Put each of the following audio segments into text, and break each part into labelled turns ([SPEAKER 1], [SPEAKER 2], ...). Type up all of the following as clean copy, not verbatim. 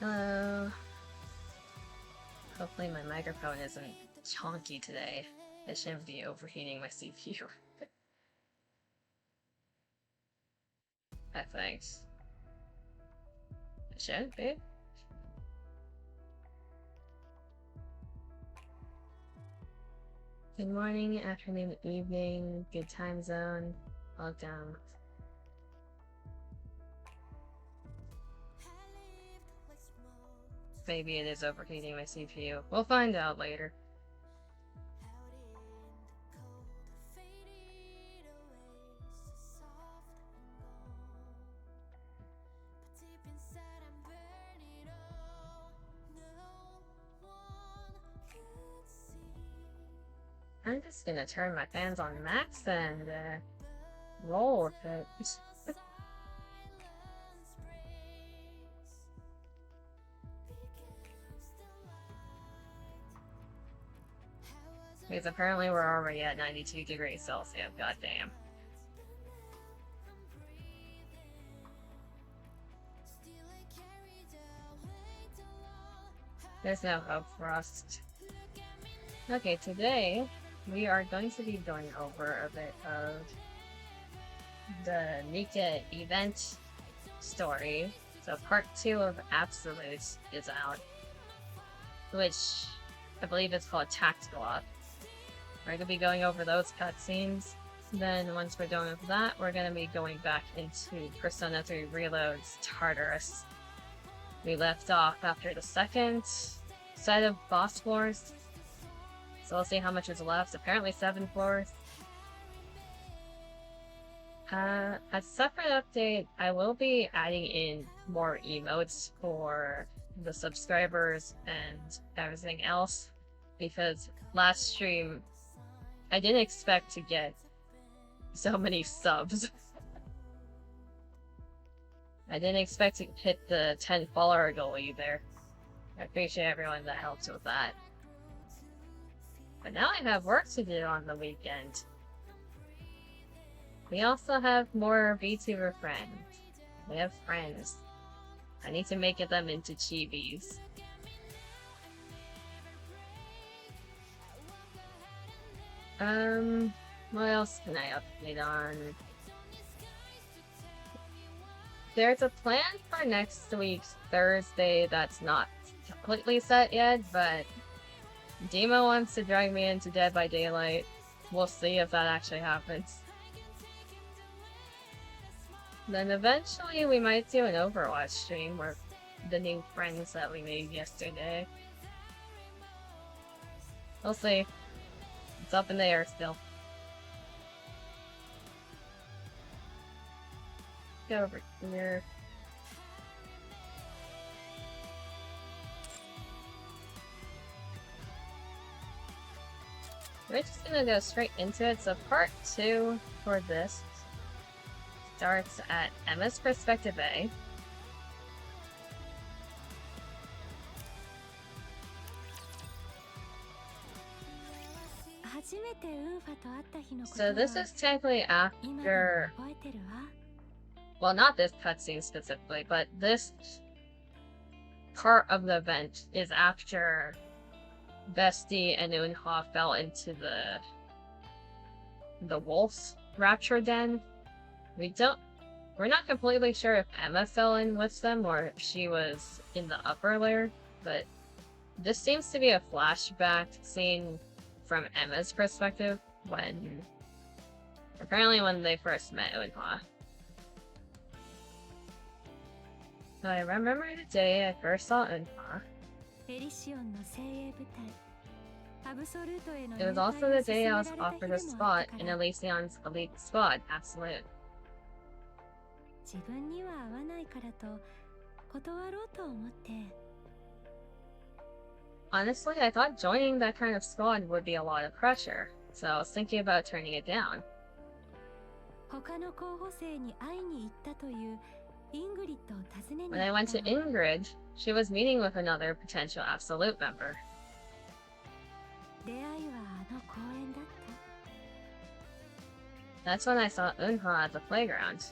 [SPEAKER 1] Hello. Hopefully my microphone isn't chonky today. It shouldn't be overheating my CPU. Thanks. It shouldn't be. Good morning, afternoon, evening, good time zone. Welcome. Maybe it is overheating my CPU. We'll find out later. I'm just gonna turn my fans on max and roll with it. Because apparently we're already at 92 degrees Celsius, goddamn. There's no hope for us. Okay, today we are going to be going over a bit of the NIKKE event story. So part 2 of Absolute is out, which I believe is called Tactical Op. We're going to be going over those cutscenes. Then once we're done with that, we're going to be going back into Persona 3 Reload's Tartarus. We left off after the second set of boss floors. So we'll see how much is left. Apparently 7 floors. A separate update, I will be adding in more emotes for the subscribers and everything else. Because last stream, I didn't expect to get so many subs. I didn't expect to hit the 10 follower goal either. I appreciate everyone that helped with that. But now I have work to do on the weekend. We also have more VTuber friends. We have friends. I need to make them into chibis. What else can I update on? There's a plan for next week's Thursday that's not completely set yet, but Dima wants to drag me into Dead by Daylight. We'll see if that actually happens. Then eventually we might do an Overwatch stream with the new friends that we made yesterday. We'll see. It's up in the air still. Go over here. We're just gonna go straight into it. So part 2 for this starts at Emma's perspective A. So this is technically after, well, not this cutscene specifically, but this part of the event is after Bestie and Unha fell into the wolf's rapture den. We're not completely sure if Emma fell in with them or if she was in the upper layer, but this seems to be a flashback scene from Emma's perspective when they first met Unha. So I remember the day I first saw Unha. It was also the day I was offered a spot in Elysion's elite squad, Absolute. Honestly, I thought joining that kind of squad would be a lot of pressure, so I was thinking about turning it down. When I went to Ingrid, she was meeting with another potential Absolute member. That's when I saw Unha at the playground.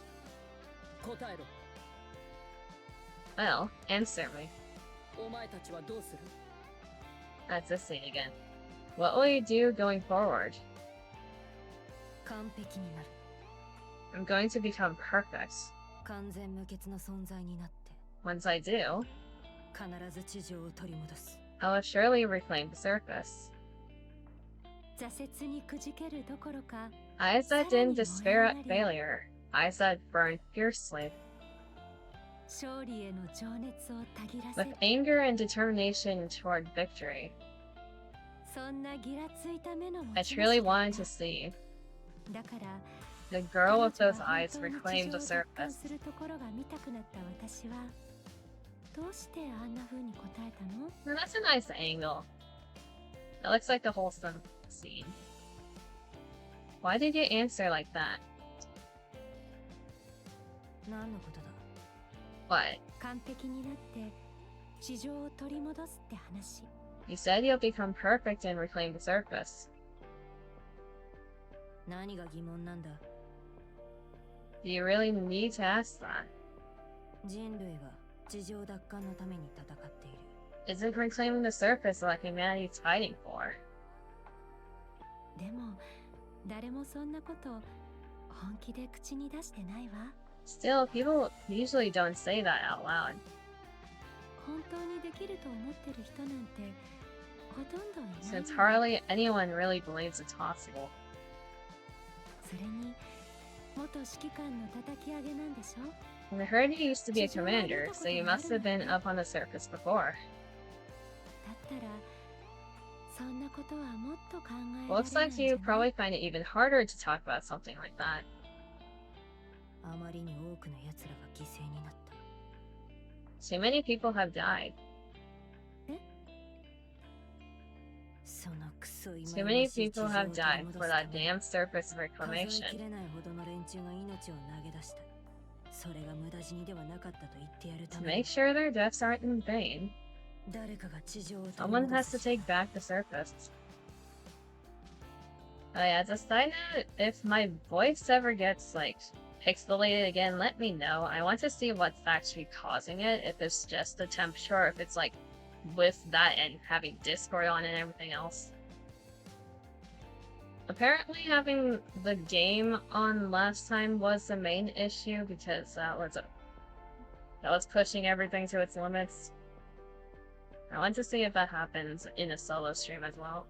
[SPEAKER 1] Well, answer me. That's this scene again. What will you do going forward? I'm going to become perfect. Once I do, I will surely reclaim the surface. Eyes that didn't despair at failure. Eyes that burned fiercely. With anger and determination toward victory. I truly wanted to see the girl with those eyes reclaim the surface. Well, that's a nice angle. That looks like the wholesome scene. Why did you answer like that? What? You said you'll become perfect and reclaim the surface. Do you really need to ask that? Isn't reclaiming the surface what humanity's fighting for? Still, people usually don't say that out loud. Since hardly anyone really believes it's possible. And I heard you used to be a commander, so you must have been up on the surface before. Looks like you probably find it even harder to talk about something like that. Too many people have died. Too many people have died for that damn surface reclamation. To make sure their deaths aren't in vain, someone has to take back the surface. As a side note, if my voice ever gets, like, pixelated again, let me know. I want to see what's actually causing it, if it's just the temperature, or if it's, like, with that and having Discord on and everything else. Apparently having the game on last time was the main issue, because that was pushing everything to its limits. I want to see if that happens in a solo stream as well.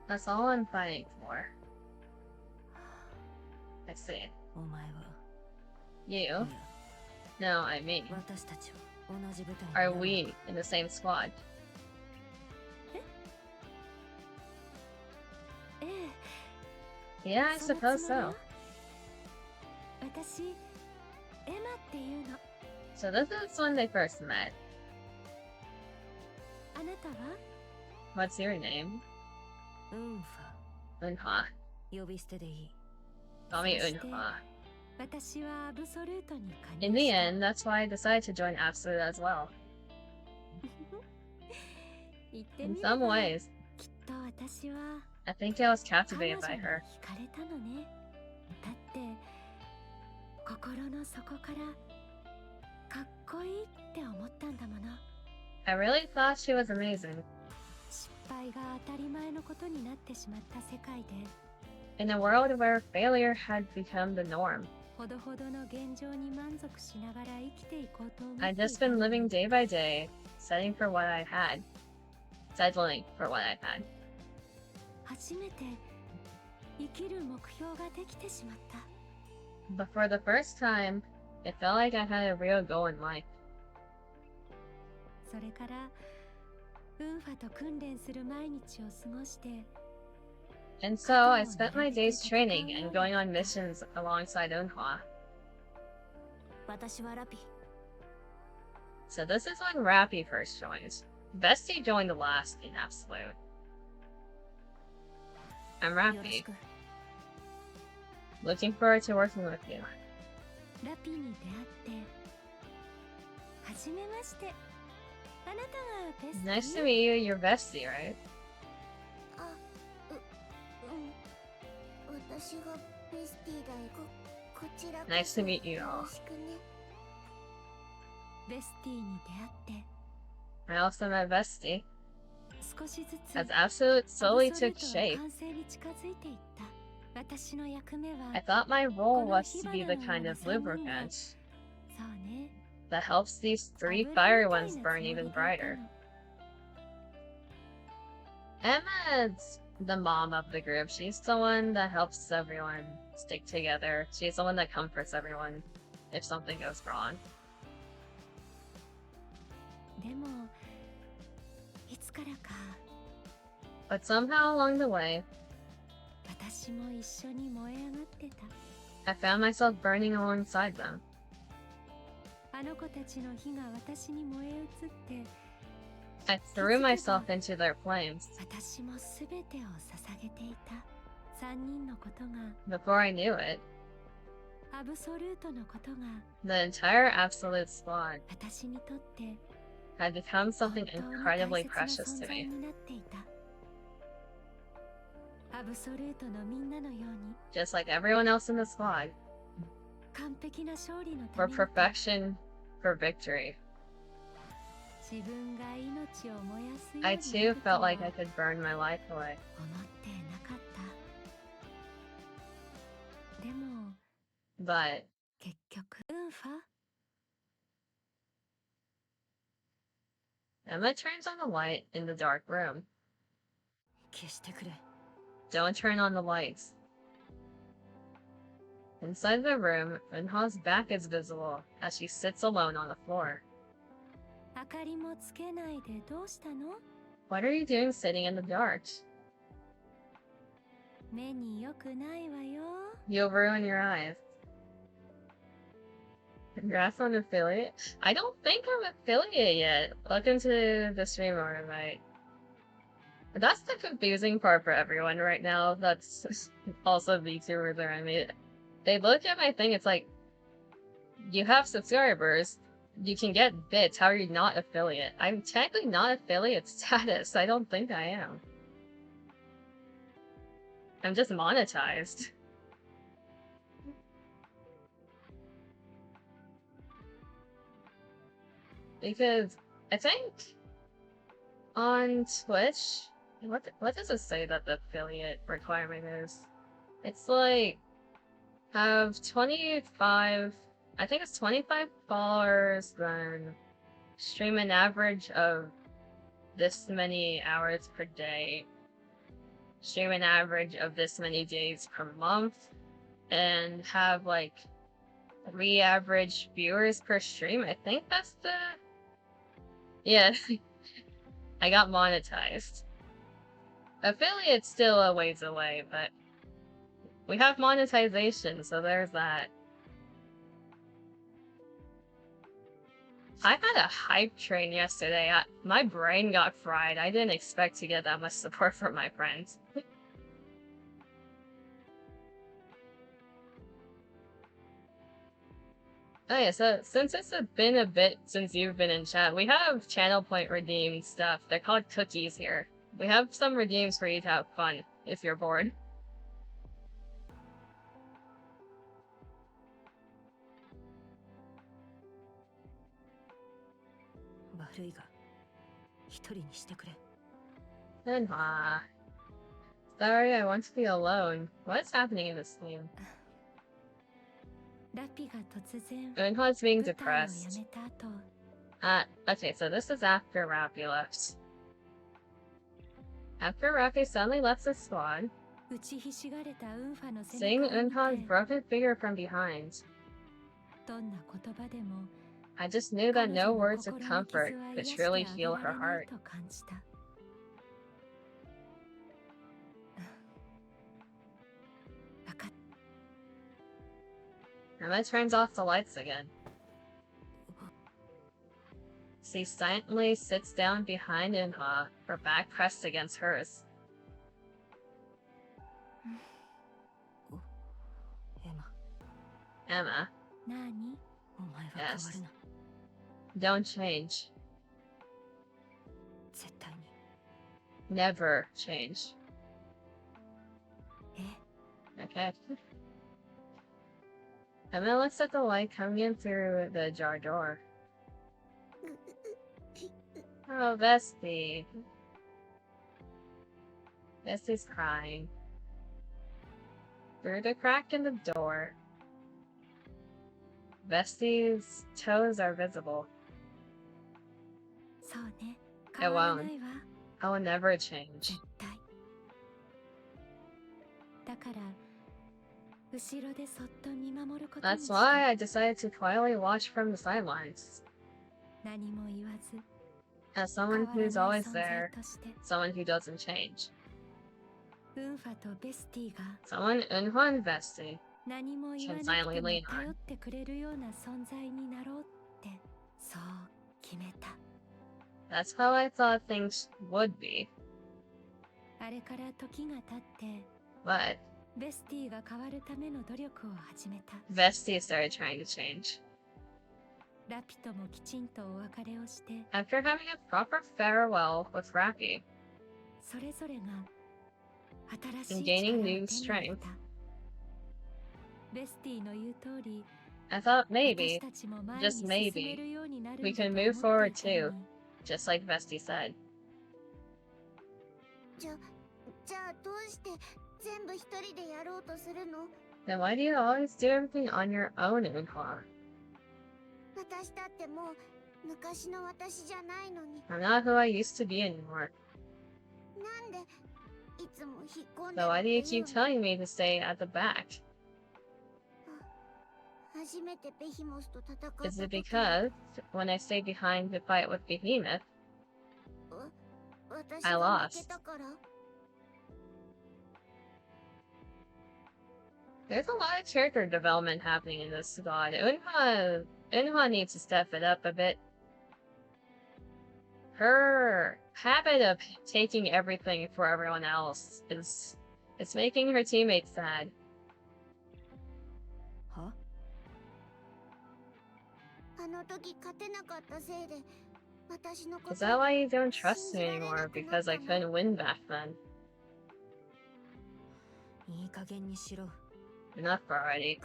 [SPEAKER 1] That's all I'm fighting for. I see. You? No, I mean. Are we in the same squad? Yeah, I suppose so. So this is when they first met. What's your name? Unha. Call me Unha. In the end, that's why I decided to join Absolute as well. In some ways, I think I was captivated by her. I really thought she was amazing. In a world where failure had become the norm, I'd just been living day by day, settling for what I had. But for the first time, it felt like I had a real goal in life. And so I spent my days training and going on missions alongside Unha. So this is when Rappy first joined. Bestie joined last in Absolute. I'm Rappy. Looking forward to working with you. Nice to meet you, you're Bestie, right? Nice to meet you all. I also met Bestie. As Absolute slowly took shape. I thought my role was to be the kind of lubricant that helps these 3 fiery ones burn even brighter. Emma's the mom of the group. She's the one that helps everyone stick together. She's the one that comforts everyone if something goes wrong. But somehow along the way, I found myself burning alongside them. I threw myself into their flames. Before I knew it, the entire Absolute squad had become something incredibly precious to me. Just like everyone else in the squad. For perfection, for victory. I too felt like I could burn my life away. But Emma turns on the light in the dark room. Don't turn on the lights. Inside the room, Unha's back is visible as she sits alone on the floor. What are you doing sitting in the dark? You'll ruin your eyes. Congrats on affiliate? I don't think I'm affiliate yet. Welcome to the stream invite. That's the confusing part for everyone right now. That's also VTubers around me. They look at my thing, it's like, you have subscribers, you can get bits, how are you not affiliate? I'm technically not affiliate status, I don't think I am. I'm just monetized. Because I think on Twitch, what does it say that the affiliate requirement is? It's like, have 25, I think it's 25 followers, then stream an average of this many hours per day, stream an average of this many days per month, and have like 3 average viewers per stream. I think that's the... Yeah, I got monetized. Affiliate's still a ways away, but we have monetization, so there's that. I had a hype train yesterday. My brain got fried. I didn't expect to get that much support from my friends. Oh yeah, so since it's been a bit since you've been in chat, we have channel point redeemed stuff. They're called cookies here. We have some redeems for you to have fun, if you're bored. Unha. Sorry, I want to be alone. What's happening in this game? Unha's being depressed. Okay, so this is after Rappy left. After Rappy suddenly left the squad, seeing Unha's broken figure from behind, I just knew that no words of comfort could truly heal her heart. Emma turns off the lights again. She silently sits down behind Unha, her back pressed against hers. Emma. Yes. Don't change. Never change. Okay. And then looks at the light coming in through the jar door. Oh, Vesty. Vesty's crying. Through the crack in the door, Vesty's toes are visible. It won't. I will never change. That's why I decided to quietly watch from the sidelines. As someone who's always there, someone who doesn't change. Someone Eunhwa and Vesty can silently lean on. That's how I thought things would be. But Vesty started trying to change. After having a proper farewell with Rappy and gaining new strength, I thought maybe, just maybe, we can move forward too, just like Vesty said. Then why do you always do everything on your own, Eunhwa? I'm not who I used to be anymore. So why do you keep telling me to stay at the back? Is it because when I stayed behind to fight with Behemoth, I lost? There's a lot of character development happening in this VOD. Eunhwa needs to step it up a bit. Her habit of taking everything for everyone else it's making her teammates sad.
[SPEAKER 2] Huh?
[SPEAKER 1] Is that why you don't trust me anymore? Because I couldn't win back then? Enough already.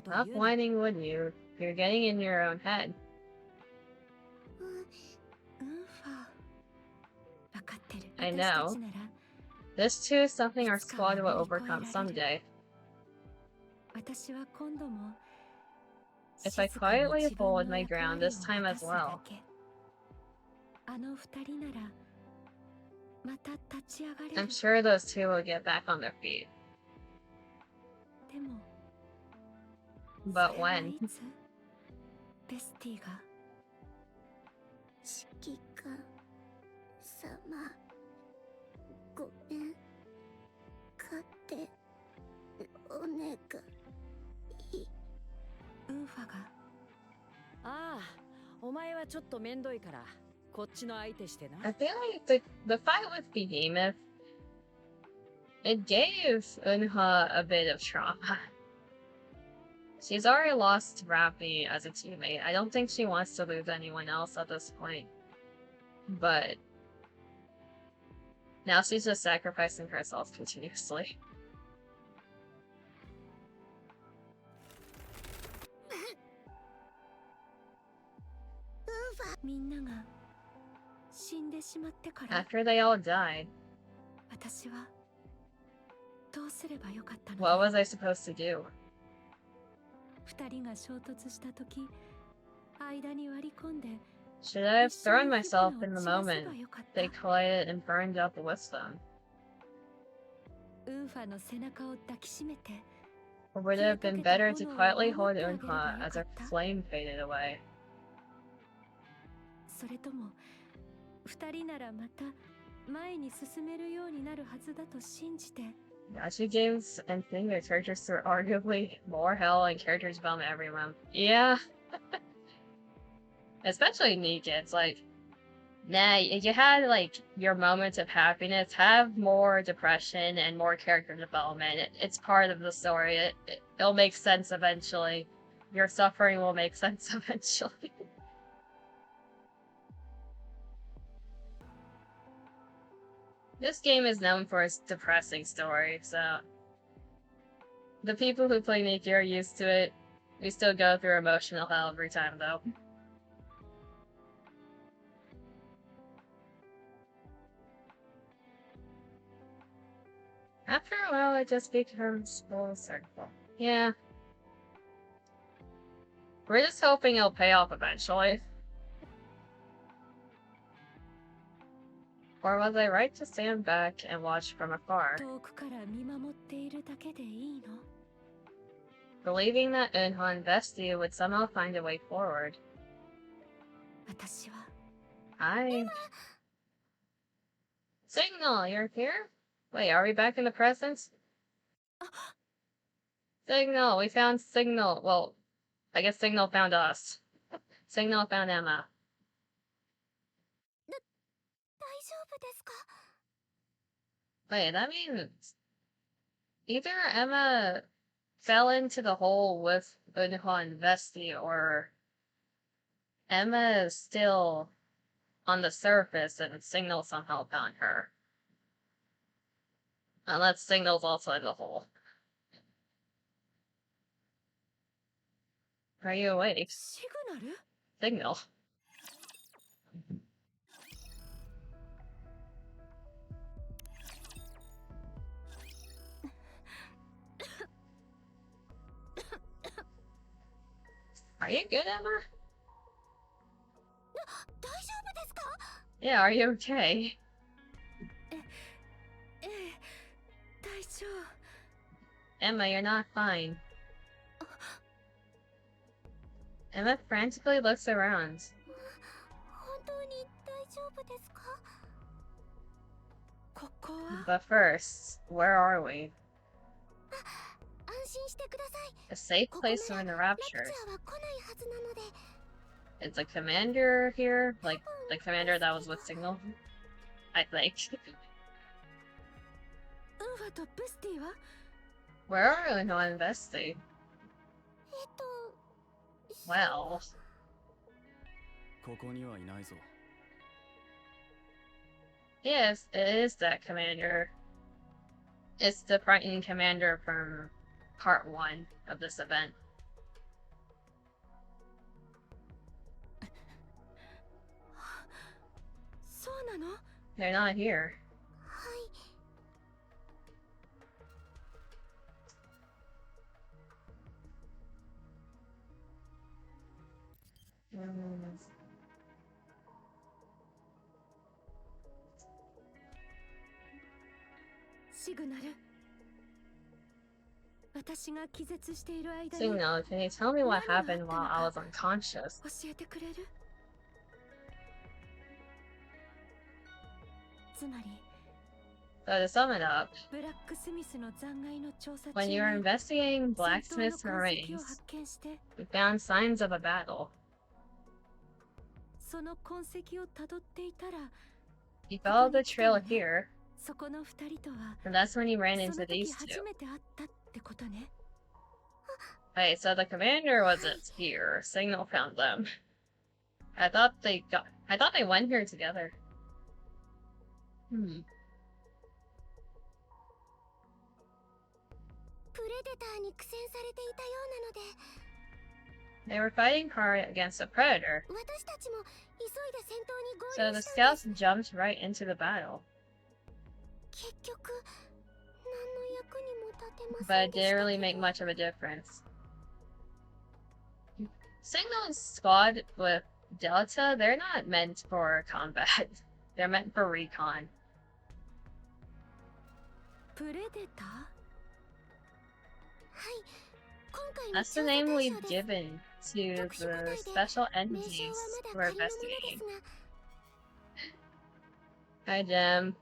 [SPEAKER 1] Stop whining, would you? You're getting in your own head. I know. This too is something our squad will overcome someday. If I quietly hold my ground this time as well. I'm sure those two will get back on their feet. But when? I feel like the fight with Behemoth, it gave Eunhwa a bit of trauma. She's already lost Rappy as a teammate. I don't think she wants to lose anyone else at this point. But now she's just sacrificing herself continuously. After they all died, what was I supposed to do? Should I have thrown myself in the moment they collided and burned up with them? Or would it have been better to quietly hold Eunhwa as her flame faded away? Gacha games and thing their characters are arguably more hell and character development every month. Yeah. Especially NIKKE, it's like, nah, you had like your moments of happiness, have more depression and more character development. It's part of the story. It'll make sense eventually. Your suffering will make sense eventually. This game is known for its depressing story, so the people who play NIKKE are used to it. We still go through emotional hell every time, though. After a while, it just becomes full circle. Yeah. We're just hoping it'll pay off eventually. Or was I right to stand back and watch from afar? Believing that Unha Vesti would somehow find a way forward. Hi. Signal, you're here? Wait, are we back in the present? Signal, we found Signal. Well, I guess Signal found us. Signal found Emma. Wait, that means either Emma fell into the hole with Unha and Vesti, or Emma is still on the surface and Signal somehow found her. Unless Signal's also in the hole. Are you awake? Signal. Are you good, Emma? Yeah, are you okay? Emma, you're not fine. Emma frantically looks around. But first, where are we? A safe place to enrapture. Is the commander here? Like, the commander that was with Signal? I think. Where are Unha and Vesti? Well... Yes, it is that commander. It's the frightening commander from part 1 of this event. They're not here. Signal, can you tell me what happened while I was unconscious? So to sum it up, when you were investigating Blacksmith's remains, we found signs of a battle. You followed the trail here, and that's when you ran into these two. Wait, so the commander wasn't here. Signal found them. I thought they went here together. They were fighting hard against a predator. So the scouts jumped right into the battle. But it didn't really make much of a difference. Signal's squad with Delta, they're not meant for combat. They're meant for recon. That's the name we've given to the special entities we're investigating. Hi, Jem.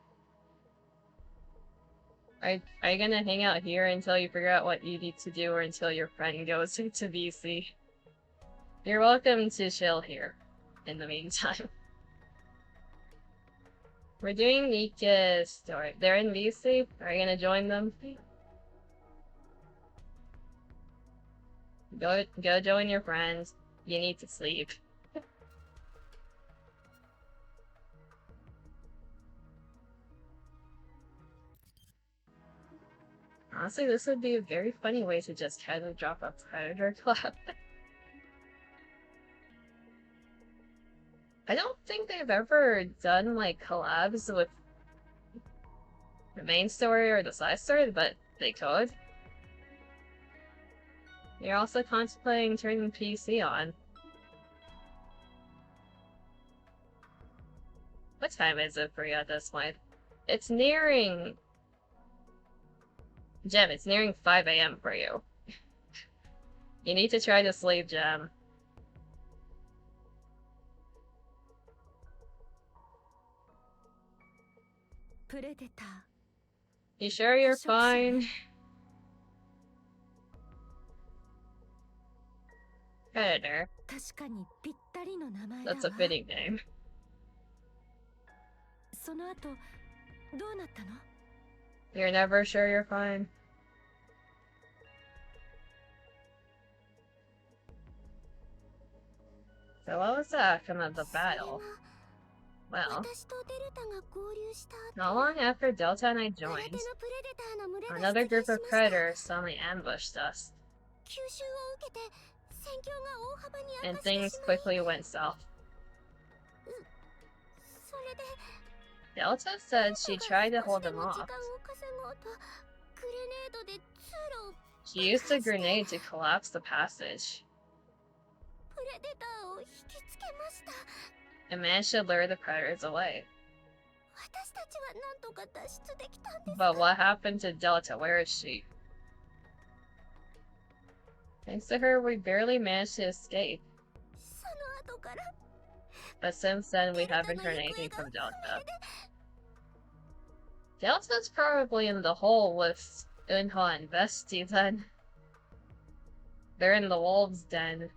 [SPEAKER 1] Are you gonna hang out here until you figure out what you need to do, or until your friend goes to VC? You're welcome to chill here in the meantime. We're doing NIKKE's story. They're in VC. Are you gonna join them? Go join your friends. You need to sleep. Honestly, this would be a very funny way to just casually drop a Predator collab. I don't think they've ever done like collabs with the main story or the side story, but they could. You're also contemplating turning PC on. What time is it for you at this point? It's nearing... Gem, it's nearing 5 AM for you. You need to try to sleep, Gem. You sure you're fine? Predator. That's a fitting name. You're never sure you're fine? So what was the outcome of the battle? Well, not long after Delta and I joined, another group of predators suddenly ambushed us. And things quickly went south. Delta said she tried to hold them off. She used a grenade to collapse the passage and managed to lure the predators away. But what happened to Delta? Where is she? Thanks to her, we barely managed to escape. But since then, we haven't heard anything from Delta. Delta's probably in the hole with Eunhwa and Bestie then. They're in the wolves' den.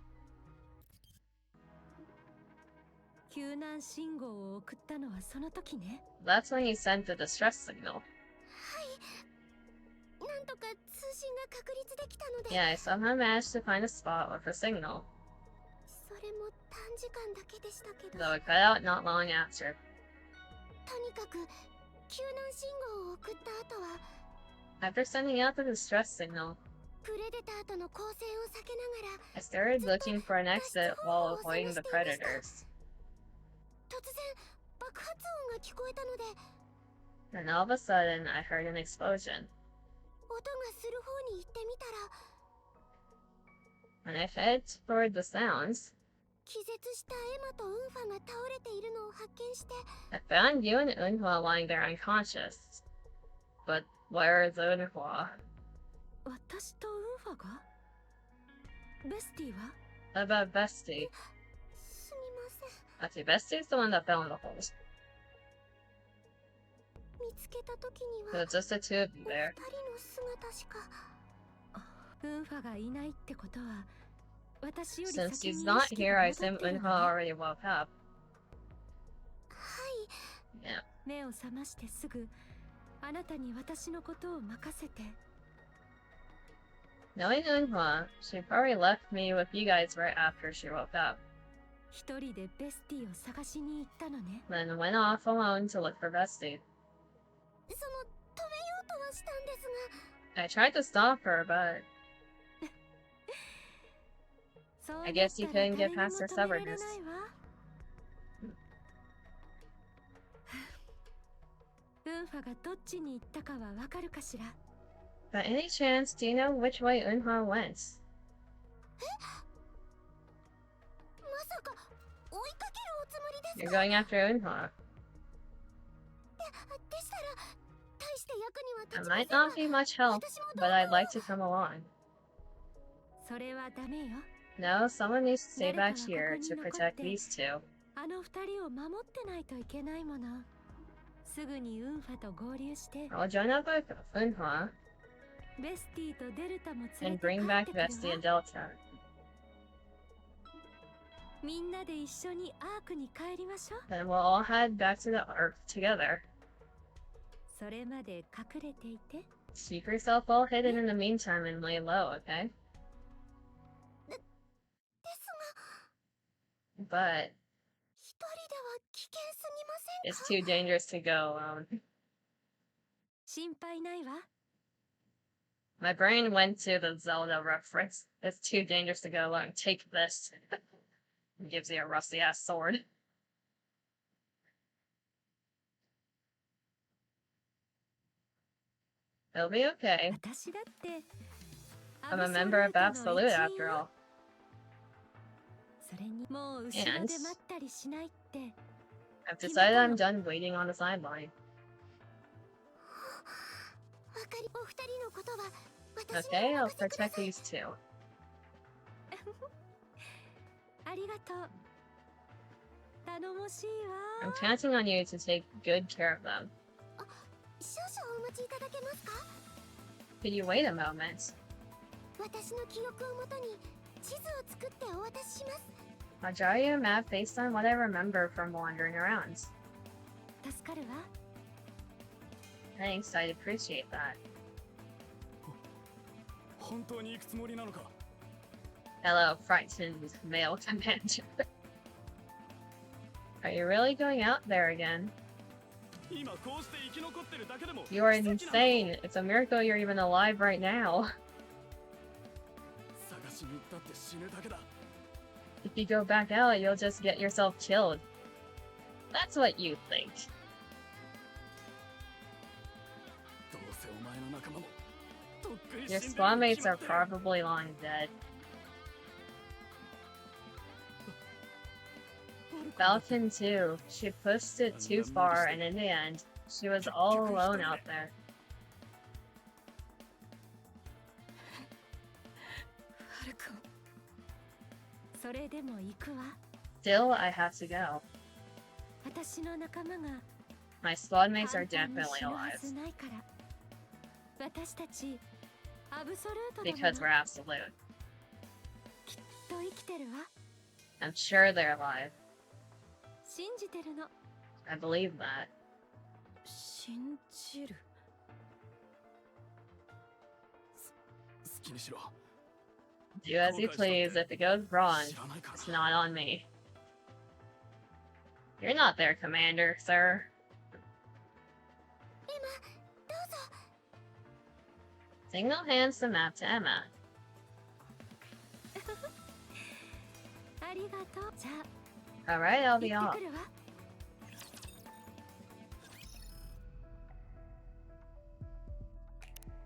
[SPEAKER 1] That's when you sent the distress signal. Yeah, I somehow managed to find a spot with a signal. Though it cut out not long after. After sending out the distress signal, I started looking for an exit while avoiding the predators. Then all of a sudden, I heard an explosion. When I headed toward the sounds, I found you and Eunhwa lying there unconscious. But where is Eunhwa? What about Bestie? Actually, Bestie's the one that fell in the holes. So it's just the two of you there. Since he's not here, I assume Eunhwa already woke up. Yeah. Knowing Eunhwa, she probably left me with you guys right after she woke up. Then went off alone to look for Bestie. I tried to stop her, but I guess you couldn't get past her stubbornness. By any chance, do you know which way Eunhwa went? You're going after Eunhwa. I might not be much help, but I'd like to come along. No, someone needs to stay back here to protect these two. I'll join up with Eunhwa and bring back Bestie and Delta. Then we'll all head back to the Ark together. Keep yourself all hidden in the meantime and lay low, okay? But it's too dangerous to go alone. My brain went to the Zelda reference. It's too dangerous to go alone. Take this. It gives you a rusty ass sword. It'll be okay. I'm a member of Absolute after all. And I've decided I'm done waiting on the sideline. Okay, I'll protect these two. I'm counting on you to take good care of them. Could you wait a moment? I'll draw you a map based on what I remember from wandering around. Thanks, I'd appreciate that. Hello, frightened male commander. Are you really going out there again? You are insane. It's a miracle you're even alive right now. If you go back out, you'll just get yourself killed. That's what you think. Your squad mates are probably long dead. Pt.2. She pushed it too far, and in the end, she was all alone out there. Still, I have to go. My squad mates are definitely alive. Because we're absolute. I'm sure they're alive. I believe that. Do as you please. If it goes wrong, it's not on me. You're not their commander, sir. Signal hands the map to Emma. Alright, I'll be off.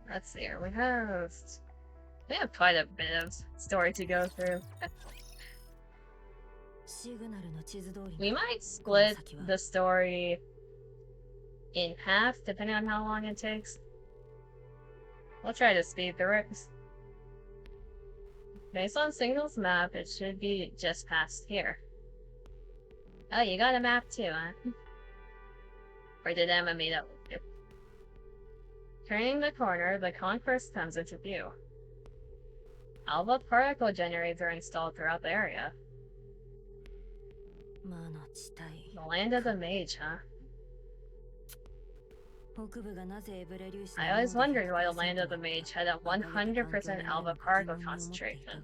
[SPEAKER 1] Let's see here. We have quite a bit of story to go through. We might split the story in half, depending on how long it takes. We'll try to speed through it. Based on Signal's map, it should be just past here. Oh, you got a map too, huh? Or did Emma meet up with you? Turning the corner, the concourse comes into view. Alpha particle generators are installed throughout the area. The land of the mage, huh? I always wondered why the land of the mage had a 100% alpha particle concentration.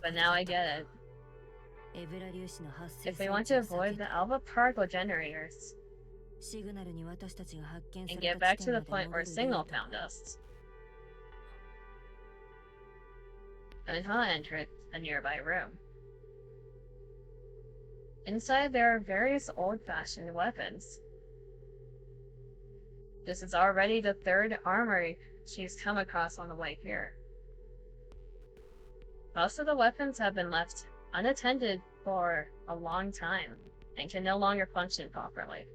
[SPEAKER 1] But now I get it. If we want to avoid the alpha particle generators and get back to the point where Signal found us, I'll enter a nearby room. Inside there are various old-fashioned weapons. This is already the third armory she's come across on the way here. Most of the weapons have been left unattended for a long time and can no longer function properly.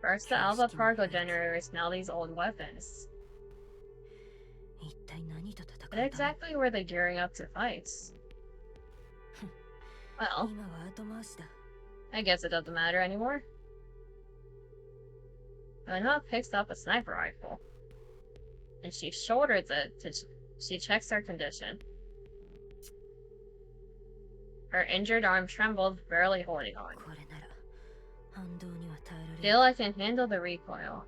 [SPEAKER 1] First, the alpha particle generators smell these old weapons. What exactly were they gearing up to fight? Well, I guess it doesn't matter anymore. Anna picks up a sniper rifle, and she shoulders it she checks her condition. Her injured arm trembles, barely holding on. Still, I can handle the recoil.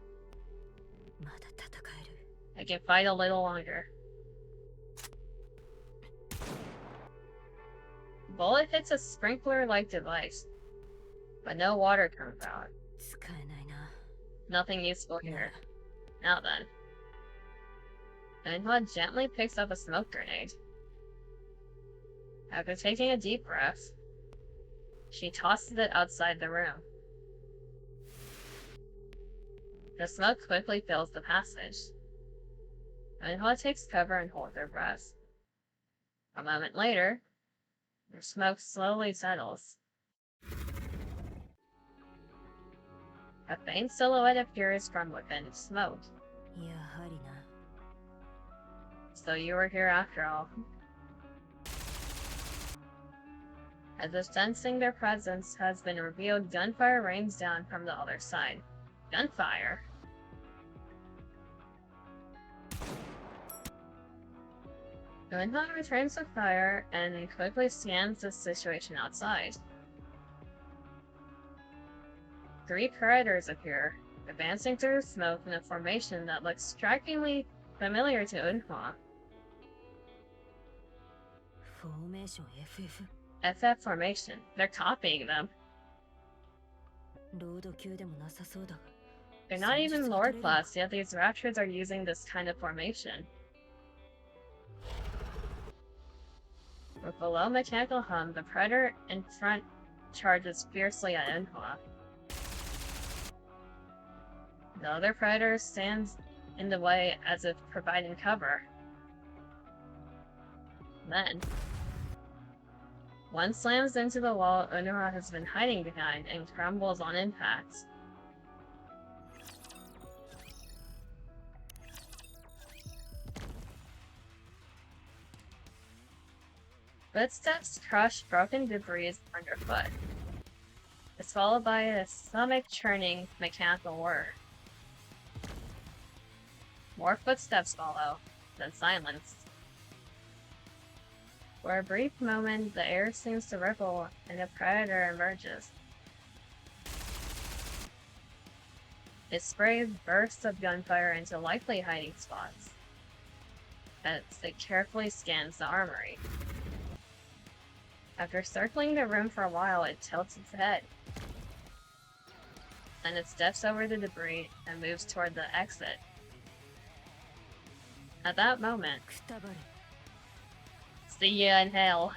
[SPEAKER 1] I can fight a little longer. Bullet hits a sprinkler-like device, but no water comes out. Nothing useful here. Now then. Unhwa gently picks up a smoke grenade. After taking a deep breath, she tosses it outside the room. The smoke quickly fills the passage. Unhwa takes cover and holds her breath. A moment later, the smoke slowly settles. A faint silhouette appears from within the smoke. So you were here after all. As if sensing their presence has been revealed, gunfire rains down from the other side. Gunfire? Unhwa returns the fire and quickly scans the situation outside. 3 predators appear, advancing through the smoke in a formation that looks strikingly familiar to Unhwa. FF formation. They're copying them. They're not even Lord class, yet these raptors are using this kind of formation. With a low mechanical hum, the predator in front charges fiercely at Unhwa. The other predator stands in the way as if providing cover. Then, one slams into the wall Unhwa has been hiding behind and crumbles on impact. Footsteps crush broken debris underfoot. It's followed by a stomach-churning mechanical whir. More footsteps follow, then silence. For a brief moment, the air seems to ripple and a predator emerges. It sprays bursts of gunfire into likely hiding spots as it carefully scans the armory. After circling the room for a while, it tilts its head. Then it steps over the debris and moves toward the exit. At that moment, see ya in hell.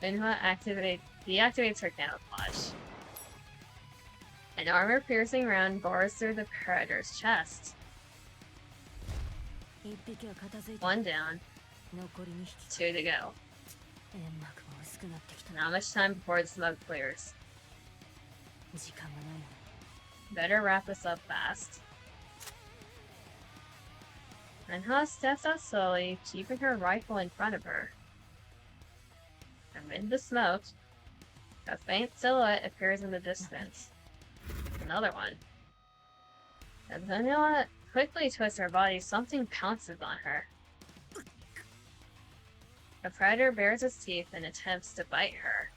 [SPEAKER 1] Unhwa deactivates her camouflage. An armor-piercing round bores through the predator's chest. 1 down, 2 to go. Not much time before the smoke clears. Better wrap this up fast. Unhwa steps out slowly, keeping her rifle in front of her. Amid the smoke, a faint silhouette appears in the distance. Another one. As Unhwa quickly twists her body, something pounces on her. A predator bares its teeth and attempts to bite her.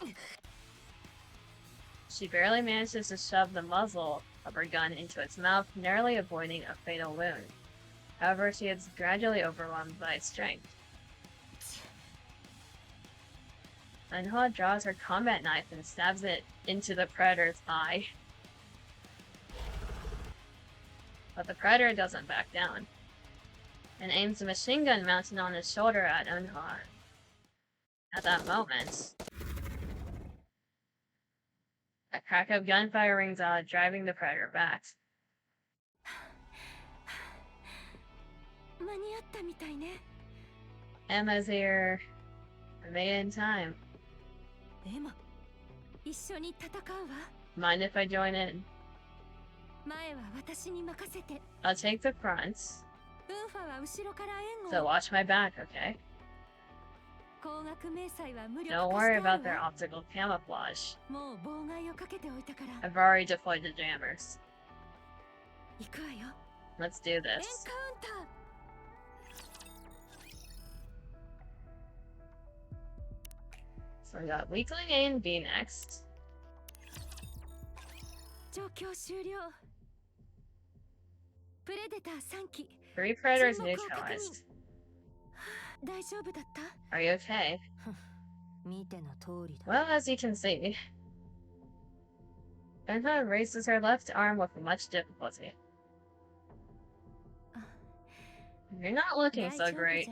[SPEAKER 1] She barely manages to shove the muzzle of her gun into its mouth, narrowly avoiding a fatal wound. However, she is gradually overwhelmed by its strength. Unhwa draws her combat knife and stabs it into the predator's eye. But the predator doesn't back down, and aims a machine gun mounted on his shoulder at Unhwa. At that moment, a crack of gunfire rings out, driving the predator back. Emma's here. I made it in time. Mind if I join in? I'll take the front. So watch my back, okay? Don't worry about their optical camouflage. I've already deployed the jammers. Let's do this. So we got weakling A and B next. 3 predators neutralized. Are you okay? Well, as you can see, Enha raises her left arm with much difficulty. You're not looking so great.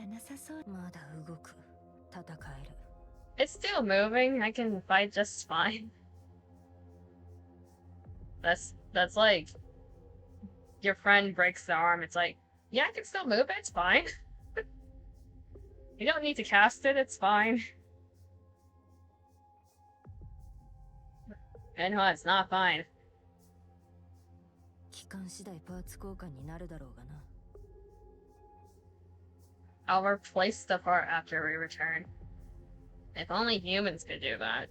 [SPEAKER 1] It's still moving. I can fight just fine. That's like your friend breaks the arm. It's like, yeah, I can still move it. It's fine. You don't need to cast it. It's fine. Enha, it's not fine. I'll replace the part after we return. If only humans could do that.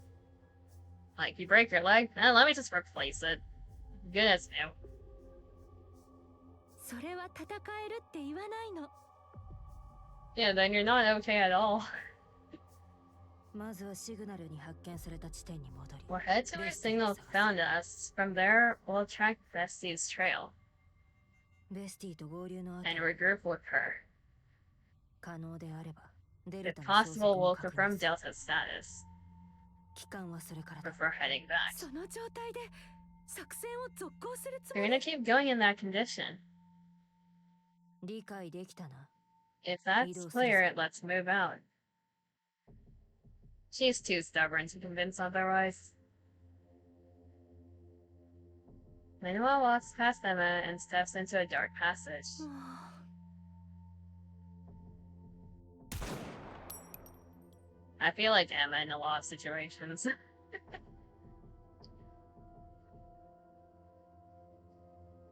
[SPEAKER 1] Like, you break your leg, let me just replace it. Goodness, no. Yeah, then you're not okay at all. We'll head to where signal found us. From there, we'll track Bestie's trail. And regroup with her. If possible, we'll confirm Delta's status before heading back. You're gonna keep going in that condition. If that's clear, let's move out. She's too stubborn to convince otherwise. Manuel walks past Emma and steps into a dark passage. I feel like Emma in a lot of situations.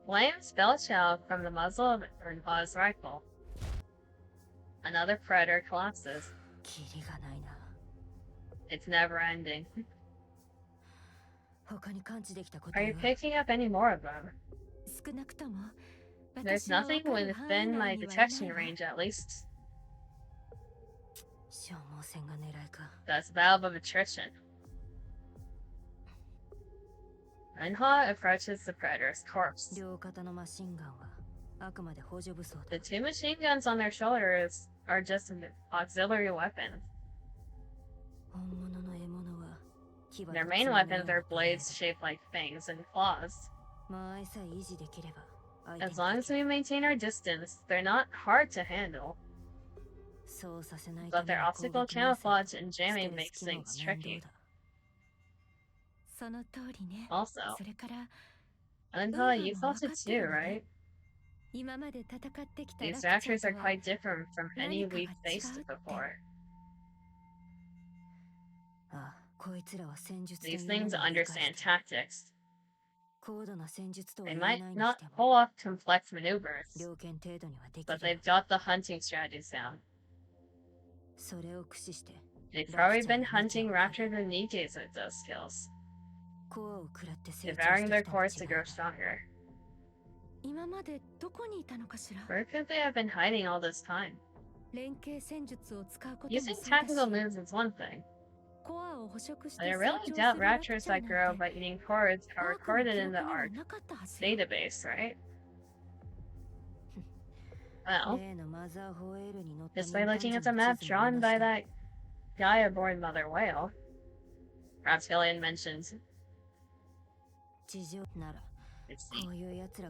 [SPEAKER 1] Flames belch out from the muzzle of Ernpa's rifle. Another predator collapses. It's never ending. Are you picking up any more of them? There's nothing within my detection range, at least. That's a valve of attrition. Enha approaches the predator's corpse. The two machine guns on their shoulders are just an auxiliary weapon. Their main weapons are blades shaped like fangs and claws. As long as we maintain our distance, they're not hard to handle. But their optical camouflage and jamming makes things tricky. Also, Enha, you felt it too, right? These raptors are quite different from any we've faced before. These things understand tactics. They might not pull off complex maneuvers, but they've got the hunting strategies down. They've probably been hunting raptors and NIKKEs with those skills, devouring their cores to grow stronger. Where could they have been hiding all this time? Using tactical moves is one thing, but I really doubt raptors that grow by eating cores are recorded in the ARC database, right? Well, just by looking at the map drawn by that guy aboard Mother Whale, Raptilian mentions. Let's see.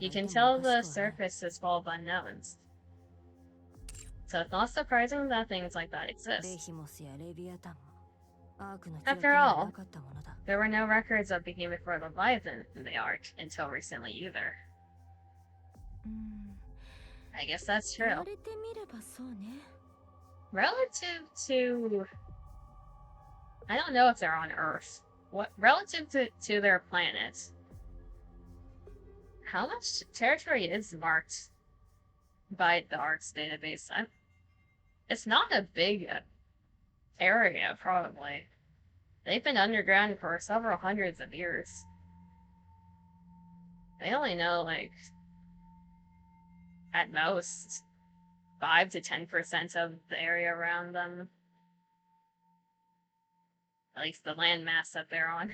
[SPEAKER 1] You can tell the surface is full of unknowns. So it's not surprising that things like that exist. After all, there were no records of Behemoth or Leviathan in the Ark until recently either. I guess that's true. Relative to... I don't know if they're on Earth. Relative to their planet, how much territory is marked by the Ark's database? It's not a big area, probably. They've been underground for several hundreds of years. They only know, like, at most, 5 to 10% of the area around them. At least the landmass that they're on.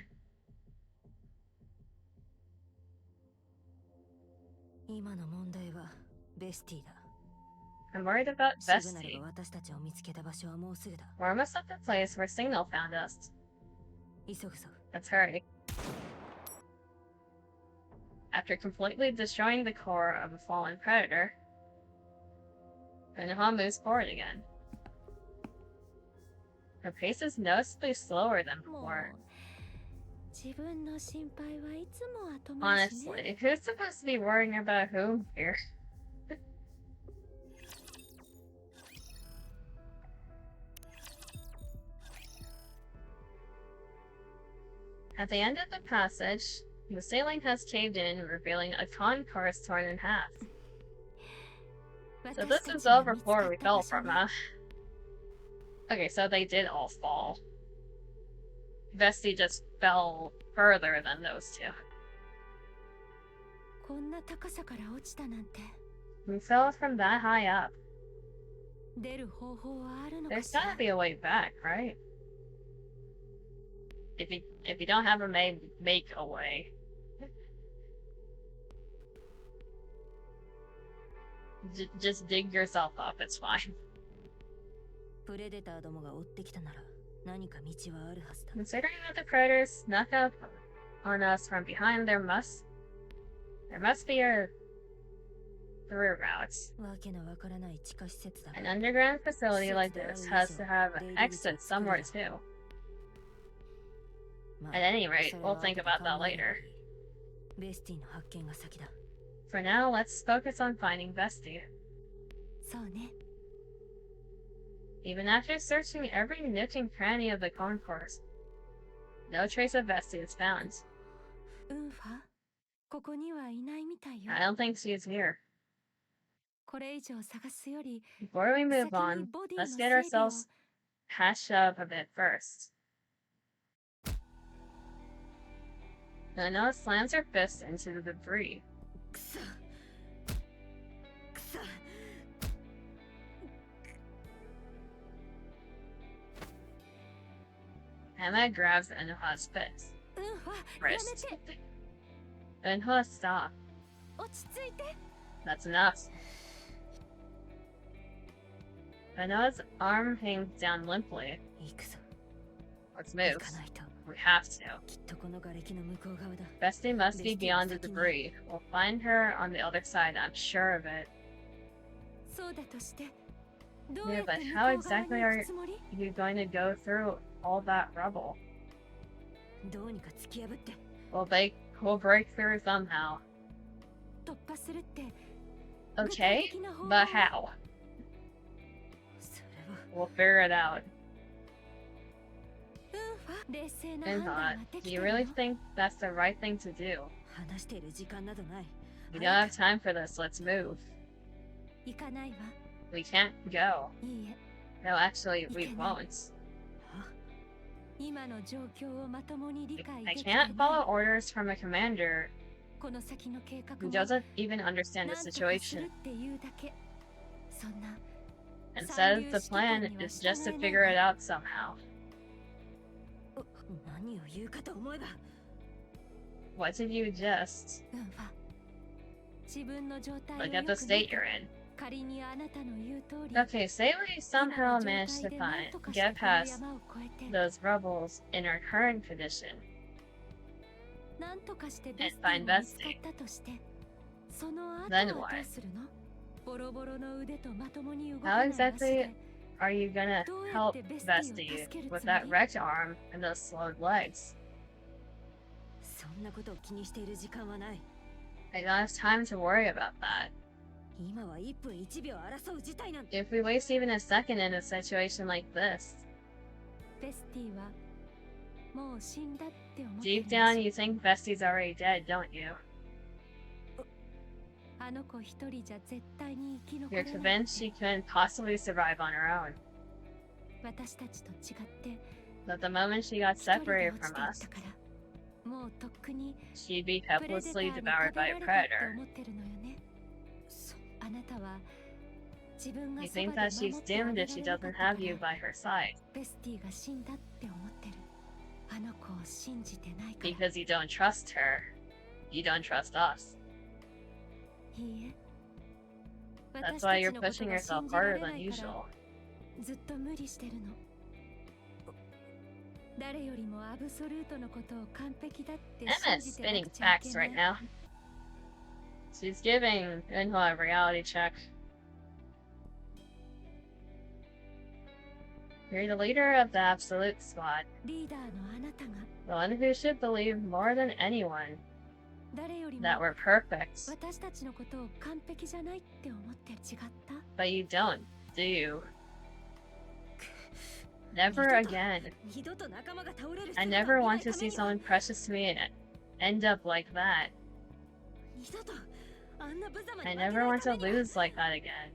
[SPEAKER 1] I'm worried about Bestie. We're almost at the place where Signal found us. Let's hurry. After completely destroying the core of a fallen predator, Unoha moves forward again. Her pace is noticeably slower than before. Honestly, who's supposed to be worrying about whom here? At the end of the passage, the ceiling has caved in, revealing a concourse torn in half. So this is over before we fell from, huh? Okay, so they did all fall. Vesti just fell further than those two. We fell from that high up. There's gotta be a way back, right? If you don't have a way, make a way. Just dig yourself up, it's fine. Considering that the predators snuck up on us from behind, there must be a through routes. An underground facility like this has to have an exit somewhere too. At any rate, we'll think about that later. For now, let's focus on finding Vesti. Even after searching every nook and cranny of the concourse, no trace of Vesti is found. I don't think she's here. Before we move on, let's get ourselves patched up a bit first. Unoha slams her fist into the debris. Emma grabs Unoha's fist. Wrist. Unoha, stop. That's enough. Unoha's arm hangs down limply. Let's move. We have to. Vesti must be beyond the debris. We'll find her on the other side, I'm sure of it. Yeah, but how exactly are you going to go through all that rubble? We'll break through somehow. Okay, but how? We'll figure it out. Unoha, do you really think that's the right thing to do? We don't have time for this, let's move. We can't go. No, actually, we won't. I can't follow orders from a commander who doesn't even understand the situation. Instead, the plan is just to figure it out somehow. What did you just... Look at the state you're in. Okay, say we somehow manage to get past those rubbles in our current condition and find Vesti. Then what? How exactly are you gonna help Vesti with that wrecked arm and those slowed legs? I don't have time to worry about that. If we waste even a second in a situation like this, deep down you think Vesti's already dead, don't you? You're convinced she couldn't possibly survive on her own. But the moment she got separated from us, she'd be helplessly devoured by a predator. You think that she's doomed if she doesn't have you by her side. Because you don't trust her. You don't trust us. That's why you're pushing yourself harder than usual. Emma's spinning facts right now. She's giving Unhwa a reality check. You're the leader of the Absolute Squad. The one who should believe more than anyone that we're perfect. But you don't, do you? Never again. I never want to see someone precious to me end up like that. I never want to lose like that again.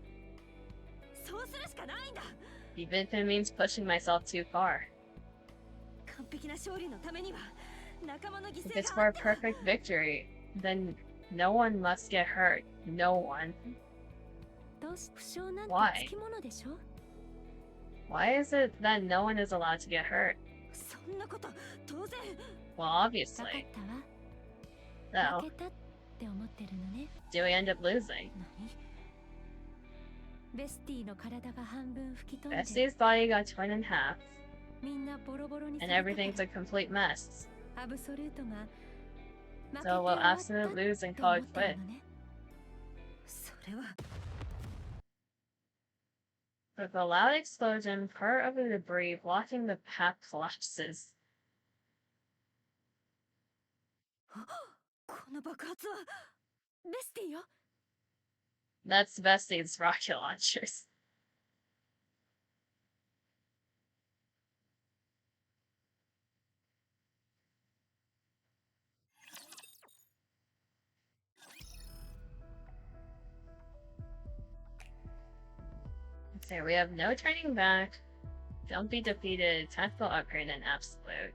[SPEAKER 1] Even if it means pushing myself too far. If it's for a perfect victory, then no one must get hurt. No one. Why? Why is it that no one is allowed to get hurt? Well, obviously. So, do we end up losing? Bestie's body got torn in half, and everything's a complete mess. So will Absolute lose and call it quit? With a loud explosion, part of the debris blocking the path collapses. That's Bestie's rocket launchers. So we have no turning back. Don't be defeated. Tactical upgrade and Absolute.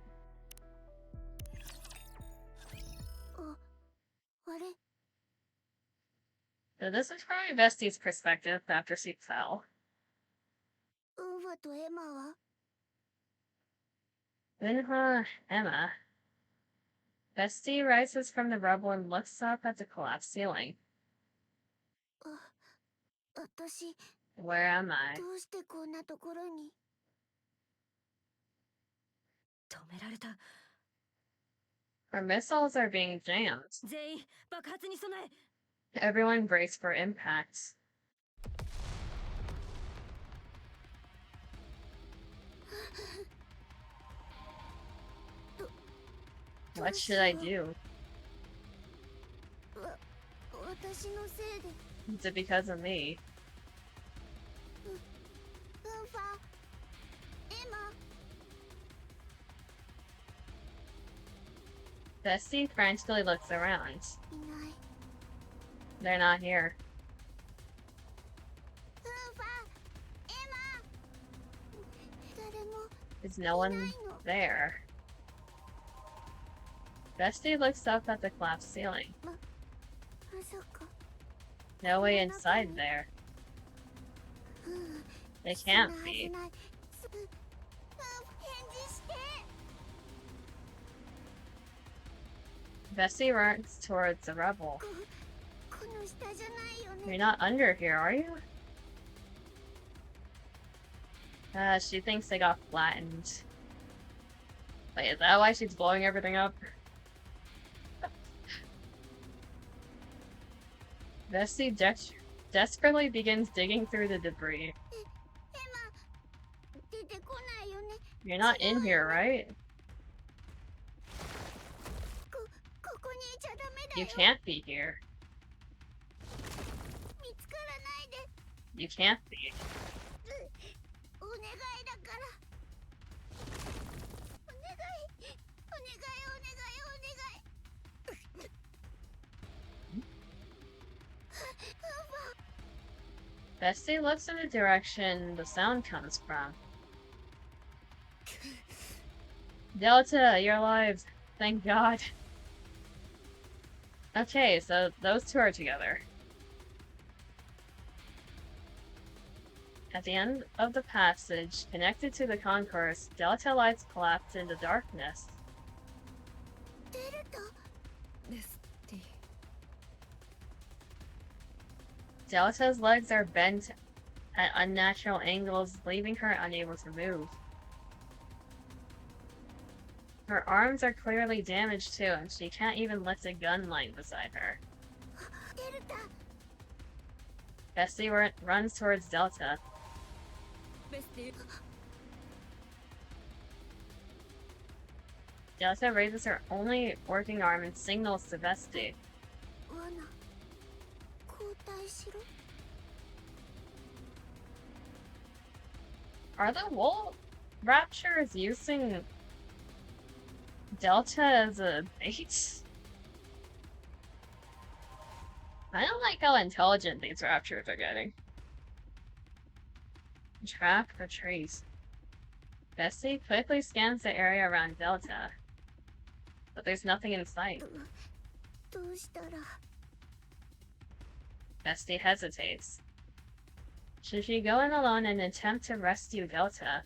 [SPEAKER 1] So this is probably Bestie's perspective after she fell. Unhwa, Emma. Bestie rises from the rubble and looks up at the collapsed ceiling. Where am I? Our missiles are being jammed. Everyone brace for impact. What should I do? Is it because of me? Bestie frantically looks around. They're not here. Is no one there? Bestie looks up at the collapsed ceiling. No way inside there. They can't be. Bestie runs towards the rubble. You're not under here, are you? She thinks they got flattened. Wait, is that why she's blowing everything up? Bestie desperately begins digging through the debris. You're not in here, right? You can't be here. You can't be. Bestie looks in the direction the sound comes from. Delta, you're alive. Thank God. Okay, so those two are together. At the end of the passage, connected to the concourse, Delta lights collapsed into darkness. Delta's legs are bent at unnatural angles, leaving her unable to move. Her arms are clearly damaged too, and she can't even lift a gun lying beside her. Bestie runs towards Delta. Delta raises her only working arm and signals to Bestie. Are the Wolf Raptures using Delta as a bait? I don't like how intelligent these Raptures are getting. Track or trace. Bessie quickly scans the area around Delta, but there's nothing in sight. Bestie hesitates. Should she go in alone and attempt to rescue Delta?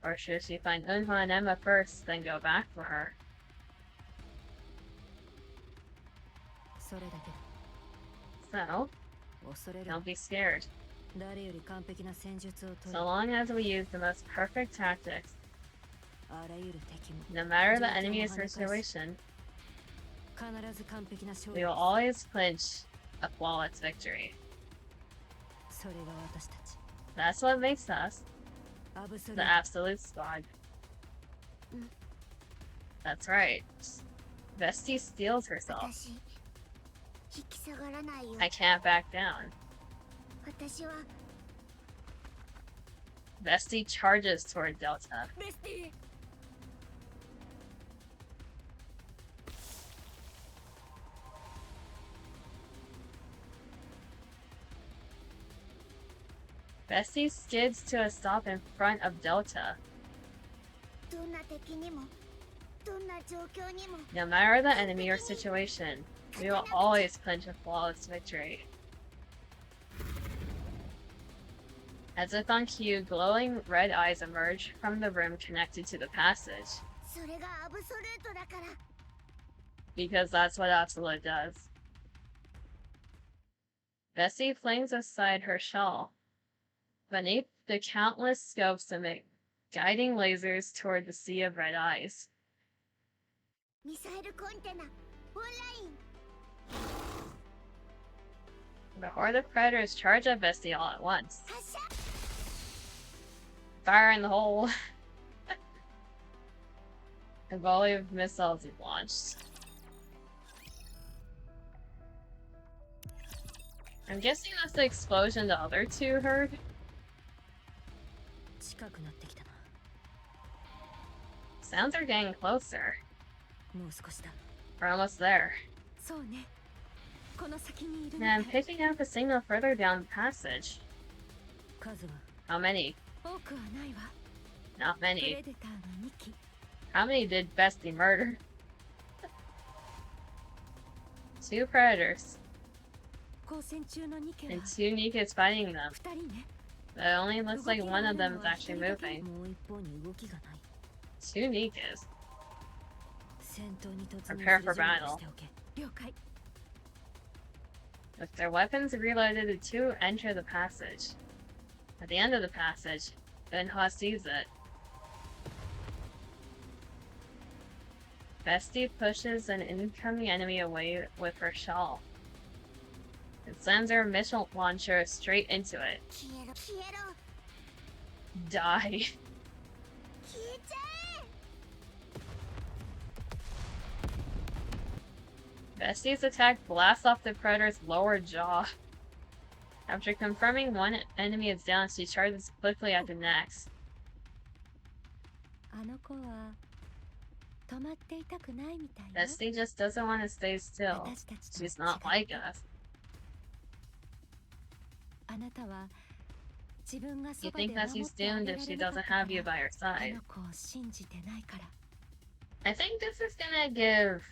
[SPEAKER 1] Or should she find Eunhwa and Emma first, then go back for her? So, don't be scared. So long as we use the most perfect tactics, no matter the enemy's situation, we will always clinch a flawless victory. That's what makes us the Absolute Squad. That's right. Bestie steals herself. I can't back down. Bestie charges toward Delta. Bestie skids to a stop in front of Delta. No matter the enemy or situation, we will always clinch a flawless victory. As if on cue, glowing red eyes emerge from the room connected to the passage. Because that's what Absolute does. Bessie flings aside her shawl. Beneath the countless scopes emit guiding lasers toward the sea of red eyes. The horde of predators charge at Bestie all at once. Fire in the hole! A volley of missiles is launched. I'm guessing that's the explosion the other two heard. Sounds are getting closer. We're almost there. Now I'm picking up a signal further down the passage. How many? Not many. How many did Bestie murder? 2 predators. And 2 NIKKEs fighting them. But it only looks like one of them is actually moving. 2 NIKKEs. Prepare for battle. With their weapons reloaded, the 2 enter the passage. At the end of the passage, Eunhwa sees it. Bestie pushes an incoming enemy away with her shawl. It sends her missile launcher straight into it. Die. Bestie's attack blasts off the predator's lower jaw. After confirming one enemy is down, she charges quickly at the next. Bestie just doesn't want to stay still. She's not like us. You think that she's doomed if she doesn't have you by her side. I think this is gonna give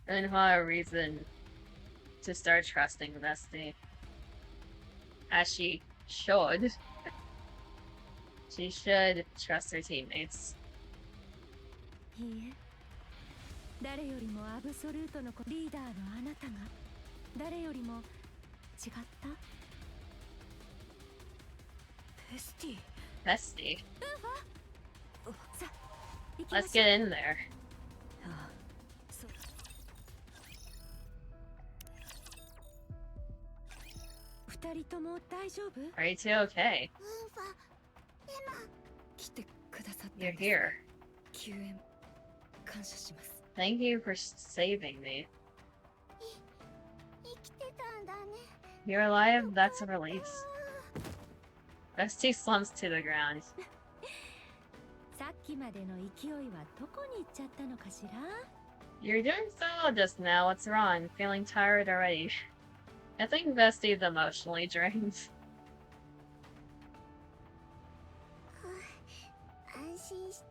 [SPEAKER 1] Eunhwa a reason to start trusting Bestie. As she should. She should trust her teammates. Bestie. Let's get in there. Are you two okay? You're here. Thank you for saving me. You're alive, that's a relief. Bestie slumps to the ground. You're doing so well just now, what's wrong? Feeling tired already? I think Bestie's emotionally drained.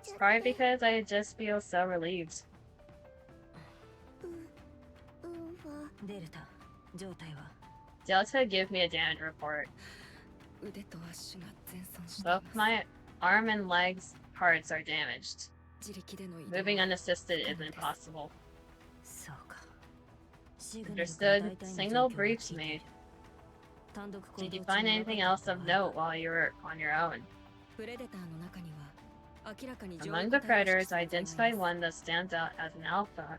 [SPEAKER 1] It's probably because I just feel so relieved. Delta, give me a damage report. Both my arm and legs parts are damaged. Moving unassisted isn't possible. Understood. Signal briefs me. Did you find anything else of note while you were on your own? Among the predators, I identified one that stands out as an alpha.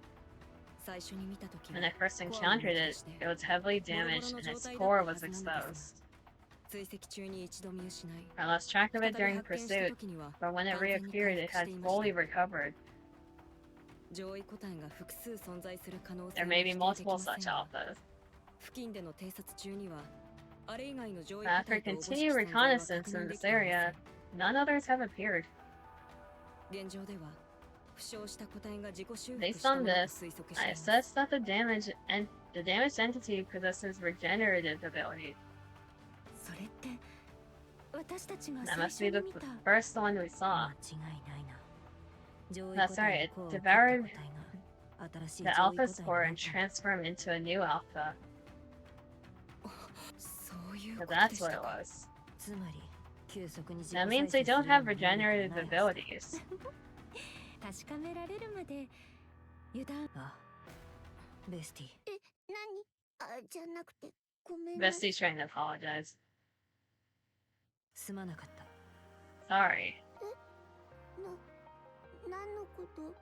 [SPEAKER 1] When I first encountered it, it was heavily damaged and its core was exposed. I lost track of it during pursuit, but when it reappeared, it had fully recovered. There may be multiple such alphas. After continued reconnaissance in this area, none others have appeared. Based on this, I assessed that the damaged entity possesses regenerative ability. That must be the first one we saw. That's right, it devoured the alpha spore and transformed into a new alpha. So that's what it was. That means they don't have regenerative abilities. Bestie's trying to apologize. Sorry.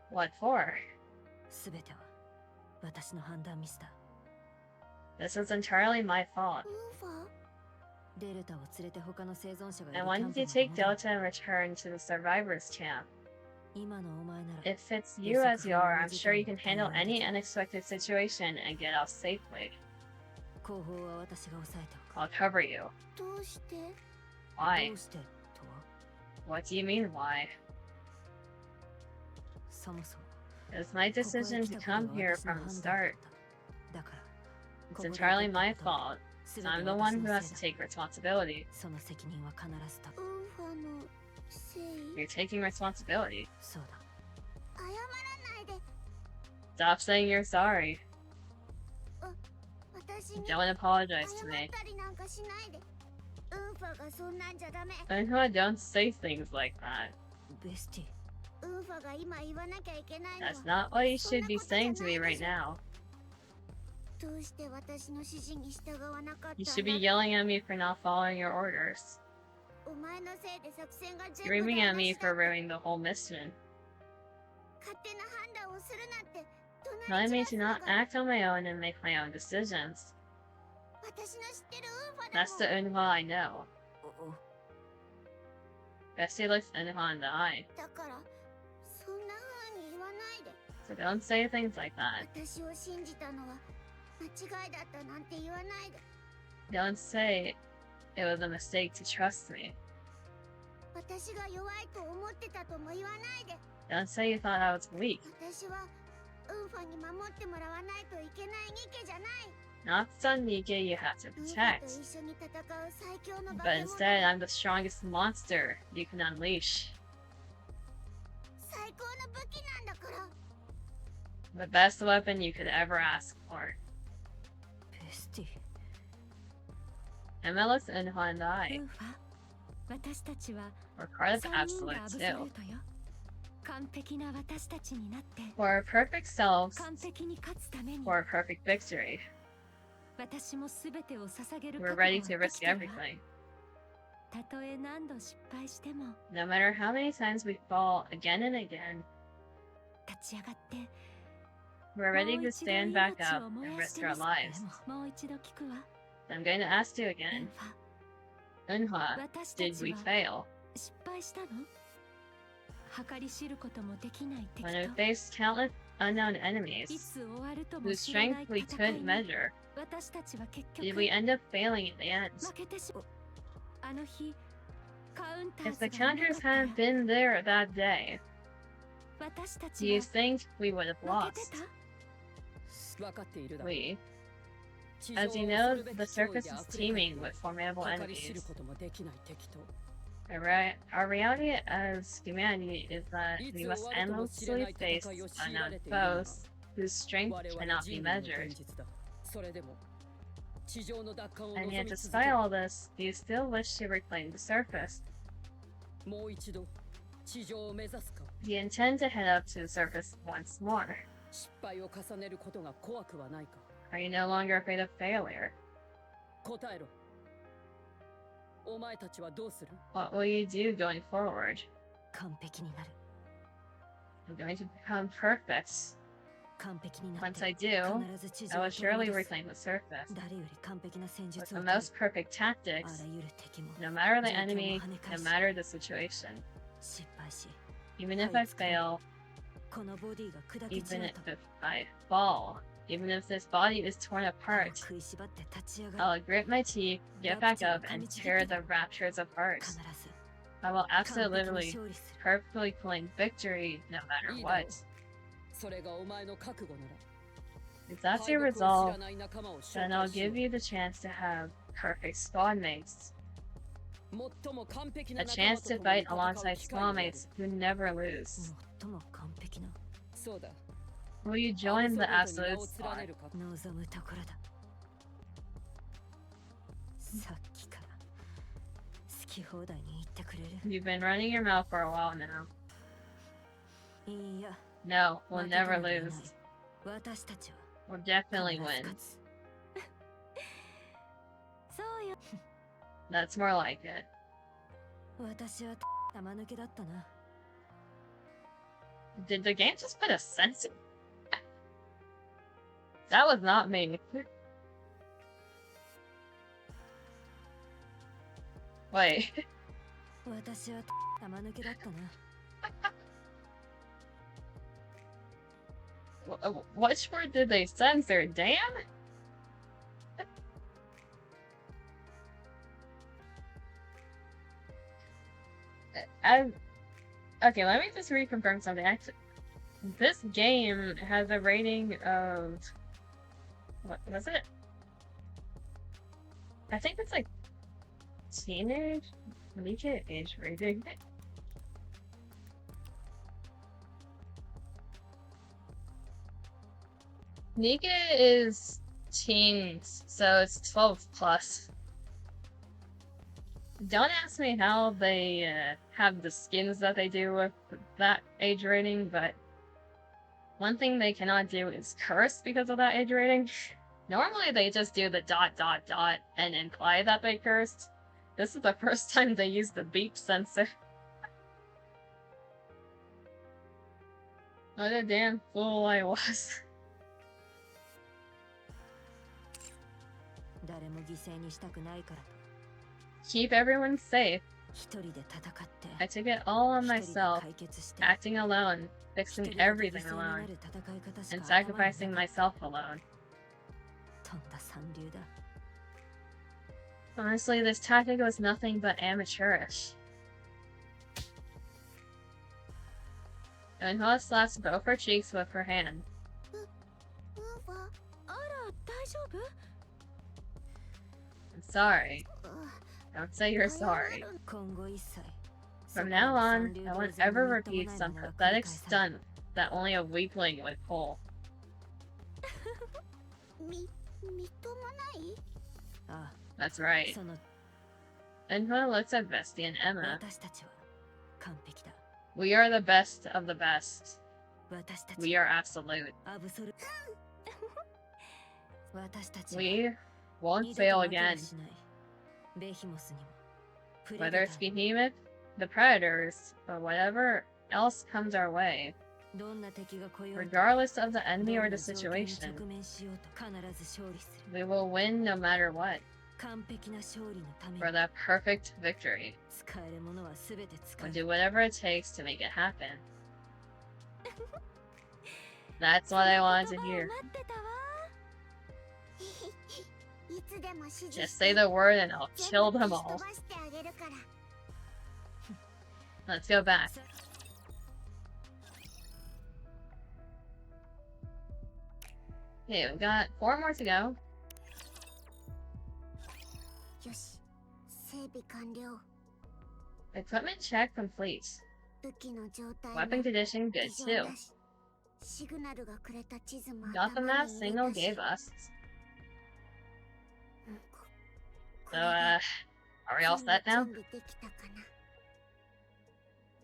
[SPEAKER 1] What for? This was entirely my fault. I wanted to take Delta and return to the survivors camp. If it's you as you are, I'm sure you can handle any unexpected situation and get out safely. I'll cover you. Why? What do you mean, why? It was my decision to come here from the start. It's entirely my fault. So I'm the one who has to take responsibility. You're taking responsibility. Stop saying you're sorry. Don't apologize to me. Unhua, don't say things like that. That's not what you should be saying to me right now. You should be yelling at me for not following your orders. Screaming at me for ruining the whole mission. Telling me to not act on my own and make my own decisions. That's the Unhua I know. Bestie looks Unhua in the eye. So don't say things like that. Don't say it was a mistake to trust me. Don't say you thought I was weak. Not some NIKKE you have to protect. But instead, I'm the strongest monster you can unleash. The best weapon you could ever ask for. Emma looks Unhua in the eye. We're part of Absolute too. For our perfect selves, for our perfect victory. We're ready to risk everything. No matter how many times we fall again and again, we're ready to stand back up and risk our lives. I'm going to ask you again. Unha, did we fail? When we faced countless unknown enemies, whose strength we couldn't measure, did we end up failing in the end? If the counters hadn't been there that day, do you think we would have lost? We. As you know, the surface is teeming with formidable enemies. Our reality as humanity is that we must endlessly face unknown foes whose strength cannot be measured. And yet, despite all this, do you still wish to reclaim the surface? Do you intend to head up to the surface once more? Are you no longer afraid of failure? What will you do going forward? I'm going to become perfect. Once I do, I will surely reclaim the surface. With the most perfect tactics, no matter the enemy, no matter the situation. Even if I fail, even if I fall, even if this body is torn apart, I'll grit my teeth, get back up, and tear the raptures apart. I will absolutely, perfectly claim victory no matter what. If that's your resolve, then I'll give you the chance to have perfect squad mates. A chance to fight alongside squad mates who never lose. Will you join the Absolute squad? You've been running your mouth for a while now. No, we'll never lose. We'll definitely win. That's more like it. Did the game just put a sense in? That was not me. Wait. Which word did they censor? Dan? Okay, let me just reconfirm something. Actually, this game has a rating of... what was it? I think it's like teenage? NIKKE age rating. NIKKE is teens, so it's 12 plus. Don't ask me how they have the skins that they do with that age rating, but one thing they cannot do is curse because of that age rating. Normally they just do the ... and imply that they cursed. This is the first time they used the beep sensor. What a damn fool I was. Keep everyone safe. I took it all on myself, acting alone, fixing everything alone, and sacrificing myself alone. Honestly, this tactic was nothing but amateurish. Unha slaps both her cheeks with her hand. I'm sorry. Don't say you're sorry. From now on, I won't ever repeat some pathetic stunt that only a weakling would pull. That's right. Unha looks at Vesti and Emma. We are the best of the best. We are absolute. We won't fail again. Whether it's Behemoth, the Predators, or whatever else comes our way, Regardless of the enemy or the situation, we will win no matter what. For that perfect victory. We'll do whatever it takes to make it happen. That's what I wanted to hear. Just say the word and I'll kill them all. Let's go back. Okay, we've got 4 more to go. Equipment check complete. Weapon condition good too. Got the map Signal gave us. So, are we all set now?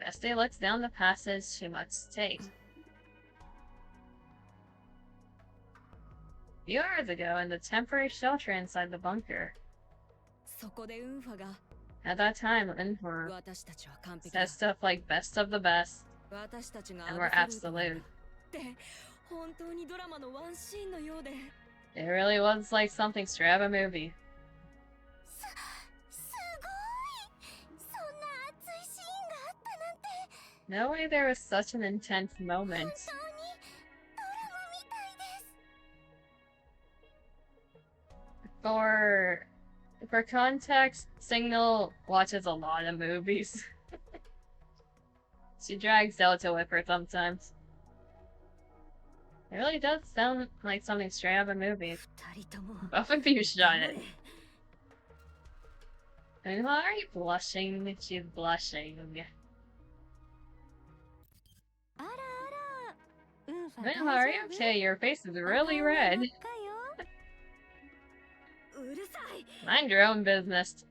[SPEAKER 1] Bestie looks down the passage she must take. A few hours ago, in the temporary shelter inside the bunker. At that time, Unhwa said stuff like best of the best, and we're absolute. It really was like something straight out of a movie. No way there was such an intense moment. For context, Signal watches a lot of movies. She drags Delta with her sometimes. It really does sound like something straight out of a movie. Both of you shot it. I mean, why are you blushing? She's blushing. Well, are you okay? Your face is really red. Mind your own business.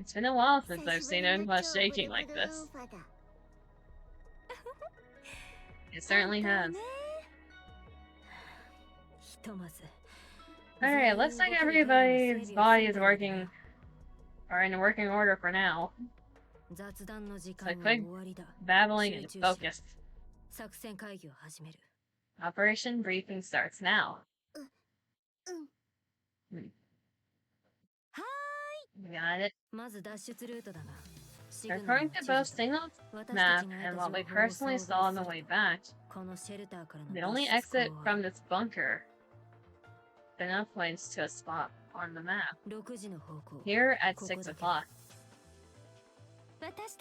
[SPEAKER 1] It's been a while since I've seen Unhwa shaking like this. It certainly has. Alright, looks like everybody's body is working, or in working order for now. So quick babbling and focus. Operation briefing starts now. Got it. According to both Signal's map and what we personally saw on the way back, the only exit from this bunker Bina points to a spot on the map. Here at 6 o'clock. Is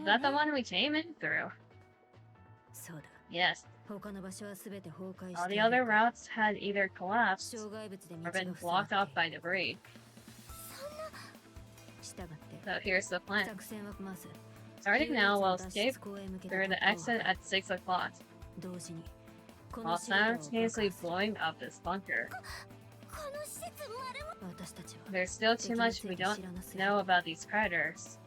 [SPEAKER 1] that the one we came in through? Yes. All the other routes had either collapsed or been blocked off by debris. So here's the plan. Starting now, we'll escape through the exit at 6 o'clock, while simultaneously blowing up this bunker. There's still too much we don't know about these predators.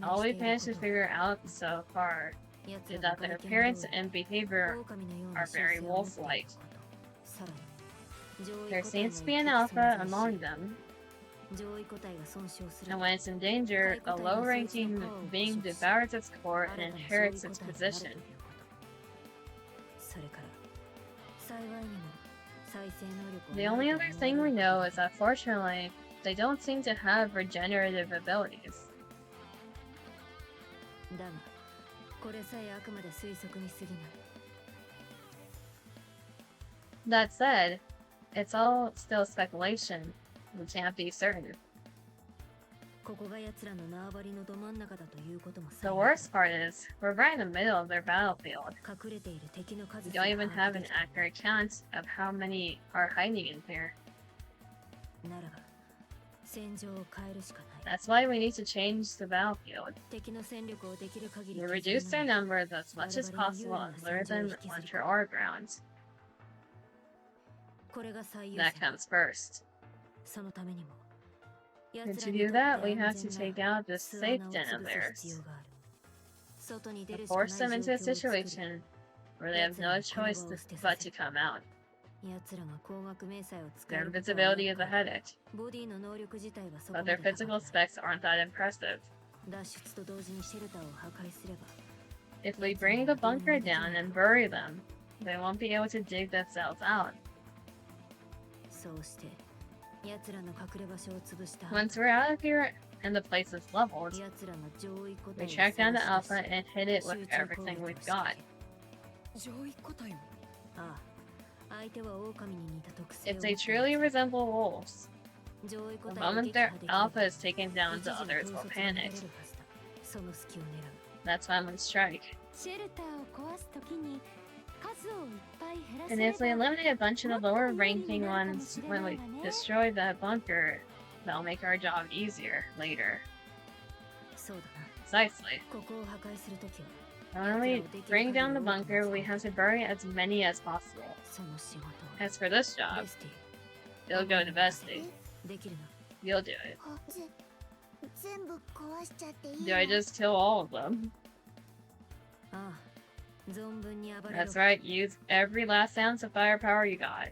[SPEAKER 1] All we've managed to figure out so far is that their appearance and behavior are very wolf-like. There seems to be an alpha among them, and when it's in danger, a low-ranking being devours its core and inherits its position. The only other thing we know is that fortunately, they don't seem to have regenerative abilities. That said, it's all still speculation. We can't be certain. The worst part is, we're right in the middle of their battlefield. We don't even have an accurate count of how many are hiding in here. That's why we need to change the battlefield. We reduce their numbers as much as possible and lure them onto our ground. That comes first. And to do that, we have to take out this safe den of theirs. To force them into a situation where they have no choice but to come out. Their invisibility is a headache, but their physical specs aren't that impressive. If we bring the bunker down and bury them, they won't be able to dig themselves out. Once we're out of here and the place is leveled, we track down the Alpha and hit it with everything we've got. If they truly resemble wolves, the moment their Alpha is taken down, the others will panic. That's when we strike. And if we eliminate a bunch of the lower ranking ones when we destroy that bunker, that'll make our job easier later. Precisely. When we bring down the bunker, we have to bury as many as possible. As for this job, it'll go to Bestie. You'll do it. Do I just kill all of them? That's right, use every last ounce of firepower you got.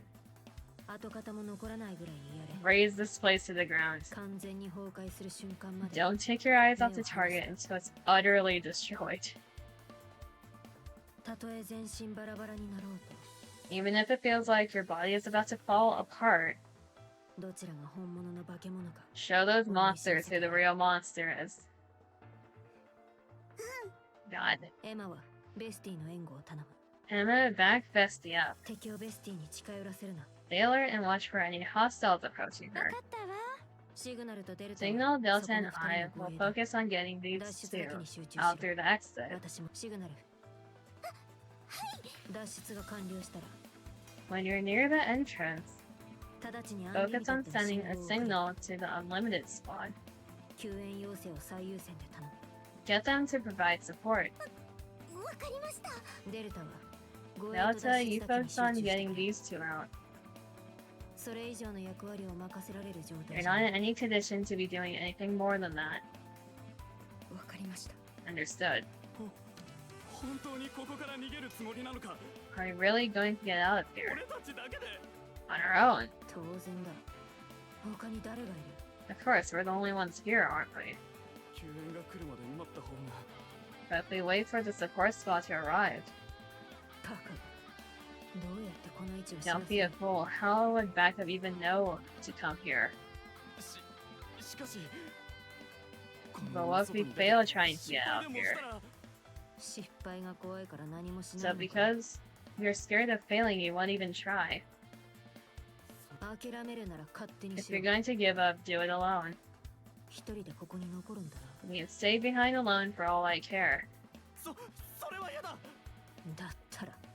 [SPEAKER 1] Raise this place to the ground. Don't take your eyes off the target until it's utterly destroyed. Even if it feels like your body is about to fall apart, show those monsters who the real monster is. God. Emma, back Bestie up. Stay alert and watch for any hostiles approaching her. Signal, Delta, and I will focus on getting these two out through the exit. When you're near the entrance, focus on sending a signal to the Unlimited squad. Get them to provide support. Delta, you focus on getting these two out. You're not in any condition to be doing anything more than that. Understood. Are we really going to get out of here? On our own? Of course, we're the only ones here, aren't we? But if we wait for the support squad to arrive... Don't be a fool. How would backup even know to come here? But what if we fail trying to get out here? So because you're scared of failing, you won't even try. If you're going to give up, do it alone. You can stay behind alone for all I care.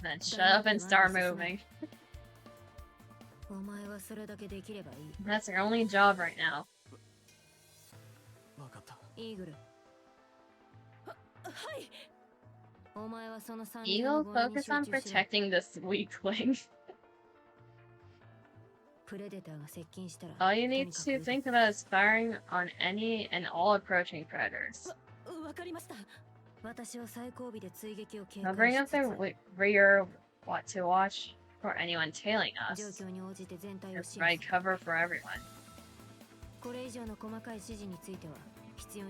[SPEAKER 1] Then shut up and start moving. That's our only job right now. Eagle, focus on protecting this weakling. All you need to think about is firing on any and all approaching predators. I'll bring up the rear to watch for anyone tailing us. And provide cover for everyone.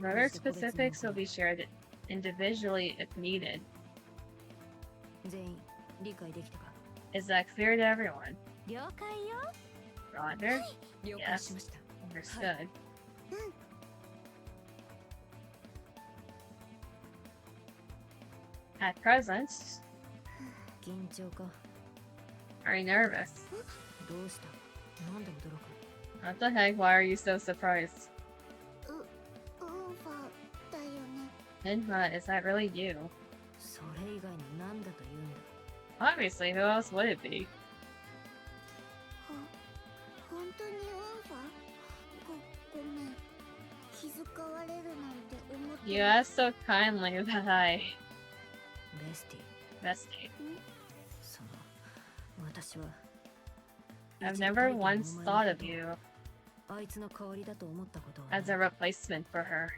[SPEAKER 1] Further specifics will be shared individually if needed. Is that clear to everyone? Roger? Yes. Understood. At present, are you nervous? What the heck? Why are you so surprised? Inma, is that really you? Obviously, who else would it be? You asked so kindly that I... Bestie. I've never once thought of you as a replacement for her.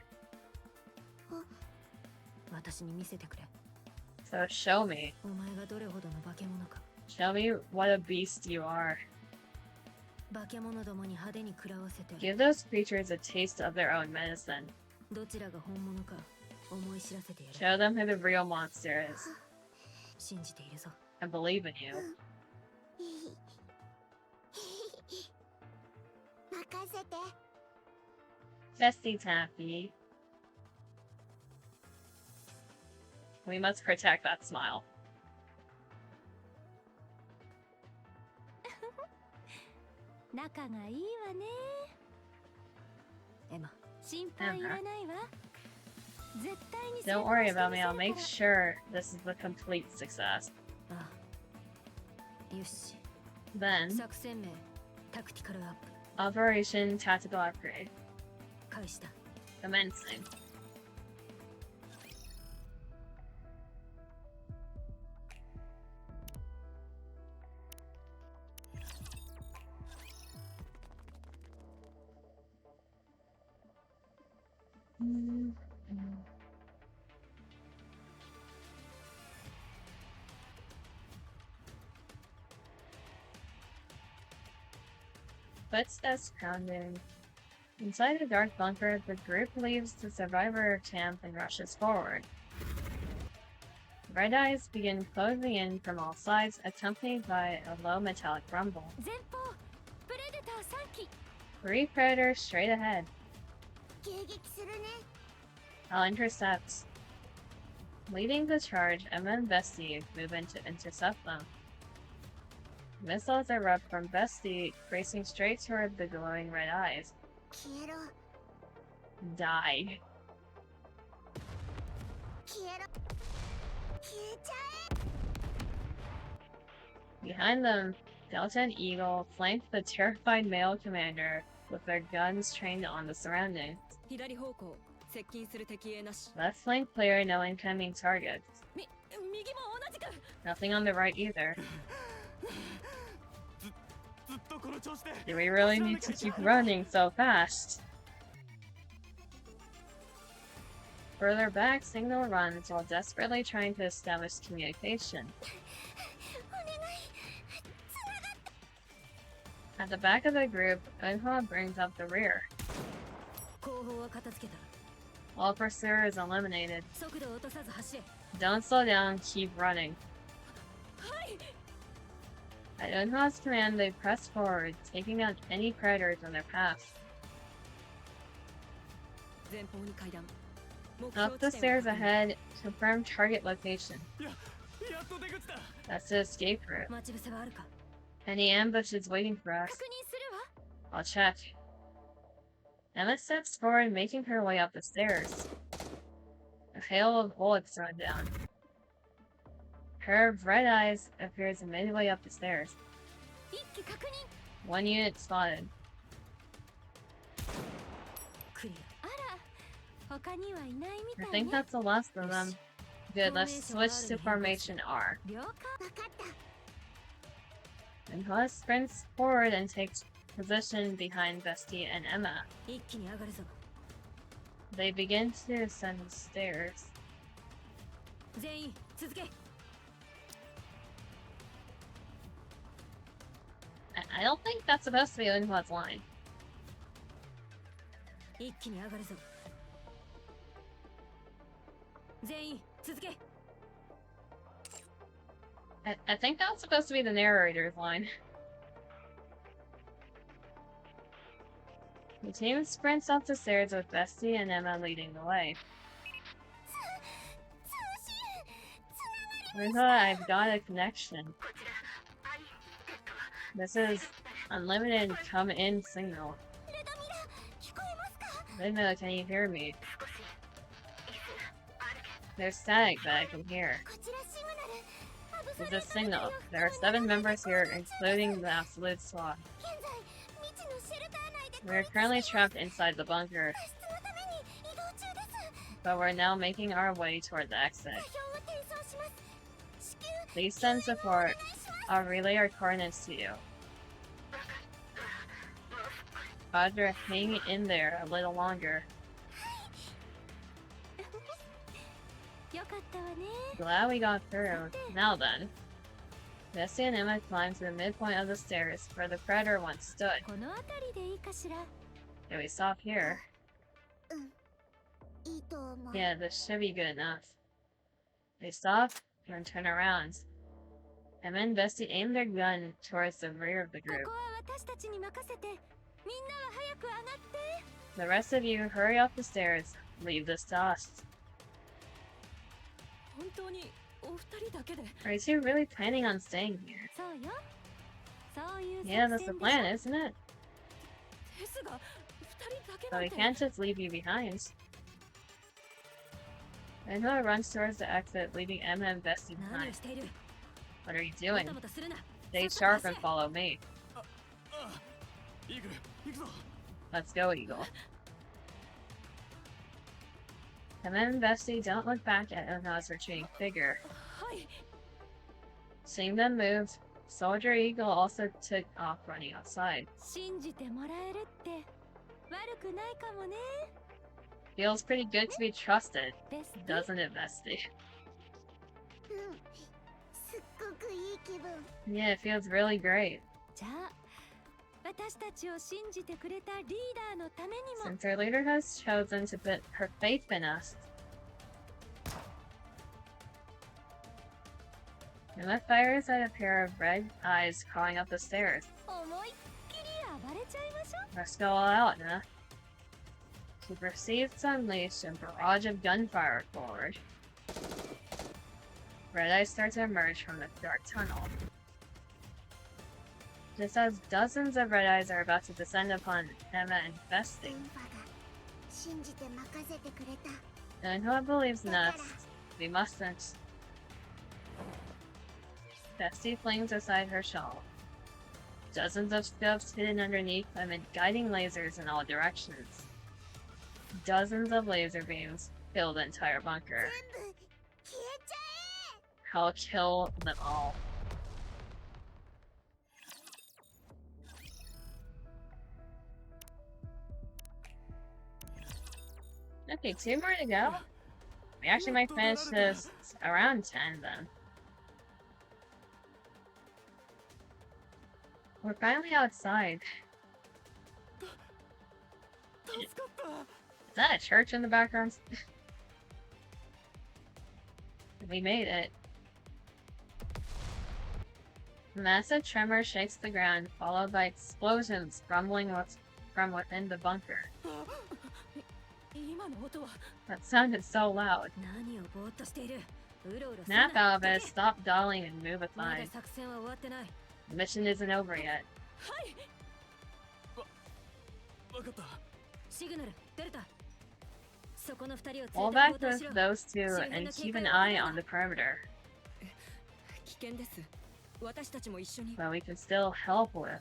[SPEAKER 1] So show me. Show me what a beast you are. Give those creatures a taste of their own medicine. Show them who the real monster is. I believe in you. Bestie Taffy. We must protect that smile. Don't worry about me, I'll make sure this is a complete success. Then, Operation Tactical Upgrade. Commencing. Footsteps pounding. Inside a dark bunker, the group leaves the survivor camp and rushes forward. Red eyes begin closing in from all sides, accompanied by a low metallic rumble. 3 predators straight ahead. I'll intercept. Leading the charge, Emma and Bestie move in to intercept them. Missiles erupt from Bestie, racing straight toward the glowing red eyes. Die. Behind them, Delta and Eagle flank the terrified male commander with their guns trained on the surroundings. Left flank clear, no incoming targets. Nothing on the right either. Do we really need to keep running so fast? Further back, Signal runs while desperately trying to establish communication. At the back of the group, Unhwa brings up the rear. All pursuers eliminated. Don't slow down, keep running. At Unhwa's command, they press forward, taking out any predators on their path. Up the stairs ahead, confirm target location. That's the escape route. Any ambushes waiting for us? I'll check. Emma steps forward, making her way up the stairs. A hail of bullets thrown down. A pair of red eyes appears midway up the stairs. 1 unit spotted. I think that's the last of them. Good, let's switch to formation R. And Hua sprints forward and takes position behind Bestie and Emma. They begin to ascend the stairs. I don't think that's supposed to be Unhwa's line. I think that was supposed to be the narrator's line. The team sprints up the stairs with Bestie and Emma leading the way. Unhwa, I've got a connection. This is unlimited come-in signal. Linda, can you hear me? There's static that I can hear. It's a signal. There are 7 members here, including the Absolute Squad. We are currently trapped inside the bunker, but we're now making our way toward the exit. Please send support. I'll relay our coordinates to you. Roger, hang in there a little longer. Glad we got through. Now then. Bestie and Emma climb to the midpoint of the stairs where the predator once stood. Can we stop here? Yeah, this should be good enough. They stop and turn around. And then Bestie aimed their gun towards the rear of the group. The rest of you hurry up the stairs. Leave this to us. Are you two really planning on staying here? Yeah, that's the plan, isn't it? But we can't just leave you behind. Enho runs towards the exit, leaving Emma and Bestie behind. What are you doing? Stay sharp and follow me. Let's go, Eagle. Emma and Bestie don't look back at Enho's retreating figure. Seeing them move, Soldier Eagle also took off running outside. Feels pretty good to be trusted, doesn't it, Bestie? Yeah, it feels really great. Since our leader has chosen to put her faith in us, Emma fires at a pair of red eyes crawling up the stairs. Let's go all out, huh? She proceeds to unleash a barrage of gunfire forward. Red eyes start to emerge from the dark tunnel. Just as dozens of red eyes are about to descend upon Emma and Bestie. And who believes in us, we mustn't. Bestie flings aside her shawl. Dozens of scopes hidden underneath amid guiding lasers in all directions. Dozens of laser beams fill the entire bunker. I'll kill them all. Okay, 2 more to go. We actually might finish this around 10 then. We're finally outside. Is that a church in the background? We made it. A massive tremor shakes the ground, followed by explosions rumbling from within the bunker. That sounded so loud. Snap out of it, stop dawdling and move aside. The mission isn't over yet. Fall back with those two and keep an eye on the perimeter. But we can still help with.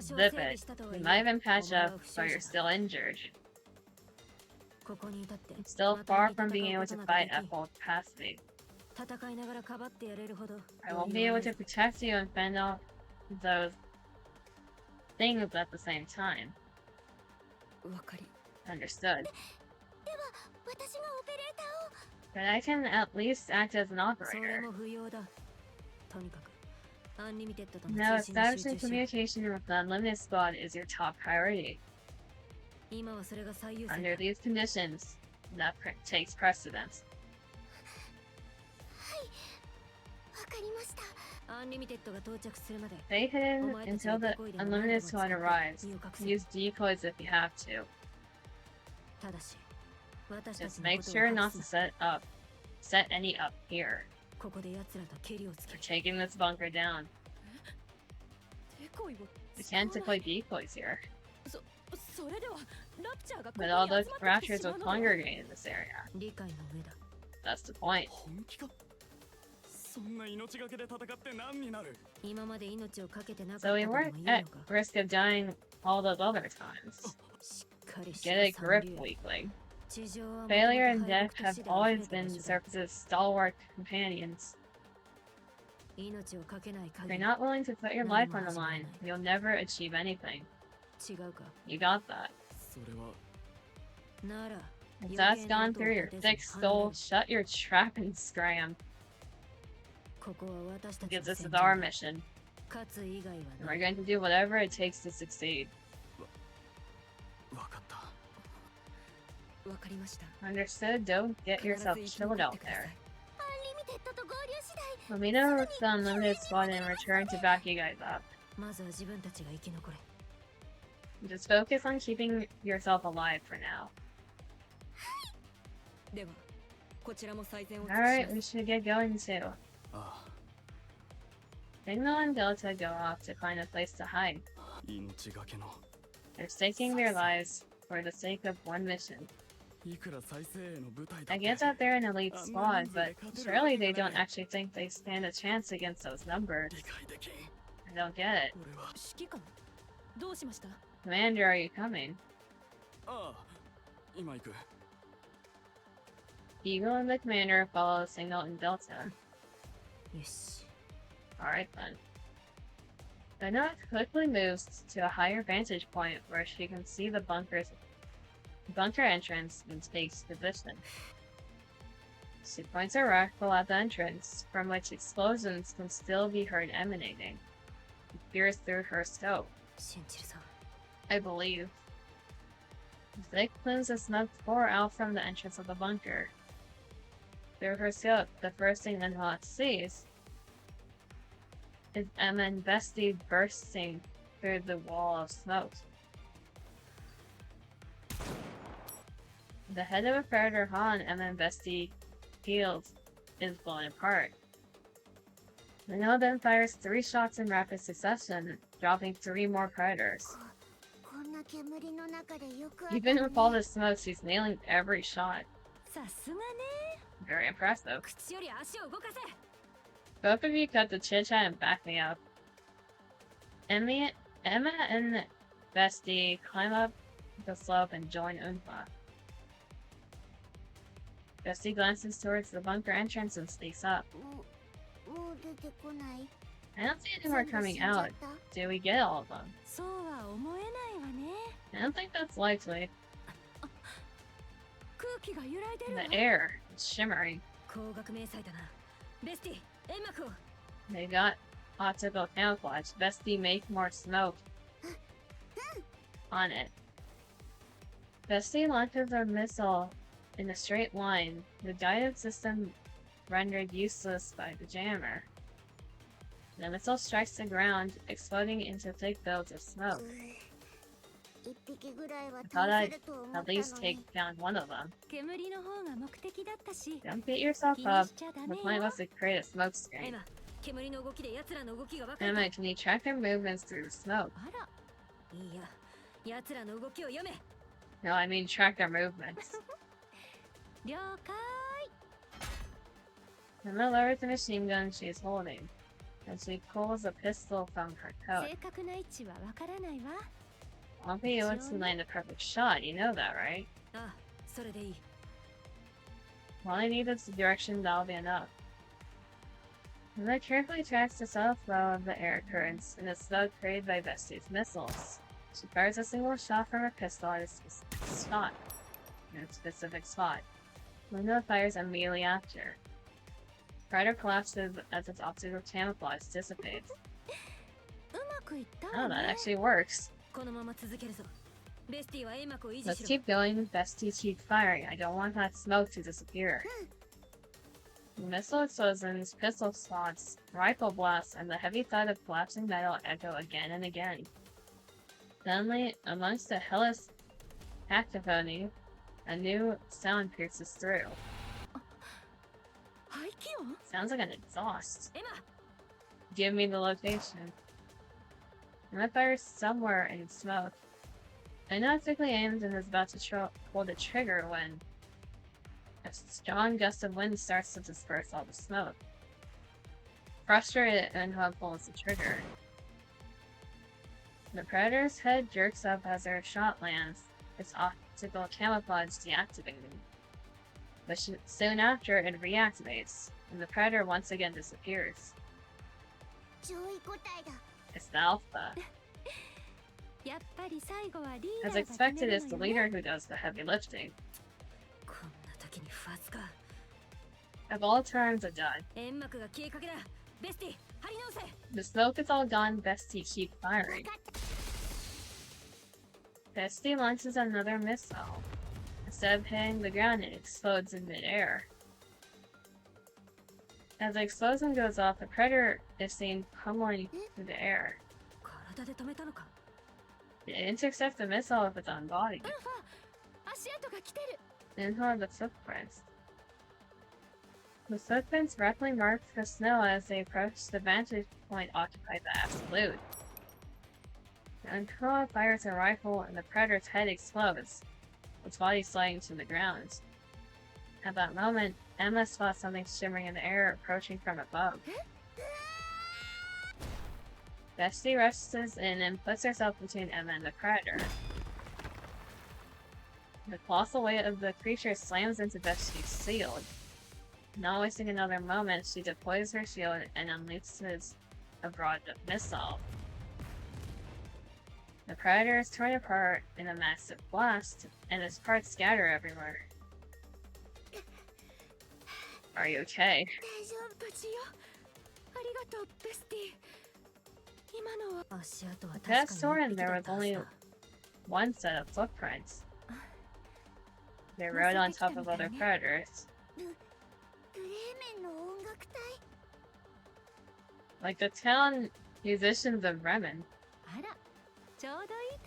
[SPEAKER 1] Zip it. We might even patch up, but you're still injured. I'm still far from being able to fight at full capacity. I won't be able to protect you and fend off those things at the same time. Understood. But I can at least act as an operator. Now, establishing communication with the Unlimited Squad is your top priority. Under these conditions, that takes precedence. Stay hidden until the Unlimited Squad arrives. Use decoys if you have to. Just make sure not to set any up here. We're taking this bunker down. We can't deploy decoys here. But all those raptors will congregate in this area. That's the point. So we weren't at risk of dying all those other times. Get a grip, weakling. Failure and death have always been the Surface's stalwart companions. If you're not willing to put your life on the line, you'll never achieve anything. You got that. If that's gone through your thick skull, shut your trap and scram. Because this is our mission. And we're going to do whatever it takes to succeed. Understood, don't get yourself killed out there. Let me know if the Unlimited squad and return to back you guys up. Just focus on keeping yourself alive for now. Alright, we should get going too. Signal and Delta go off to find a place to hide. They're staking their lives for the sake of one mission. I get that they're an elite squad, but surely they don't actually think they stand a chance against those numbers. I don't get it. Commander, are you coming? Eagle and the commander follow Signal and Delta. Alright then. Senna quickly moves to a higher vantage point where she can see the bunker entrance and takes position. She points her rifle at the entrance, from which explosions can still be heard emanating. It peers through her scope. I believe. Thick plumes of smoke pour out from the entrance of the bunker. Through her scope, the first thing Unhot sees is MN Bestie bursting through the wall of smoke. The head of a Predator Han MN Bestie field is blown apart. Mino then fires 3 shots in rapid succession, dropping 3 more Predators. Even with all the smoke, she's nailing every shot. Very impressive. Both of you cut the chit-chat and back me up. Emma and Bestie climb up the slope and join Unfa. Bestie glances towards the bunker entrance and speaks up. I don't see any more coming out. Do we get all of them? I don't think that's likely. The air is shimmering. They got optical camouflage. Bestie make more smoke on it. Bestie launches a missile in a straight line, the guidance system rendered useless by the jammer. The missile strikes the ground, exploding into thick billows of smoke. I thought I'd at least take down one of them. Don't beat yourself up. The point was to create a smoke screen. Emma, can you track their movements through the smoke? No, I mean track their movements. Emma lowers the machine gun she is holding, and she pulls a pistol from her coat. Won't be able to land a perfect shot, you know that, right? All I need is the direction, that'll be enough. Emma carefully tracks the subtle flow of the air currents in the smoke created by Bestie's missiles. She fires a single shot from her pistol at a specific spot. Luna fires immediately after. Predator collapses as its optical camouflage dissipates. Oh, that actually works. Let's keep going, Bestie, keep firing. I don't want that smoke to disappear. Missile explosions, pistol shots, rifle blasts, and the heavy thud of collapsing metal echo again and again. Suddenly, amongst the hellish cacophony, a new sound pierces through. Sounds like an exhaust. Give me the location. Emma fires somewhere in smoke. Emma quickly aims and is about to pull the trigger when a strong gust of wind starts to disperse all the smoke. Frustrated, Emma pulls the trigger. The Predator's head jerks up as her shot lands, its optical camouflage deactivated. But soon after, it reactivates, and the Predator once again disappears. It's the Alpha. As expected, it's the leader who does the heavy lifting. Of all turns are done. The smoke is all gone, Bestie, keep firing. Bestie launches another missile. A Instead of hitting the ground, it explodes in midair. As the explosion goes off, the predator is seen pummeling through the air. It intercepts the missile with its own body. Info the footprints. The footprints roughly mark the snow as they approach the vantage point occupied by Absolute. The Uncoa fires a rifle and the predator's head explodes, its body sliding to the ground. At that moment, Emma spots something shimmering in the air approaching from above. Bestie rushes in and puts herself between Emma and the predator. The colossal weight of the creature slams into Bestie's shield. Not wasting another moment, she deploys her shield and unleashes a broad missile. The predator is torn apart in a massive blast, and its parts scatter everywhere. Are you okay? Past Soren, there was only one set of footprints. They rode on top of other predators. Like the town musicians of Bremen.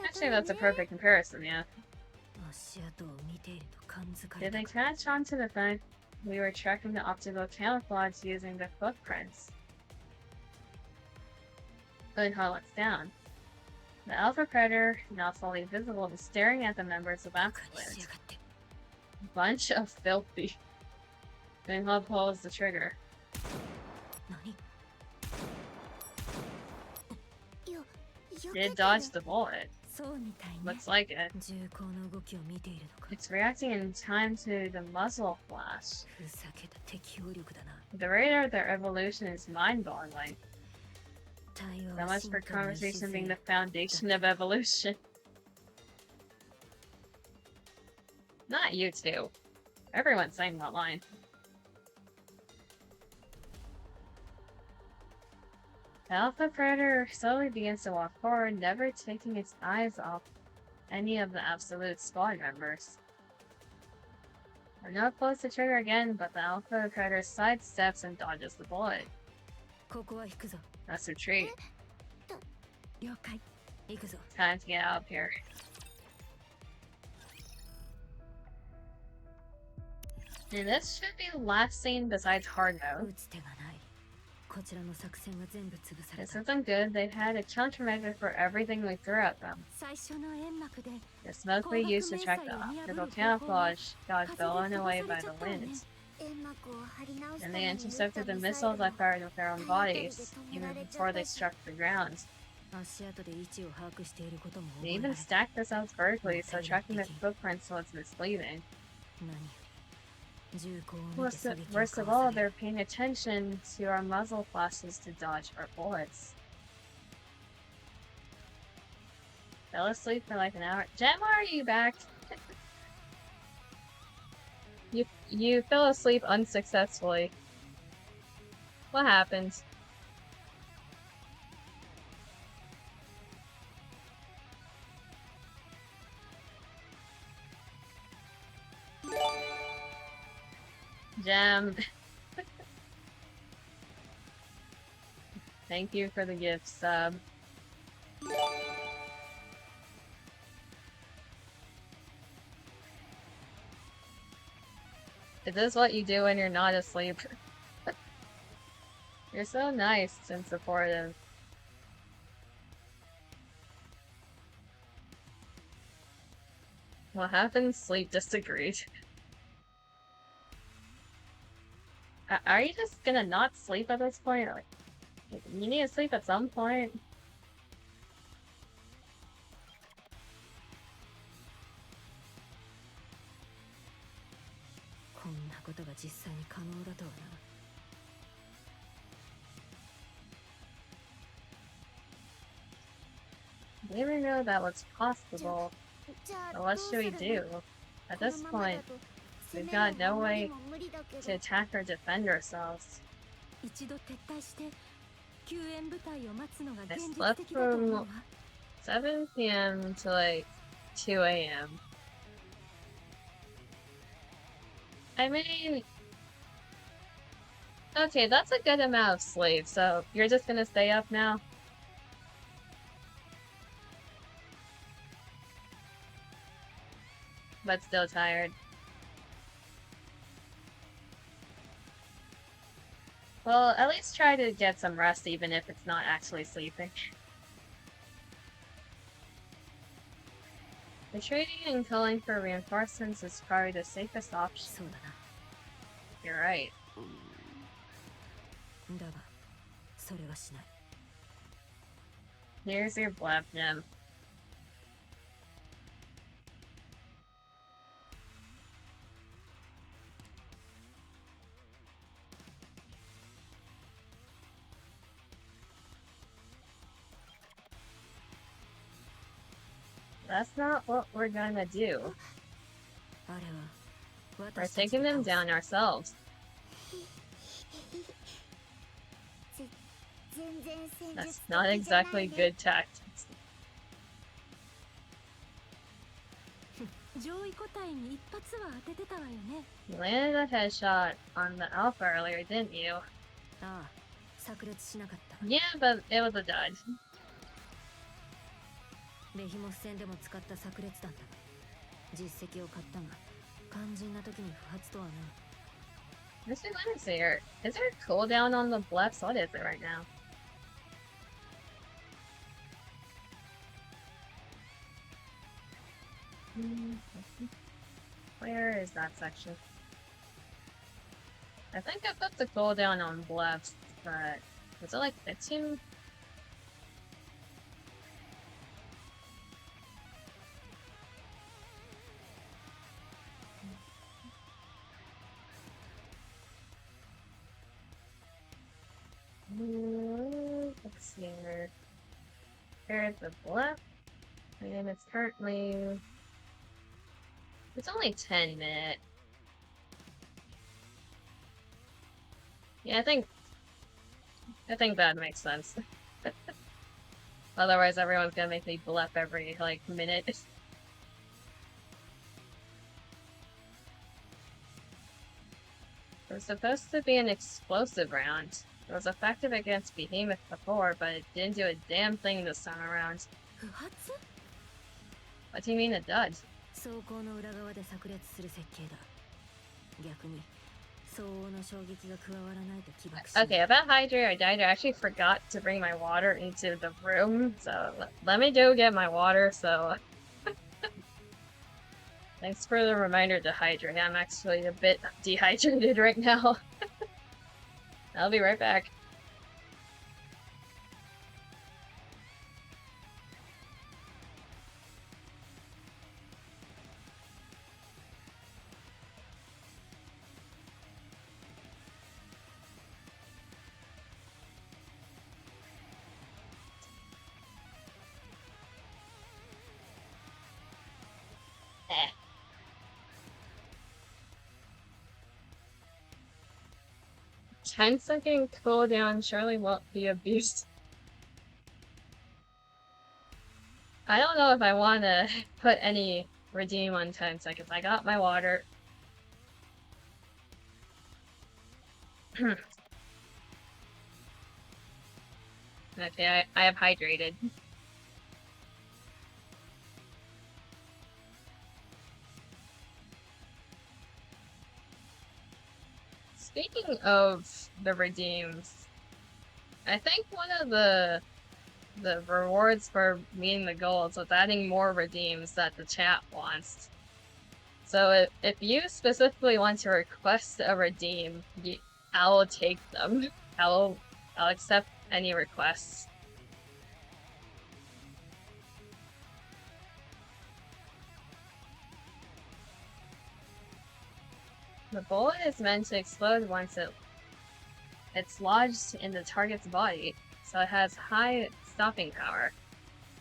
[SPEAKER 1] Actually, that's a perfect comparison, yeah. Did they catch on to the fact we were tracking the optical camouflage using the footprints? Eunha looks down. The alpha predator, now fully visible, is staring at the members of Absolute. Bunch of filthy. Eunha pulls the trigger. It dodged the bullet. Looks like it. It's reacting in time to the muzzle flash. The rate of their evolution is mind-boggling. So much for conversation being the foundation of evolution. Not you two. Everyone's saying that line. The alpha predator slowly begins to walk forward, never taking its eyes off any of the Absolute squad members. We're not close to trigger again, but the alpha predator sidesteps and dodges the bullet. Let's retreat. Time to get out of here. And this should be the last scene besides hard mode. This isn't good. They've had a countermeasure for everything we threw at them. The smoke we used to track the optical camouflage got blown away by the wind. And they intercepted the missiles I fired with their own bodies, even before they struck the ground. They even stacked the cells vertically, so tracking their footprints was misleading. Worst of all, they're paying attention to our muzzle flashes to dodge our bullets. Fell asleep for like an hour. Gemma, are you back? You fell asleep unsuccessfully. What happened? Gem. Thank you for the gift sub. Is this what you do when you're not asleep? You're so nice and supportive. What happened? Sleep disagreed. Are you just gonna not sleep at this point? Like, you need to sleep at some point. We didn't know that was possible. So what should we do? At this point, we've got no way to attack or defend ourselves. I slept from 7 PM to like 2 AM. I mean... Okay, that's a good amount of sleep, so you're just gonna stay up now? But still tired. Well, at least try to get some rest even if it's not actually sleeping. Retreating and calling for reinforcements is probably the safest option. You're right. Here's your blab gem. That's not what we're gonna do. We're taking them down ourselves. That's not exactly good tactics. You landed a headshot on the Alpha earlier, didn't you? Yeah, but it was a dodge. Mr. Lannister, is there a cooldown on the blefs? What is it right now? Where is that section? I think I put the cooldown on blefs, but was it like 15? Let's see here. There's the blef, and it's currently... It's only 10 minutes. Yeah, I think that makes sense. Otherwise, everyone's gonna make me blef every, like, minute. It was supposed to be an explosive round. It was effective against Behemoth before, but it didn't do a damn thing this time around. What do you mean it does? Okay, about Hydrate or Died, I actually forgot to bring my water into the room, so let me go get my water, so... Thanks for the reminder to hydrate. I'm actually a bit dehydrated right now. I'll be right back. Eh. 10-second cooldown surely won't be abused. I don't know if I want to put any redeem on 10 seconds. I got my water. Okay, I have hydrated. Speaking of the redeems, I think one of the rewards for meeting the goals was adding more redeems that the chat wants. So if you specifically want to request a redeem, I will take them. I'll accept any requests. The bullet is meant to explode once it's lodged in the target's body, so it has high stopping power,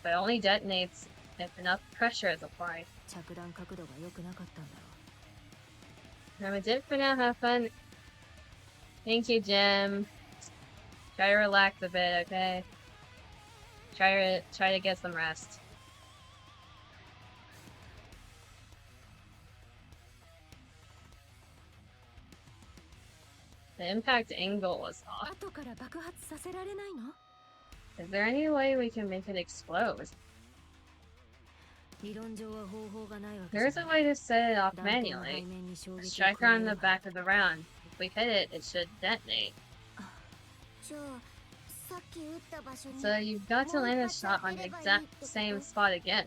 [SPEAKER 1] but only detonates if enough pressure is applied. I'm a dip for now, have fun. Thank you, Jim. Try to relax a bit, okay? Try to get some rest. The impact angle was off. Is there any way we can make it explode? There's a way to set it off manually. Strike her on the back of the round. If we hit it, it should detonate. So you've got to land a shot on the exact same spot again.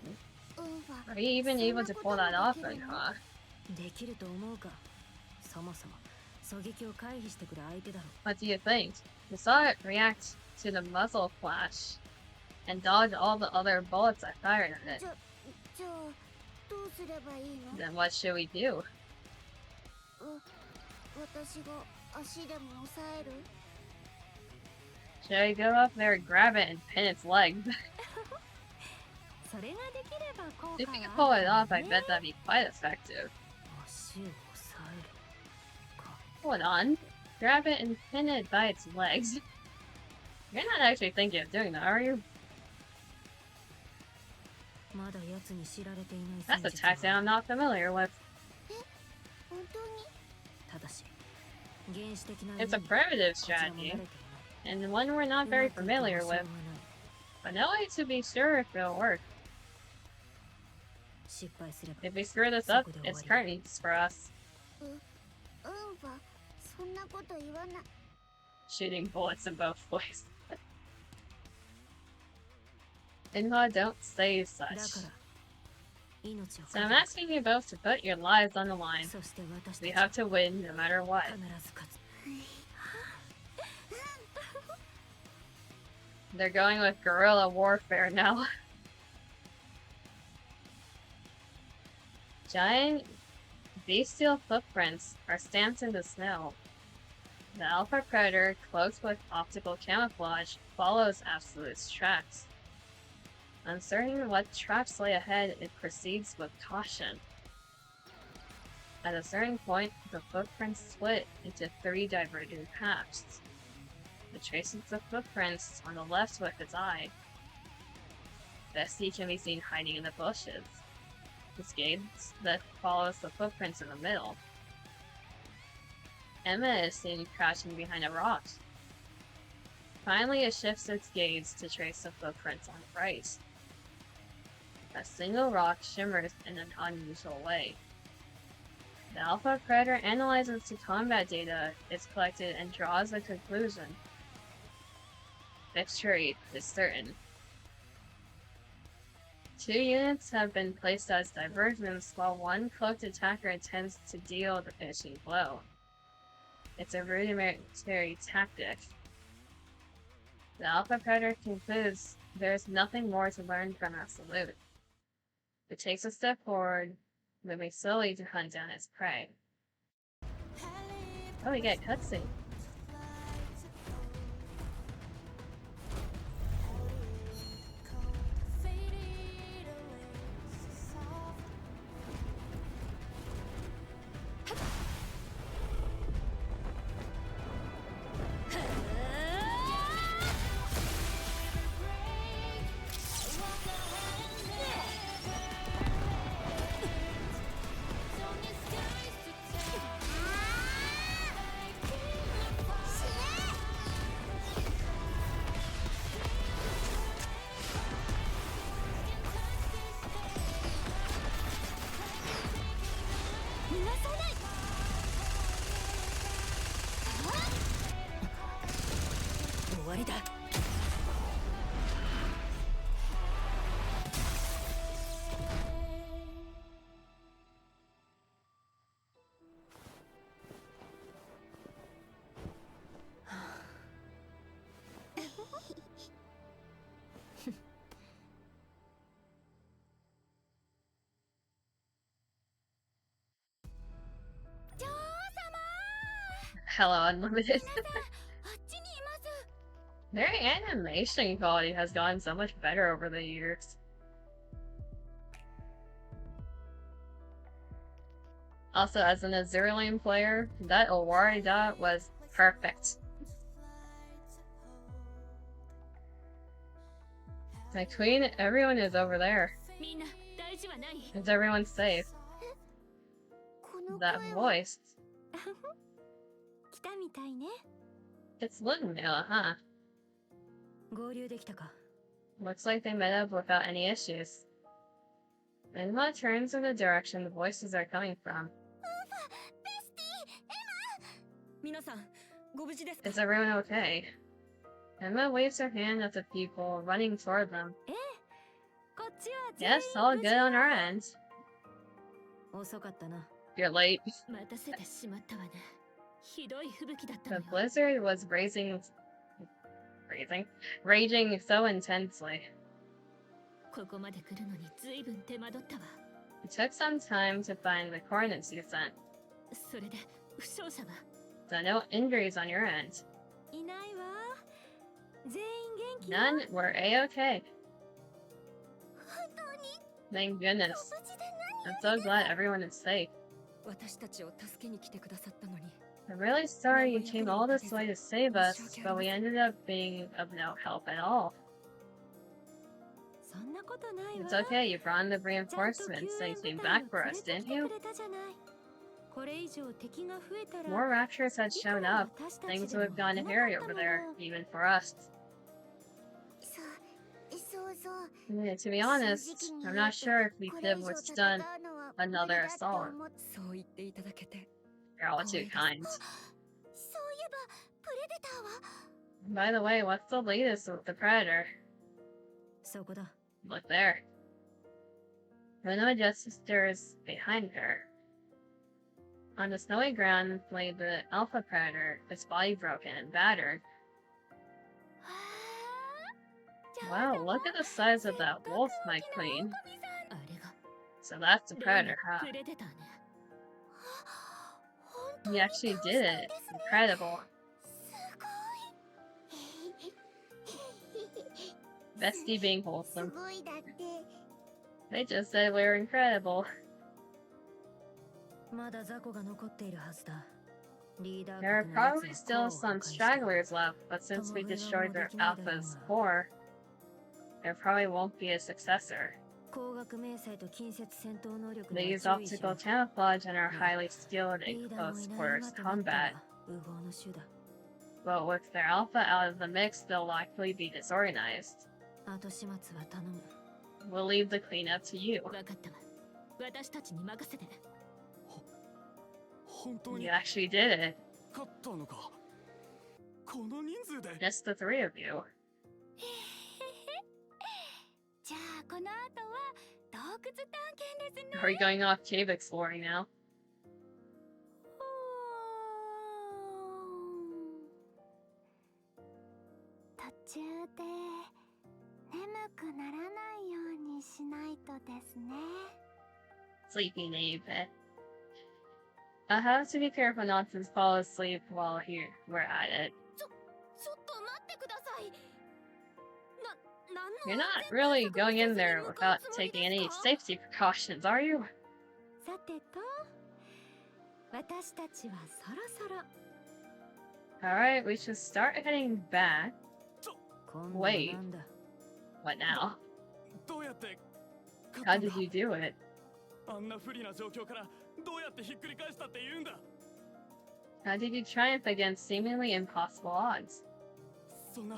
[SPEAKER 1] Are you even able to pull that off then, huh? What do you think? You saw it react to the muzzle flash and dodge all the other bullets I fired at it. Then what should we do? Should I go up there, grab it, and pin its legs? If we can pull it off, I bet that'd be quite effective. Hold on. Grab it and pin it by its legs. You're not actually thinking of doing that, are you? That's a tactic I'm not familiar with. It's a primitive strategy, and one we're not very familiar with, but no way to be sure if it'll work. If we screw this up, it's curtains for us. Shooting bullets in both ways. Inha, don't say such. So I'm asking you both to put your lives on the line. We have to win no matter what. They're going with guerrilla warfare now. Giant bestial footprints are stamped in the snow. The Alpha Predator, cloaked with optical camouflage, follows Absolute's tracks. Uncertain what traps lay ahead, it proceeds with caution. At a certain point, the footprints split into 3 diverging paths. It traces the footprints on the left with its eye. Bestie can be seen hiding in the bushes. This gaze that follows the footprints in the middle. Emma is seen crouching behind a rock. Finally, it shifts its gaze to trace the footprints on the right. A single rock shimmers in an unusual way. The Alpha Predator analyzes the combat data it's collected and draws a conclusion. Victory is certain. 2 units have been placed as divergents, while one cloaked attacker attempts to deal the finishing blow. It's a rudimentary tactic. The Alpha Predator concludes there's nothing more to learn from Absolute. It takes a step forward, moving slowly to hunt down its prey. Oh, we get cutscene. Hello, Unlimited. Their animation quality has gotten so much better over the years. Also, as an Azur player, that Owari dot was perfect. My queen, everyone is over there. Is everyone safe? That voice. It's looking new, huh?
[SPEAKER 2] 合流できたか。
[SPEAKER 1] Looks like they met up without any issues. Enma turns in the direction the voices are coming from.
[SPEAKER 2] 皆さん、ご無事ですか？
[SPEAKER 1] Is everyone okay? Enma waves her hand at the people running toward them.
[SPEAKER 2] こっちは全員
[SPEAKER 1] Yes, all good on our end.
[SPEAKER 2] 遅かったな。
[SPEAKER 1] You're late.
[SPEAKER 2] 待たせてしまったわね。ひどい吹雪だった
[SPEAKER 1] The
[SPEAKER 2] のよ。
[SPEAKER 1] blizzard was raging so intensely.
[SPEAKER 2] ここまで来るのに随分手間取ったわ。
[SPEAKER 1] It took some time to find the coordinates you sent.
[SPEAKER 2] それで負傷者は
[SPEAKER 1] So no injuries on your end.
[SPEAKER 2] いないわ。全員元気よ。
[SPEAKER 1] None were a-okay.
[SPEAKER 2] 本当に
[SPEAKER 1] Thank goodness.
[SPEAKER 2] ご無事で
[SPEAKER 1] I'm so glad everyone is safe.
[SPEAKER 2] 私たちを助けに来てくださったのに。
[SPEAKER 1] I'm really sorry you came all this way to save us, but we ended up being of no help at all.
[SPEAKER 2] そんなことないわ。
[SPEAKER 1] It's okay, you brought in the reinforcements and you came back for us, didn't you?
[SPEAKER 2] これ以上敵が増えたら
[SPEAKER 1] More raptures had shown up. Things would have gone hairy over there, even for us.
[SPEAKER 2] そう。
[SPEAKER 1] Yeah, to be honest, I'm not sure if we could have withstood another assault.
[SPEAKER 2] そう言っていただけて。
[SPEAKER 1] You're all too kind.
[SPEAKER 2] そういえばプレデターは
[SPEAKER 1] By the way, what's the latest with the Predator?
[SPEAKER 2] そこだ。
[SPEAKER 1] Look there. Unedited sisters behind her. On the snowy ground lay the Alpha Predator, its body broken and battered. Wow, look at the size of that wolf, my queen.
[SPEAKER 2] あれが
[SPEAKER 1] So that's the Predator, huh?
[SPEAKER 2] プレデターね。
[SPEAKER 1] He actually did it. Incredible. Bestie being wholesome. They just said we were incredible.
[SPEAKER 2] まだ雑魚が残っているはずだ。リーダー
[SPEAKER 1] There are
[SPEAKER 2] 国のやつ
[SPEAKER 1] probably
[SPEAKER 2] は
[SPEAKER 1] still
[SPEAKER 2] コアを
[SPEAKER 1] some
[SPEAKER 2] 破壊した。
[SPEAKER 1] stragglers left, but since we destroyed their Alpha's core, there probably won't be a successor.
[SPEAKER 2] 光学迷彩と近接戦闘能力
[SPEAKER 1] They
[SPEAKER 2] に
[SPEAKER 1] use
[SPEAKER 2] は注意しろ。
[SPEAKER 1] optical camouflage and are highly skilled
[SPEAKER 2] リ
[SPEAKER 1] in
[SPEAKER 2] ーダーも
[SPEAKER 1] close
[SPEAKER 2] いない
[SPEAKER 1] quarters
[SPEAKER 2] 今となった
[SPEAKER 1] combat.
[SPEAKER 2] ら無謀の手だ。
[SPEAKER 1] But with their Alpha out of the mix, they'll likely be disorganized.
[SPEAKER 2] 後始末は頼む。
[SPEAKER 1] We'll leave the cleanup to you.
[SPEAKER 2] わかったわ。私たちに任せて。
[SPEAKER 3] 本当に
[SPEAKER 1] You actually did it.
[SPEAKER 3] 勝ったのか。この人数で
[SPEAKER 1] Just the three of you.
[SPEAKER 2] じゃあこの後は洞窟探検ですね。
[SPEAKER 1] Are we going off cave exploring now?
[SPEAKER 2] 途中で眠くならないようにしないとですね。
[SPEAKER 1] Sleepy name, pet. I have to be careful not to fall asleep while here we're at it.
[SPEAKER 2] ちょっと待ってください。
[SPEAKER 1] You're not really going in there without taking any safety precautions, are you?
[SPEAKER 2] さてと、私たちはそろそろ。
[SPEAKER 1] Alright, we should start heading back. Wait. What now?
[SPEAKER 3] どうやって勝
[SPEAKER 1] How
[SPEAKER 3] ったんだ
[SPEAKER 1] did you do it?
[SPEAKER 3] あんな不利な状況からどうやってひっくり返したって言うんだ。
[SPEAKER 1] How did you triumph against seemingly impossible odds?
[SPEAKER 3] そんな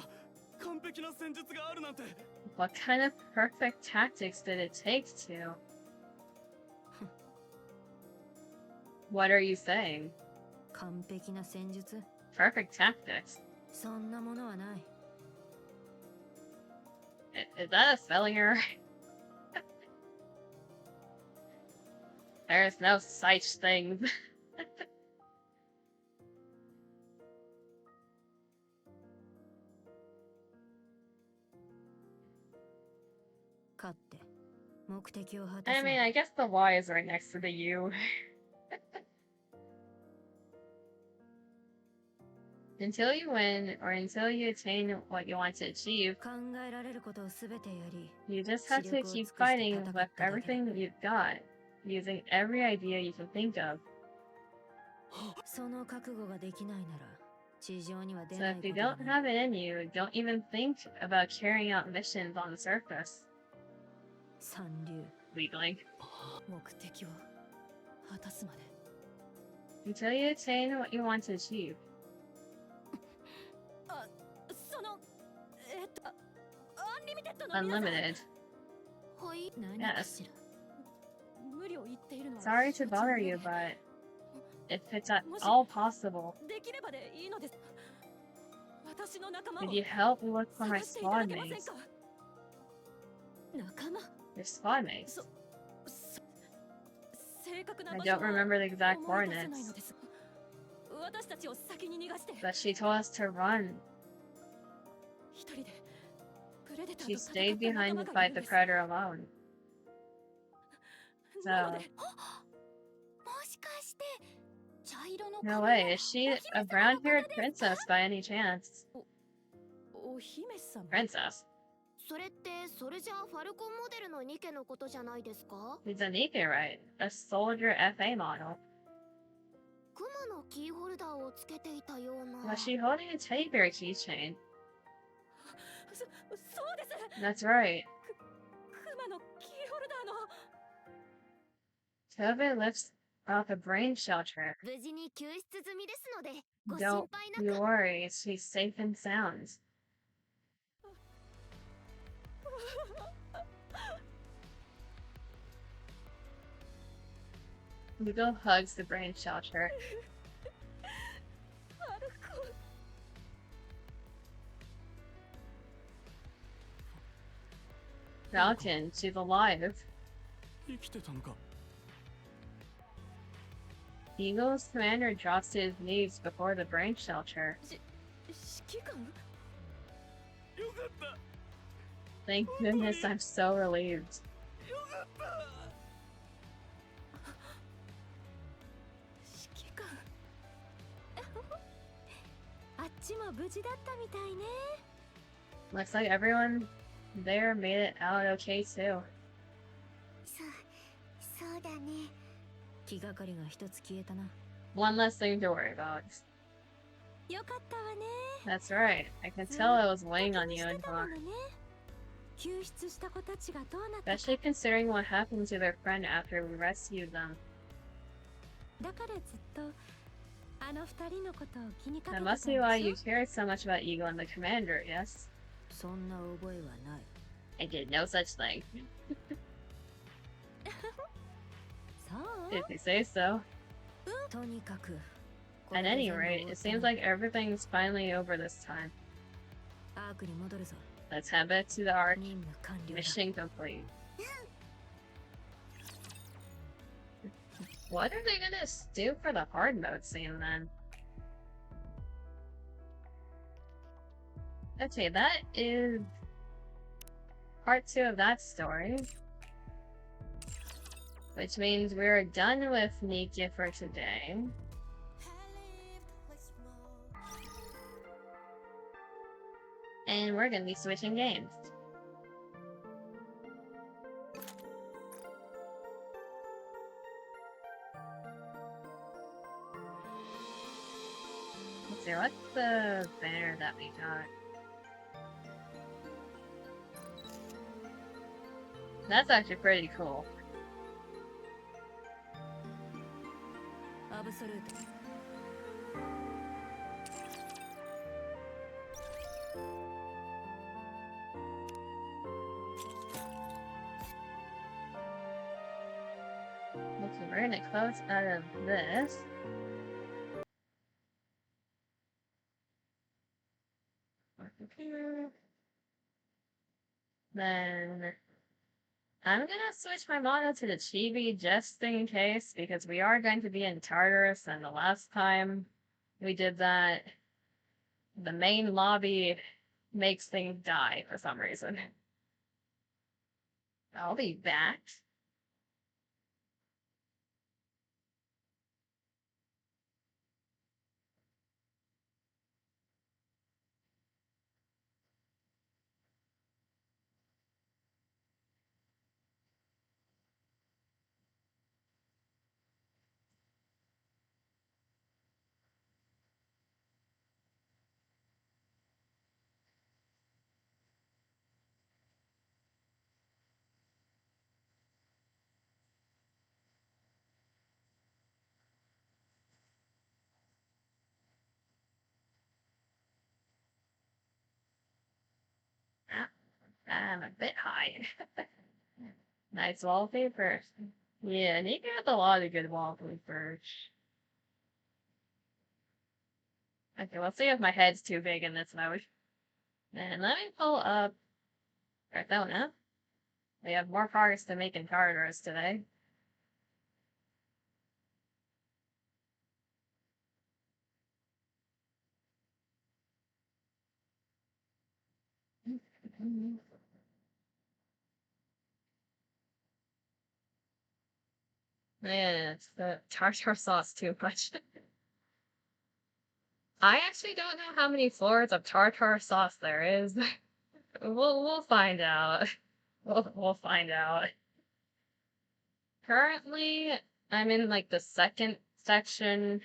[SPEAKER 3] 完璧な戦術があるなんて。
[SPEAKER 1] What kind of perfect tactics did it take to? What are you saying?
[SPEAKER 2] 完璧な戦術？
[SPEAKER 1] Perfect tactics?
[SPEAKER 2] そんなものはない。
[SPEAKER 1] Is that a spelling error? There's no such thing.
[SPEAKER 2] 勝って目的を果た
[SPEAKER 1] I
[SPEAKER 2] す。
[SPEAKER 1] mean, I guess the Y is right next to the U. Until you win, or until you attain what you want to achieve,
[SPEAKER 2] 考えられることをすべてやり、
[SPEAKER 1] you just have to keep fighting with everything you've got, using every idea you can think of.
[SPEAKER 2] その覚悟ができないなら地上には出
[SPEAKER 1] So
[SPEAKER 2] ない
[SPEAKER 1] if
[SPEAKER 2] こ
[SPEAKER 1] you
[SPEAKER 2] とだ
[SPEAKER 1] don't
[SPEAKER 2] ね。
[SPEAKER 1] have it in you, don't even think about carrying out missions on the surface.
[SPEAKER 2] 三流
[SPEAKER 1] Weakling.
[SPEAKER 2] 目的を果たすまで。
[SPEAKER 1] Until you attain what you want to achieve. Unlimited.
[SPEAKER 2] はい何
[SPEAKER 1] Yes.
[SPEAKER 2] かしら
[SPEAKER 1] Sorry to bother you, but if it's at all possible, could you help me look for my squad mates? Your squad mates? I don't remember the exact coordinates, but she told us to run. She stayed behind to fight the Predator alone. So,
[SPEAKER 2] もしかして茶色の
[SPEAKER 1] no way, is she a brown-haired princess by any chance?
[SPEAKER 2] お姫様
[SPEAKER 1] Princess?
[SPEAKER 2] それってそれじゃあファルコンモデルのニケのことじゃないですか
[SPEAKER 1] It's a NIKKE, right? A soldier FA model.
[SPEAKER 2] クマのキーホルダーをつけていたような
[SPEAKER 1] Was she holding a teddy bear keychain?
[SPEAKER 2] そうです
[SPEAKER 1] That's right.
[SPEAKER 2] クマのキーホルダーの
[SPEAKER 1] Tove lifts off a brain shelter.
[SPEAKER 2] 無事に救出済みですのでご
[SPEAKER 1] Don't
[SPEAKER 2] 心配な
[SPEAKER 1] you
[SPEAKER 2] く
[SPEAKER 1] worry, she's safe and sound. Hugo hugs the brain shelter. Falcon, she's alive.
[SPEAKER 3] 生きてたのか
[SPEAKER 1] Eagle's commander drops to his knees before the brain shelter.
[SPEAKER 2] 指揮官
[SPEAKER 3] よかった
[SPEAKER 1] Thank goodness, I'm so relieved.
[SPEAKER 3] よかった
[SPEAKER 2] 指揮官あっちも無事だったみたいね
[SPEAKER 1] Looks like everyone there made it out okay too.
[SPEAKER 2] そうだね気がかりが一つ消えたな
[SPEAKER 1] One less thing to worry about.
[SPEAKER 2] よかったわね
[SPEAKER 1] That's right. I could tell it was weighing on you and Mark.
[SPEAKER 2] 救出した子たちがどうなったか
[SPEAKER 1] Especially considering what happened to their friend after we rescued them.
[SPEAKER 2] だからずっとあの二人のことを気にかけ
[SPEAKER 1] That
[SPEAKER 2] てたん
[SPEAKER 1] must
[SPEAKER 2] で
[SPEAKER 1] be why
[SPEAKER 2] し
[SPEAKER 1] you
[SPEAKER 2] ょ
[SPEAKER 1] cared so much about Eagle and the commander, yes?
[SPEAKER 2] そんな覚えはない
[SPEAKER 1] I did no such thing.
[SPEAKER 2] そう
[SPEAKER 1] If you say so.
[SPEAKER 2] とにかく
[SPEAKER 1] At any rate, it seems like everything's finally over this time.
[SPEAKER 2] アークに戻るぞ
[SPEAKER 1] Let's head back to the Ark.
[SPEAKER 2] 任務完了だ
[SPEAKER 1] Mission complete. What are they gonna do for the hard mode scene then? Okay, that is part 2 of that story. Which means we're done with NIKKE for today. And we're gonna be switching games. Let's see, what's the banner that we got? That's actually pretty cool.
[SPEAKER 2] アブソルート
[SPEAKER 1] Okay, we're gonna close out of this. Then I'm gonna switch my model to the chibi just in case, because we are going to be in Tartarus, and the last time we did that, the main lobby makes things die for some reason. I'll be back. I'm a bit high. Nice wallpaper. Yeah, NIKKE has a lot of good wallpapers. Okay, let's see if my head's too big in this mode. And let me pull up Persona. We have more progress to make in Tartarus today. Man, it's the tartar sauce too much. I actually don't know how many floors of tartar sauce there is. We'll find out. We'll find out. Currently, I'm in like the second section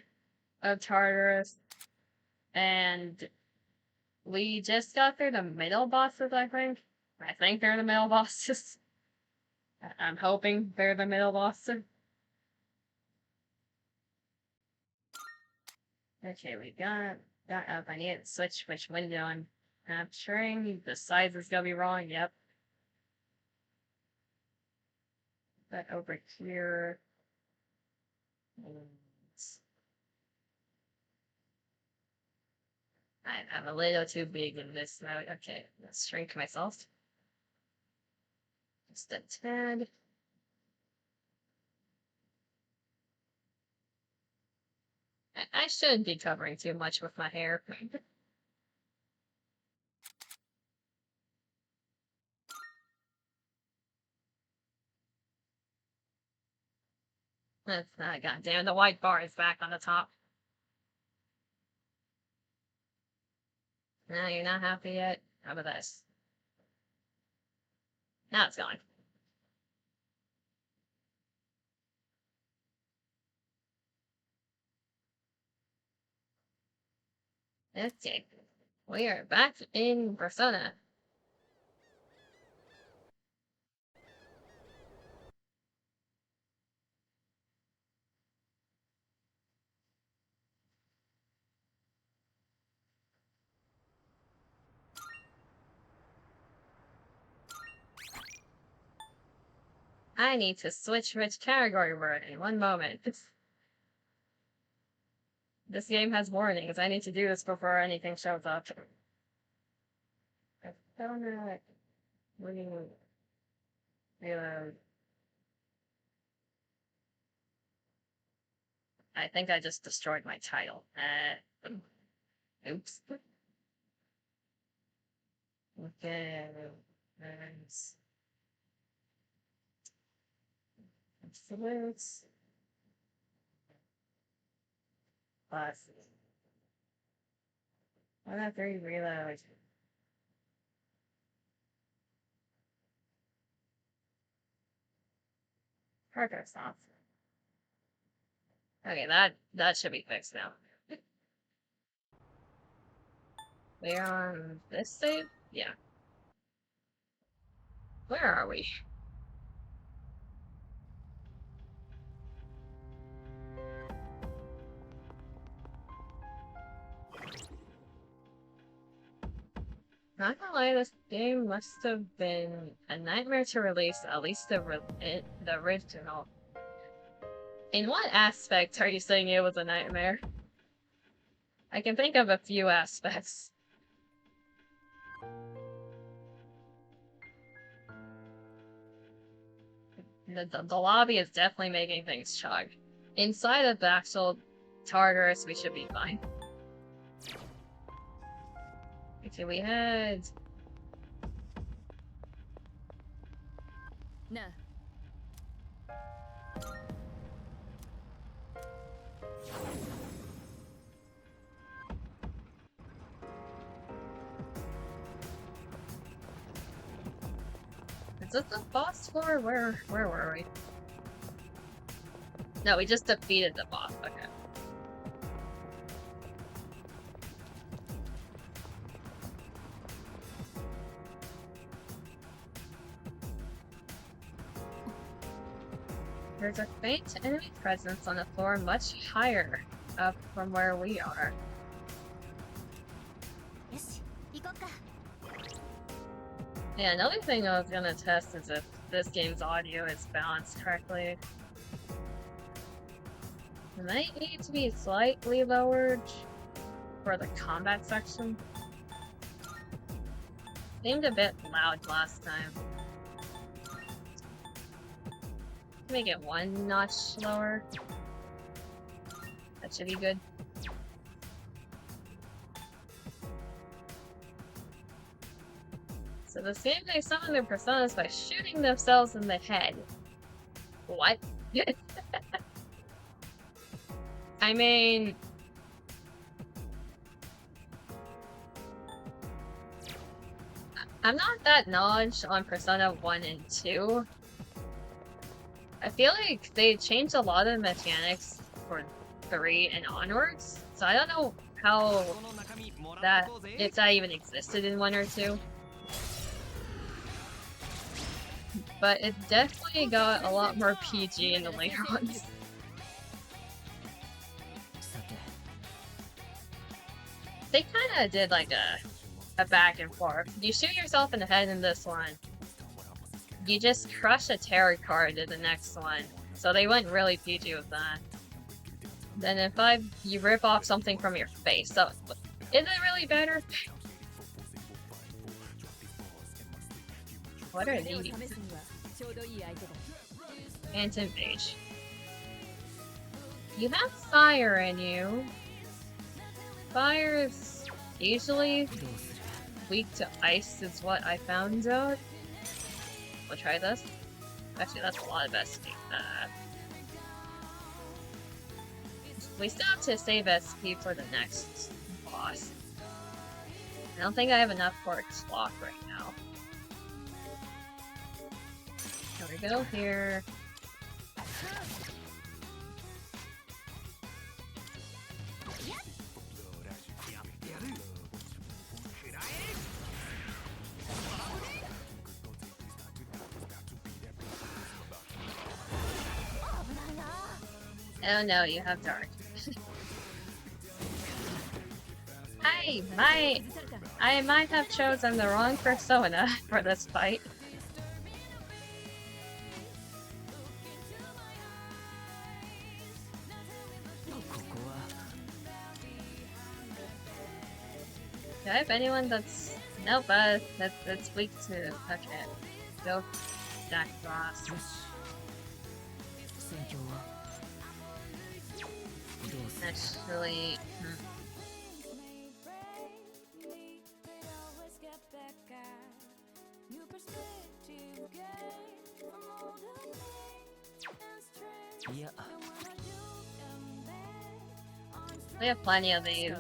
[SPEAKER 1] of Tartarus, and we just got through the middle bosses, I think. I think they're the middle bosses. I'm hoping they're the middle bosses. Okay, we got up. I need to switch which window I'm capturing. The size is gonna be wrong, yep. But over here. I'm a little too big in this mode. Okay, let's shrink myself. Just a tad. I shouldn't be covering too much with my hair. Goddamn, the white bar is back on the top. No, you're not happy yet? How about this? Now it's gone. Okay. We are back in Persona. I need to switch which category we're in. One moment. This game has warnings. I need to do this before anything shows up. Persona. Reload. I think I just destroyed my title. Oops. Okay. Absolutes. Plus. 103 reload. Hardware stop. Okay, that should be fixed now. We're on this save? Yeah. Where are we? Not gonna lie, this game must have been a nightmare to release, at least the original. In what aspect are you saying it was a nightmare? I can think of a few aspects. The lobby is definitely making things chug. Inside of the actual Tartarus, we should be fine. Okay, we had...
[SPEAKER 4] No.
[SPEAKER 1] Is this the boss floor? Where were we? No, we just defeated the boss. Okay. There's a faint enemy presence on the floor much higher up from where we are. Yeah, another thing I was gonna test is if this game's audio is balanced correctly. It might need to be slightly lowered for the combat section. Seemed a bit loud last time. Make it one notch lower. That should be good. So the same they summon their personas by shooting themselves in the head. What? I mean... I'm not that knowledge on Persona 1 and 2. I feel like they changed a lot of mechanics for 3 and onwards, so I don't know how that, if that even existed in 1 or 2. But it definitely got a lot more PG in the later ones. They kinda did like a back and forth. You shoot yourself in the head in this one. You just crush a tarot card in the next one. So they went really PG with that. Then in 5, you rip off something from your face. So, is it really better? What are these? Phantom Page. You have fire in you. Fire is usually weak to ice is what I found out. We'll try this. Actually, that's a lot of SP. We still have to save SP for the next boss. I don't think I have enough for its lock right now. Here we go, here. Oh no, you have dark. I might have chosen the wrong persona for this fight. Do I have anyone that's... Nope, that's weak to... Okay. Go Jack Frost. Actually... We have plenty of these.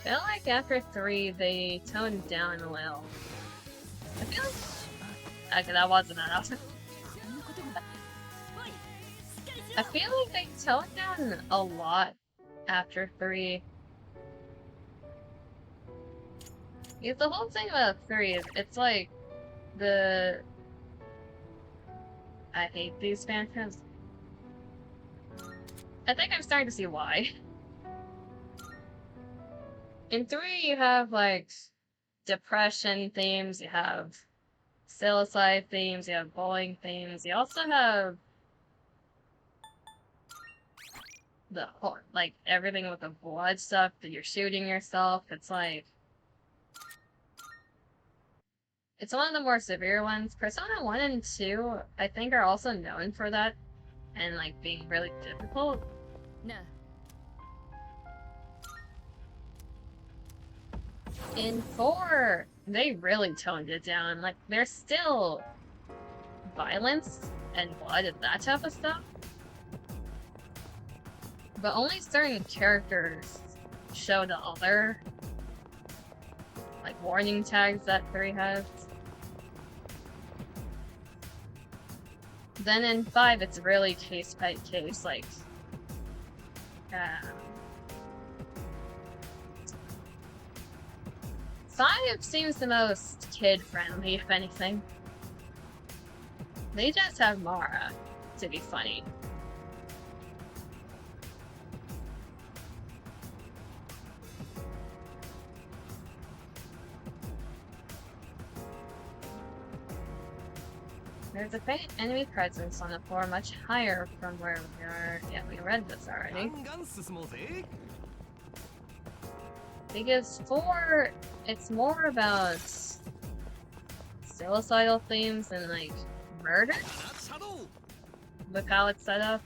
[SPEAKER 1] I feel like after 3, they toned down a little. I feel like... Okay, that wasn't enough. I feel like they toned down a lot after 3. Because the whole thing about 3 is, it's like, the... I hate these phantoms. I think I'm starting to see why. In 3, you have, like, depression themes, you have suicide themes, you have bullying themes, you also have the whole, like, everything with the blood stuff that you're shooting yourself. It's like... It's one of the more severe ones. Persona 1 and 2, I think, are also known for that. And, like, being really difficult.
[SPEAKER 4] No.
[SPEAKER 1] In 4, they really toned it down. Like, there's still violence and blood and that type of stuff. But only certain characters show the other, like, warning tags that 3 has. Then in 5, it's really case by case, like, 5 seems the most kid-friendly, if anything. They just have Mara to be funny. There's a faint enemy presence on the floor much higher from where we are. Yeah, we read this already. Because 4, it's more about suicidal themes and like murder with how it's set up.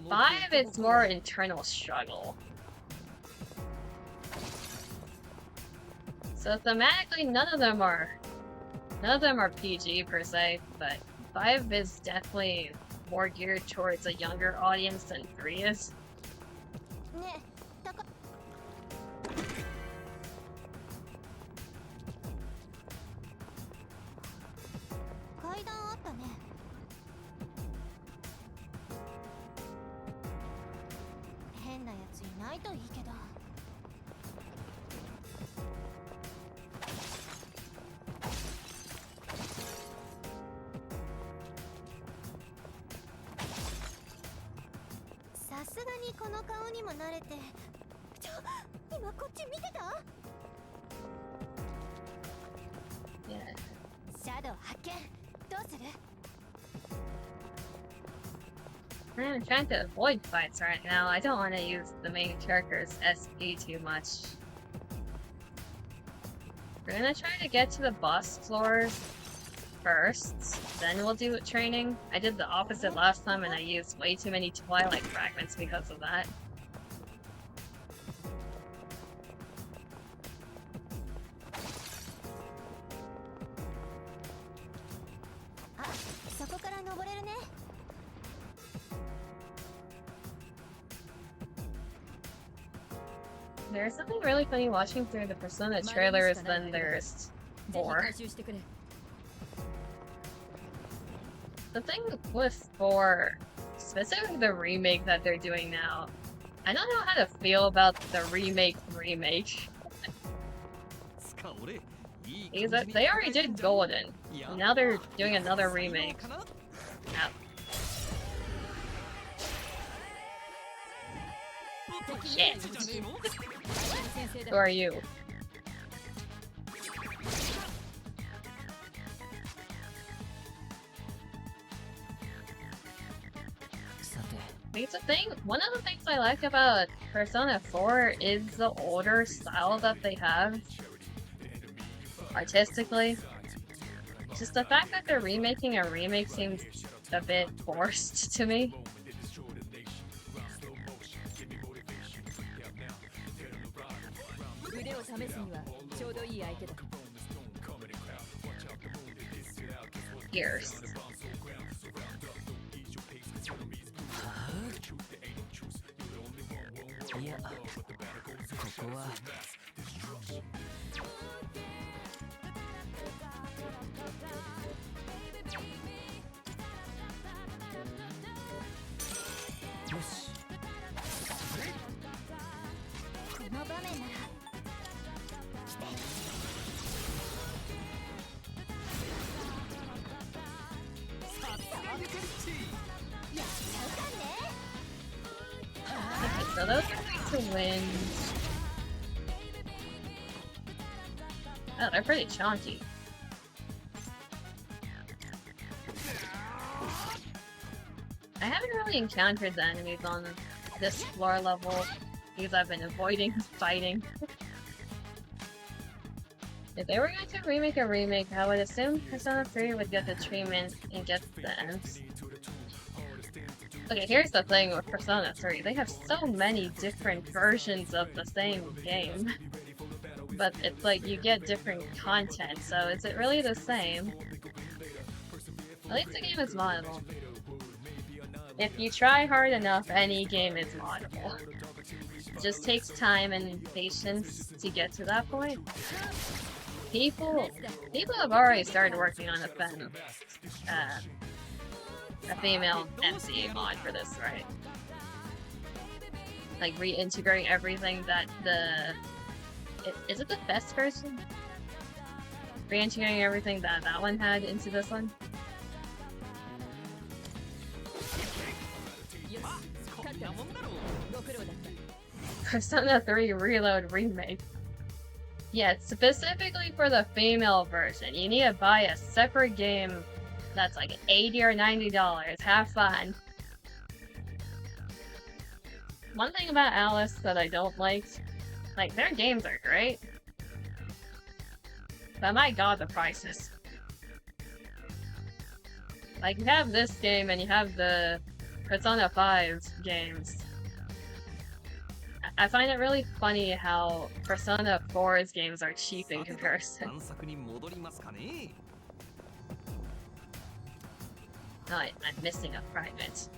[SPEAKER 1] 5, it's more internal struggle. So thematically, none of them are PG per se, but 5 is definitely more geared towards a younger audience than 3 is.
[SPEAKER 2] ねえだか階段あったね。変なやついないといいけど。さすがにこの顔にも慣れて。今こっち見てた？
[SPEAKER 1] Yeah.
[SPEAKER 2] シャドウ発見。どうする？
[SPEAKER 1] I'm trying to avoid fights right now. I don't want to use the main character's SP too much. We're gonna try to get to the boss floors first, then we'll do training. I did the opposite last time and I used way too many Twilight fragments because of that. There's something really funny watching through the Persona trailers, then there's more. The thing with 4, specifically the remake that they're doing now, I don't know how to feel about the remake. Because they already did Golden, and now they're doing another remake. Now, shit. Who are you? Here's the thing, one of the things I like about Persona 4 is the older style that they have artistically. Just the fact that they're remaking a remake seems a bit forced to me. Years. So those are going to win. Oh, they're pretty chunky. I haven't really encountered the enemies on this floor level because I've been avoiding fighting. If they were going to remake a remake, I would assume Persona 3 would get the treatment and get the ends. Okay, here's the thing with Persona 3. They have so many different versions of the same game. But it's like you get different content, so is it really the same? At least the game is moddable. If you try hard enough, any game is moddable. It just takes time and patience to get to that point. People have already started working on a female MC mod for this, right? Like reintegrating everything that is it the best version? Reintegrating everything that one had into this one? Persona 3 Reload Remake. Yeah, specifically for the female version, you need to buy a separate game that's like $80 or $90. Have fun. One thing about Alice that I don't like their games are great, but my god, the prices. Like, you have this game and you have the Persona 5 games. I find it really funny how Persona 4's games are cheap in comparison. Oh, I'm missing a fragment.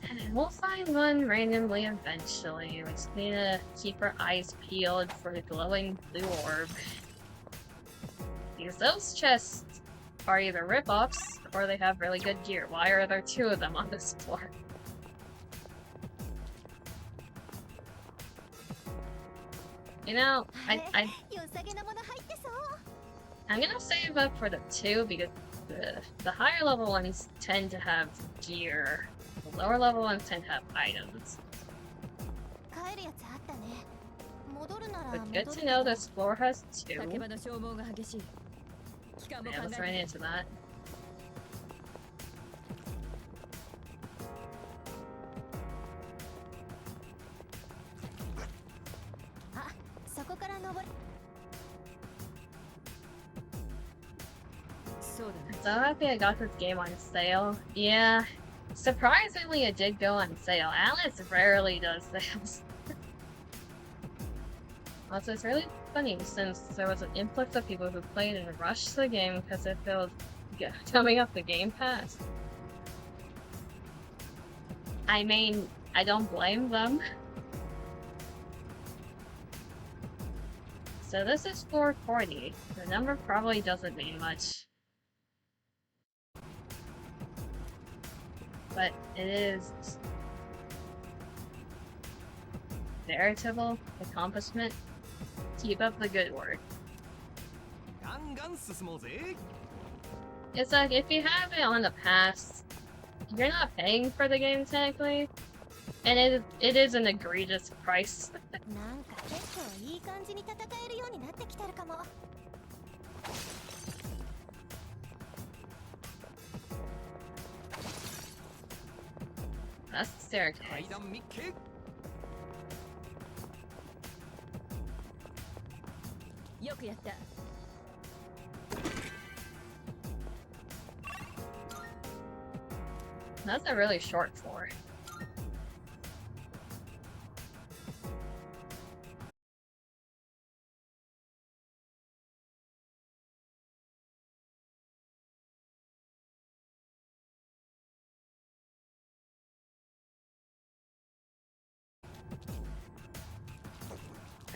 [SPEAKER 1] And we'll find one randomly eventually. We just need to keep our eyes peeled for the glowing blue orb. Because those chests are either rip-offs or they have really good gear. Why are there two of them on this floor? You know, I'm gonna save up for the two because the higher level ones tend to have gear. The lower level ones tend to have items. But good to know this floor has two. Yeah, let's run into that. So happy I got this game on sale. Yeah, surprisingly it did go on sale. Alice rarely does sales. Also, it's really funny since there was an influx of people who played and rushed the game because it feels coming up the Game Pass. I mean, I don't blame them. So this is 440. The number probably doesn't mean much. But it is veritable accomplishment. Keep up the good work. It's like, if you have it on the pass, you're not paying for the game technically, and it is an egregious price. That's the staircase. That's a really short floor.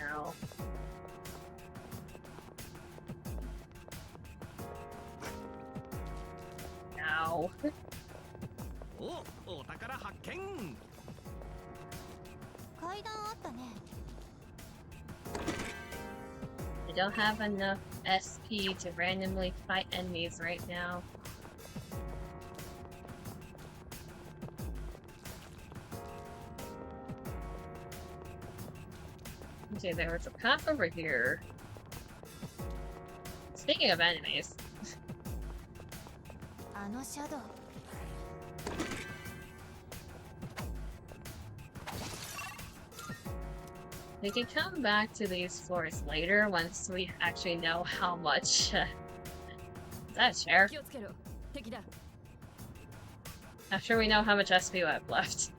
[SPEAKER 1] Ow. Ow. I don't have enough SP to randomly fight enemies right now. Okay, there was a path over here. Speaking of enemies. We can come back to these floors later once we actually know how much. Is that a chair? After we know how much SP we have left.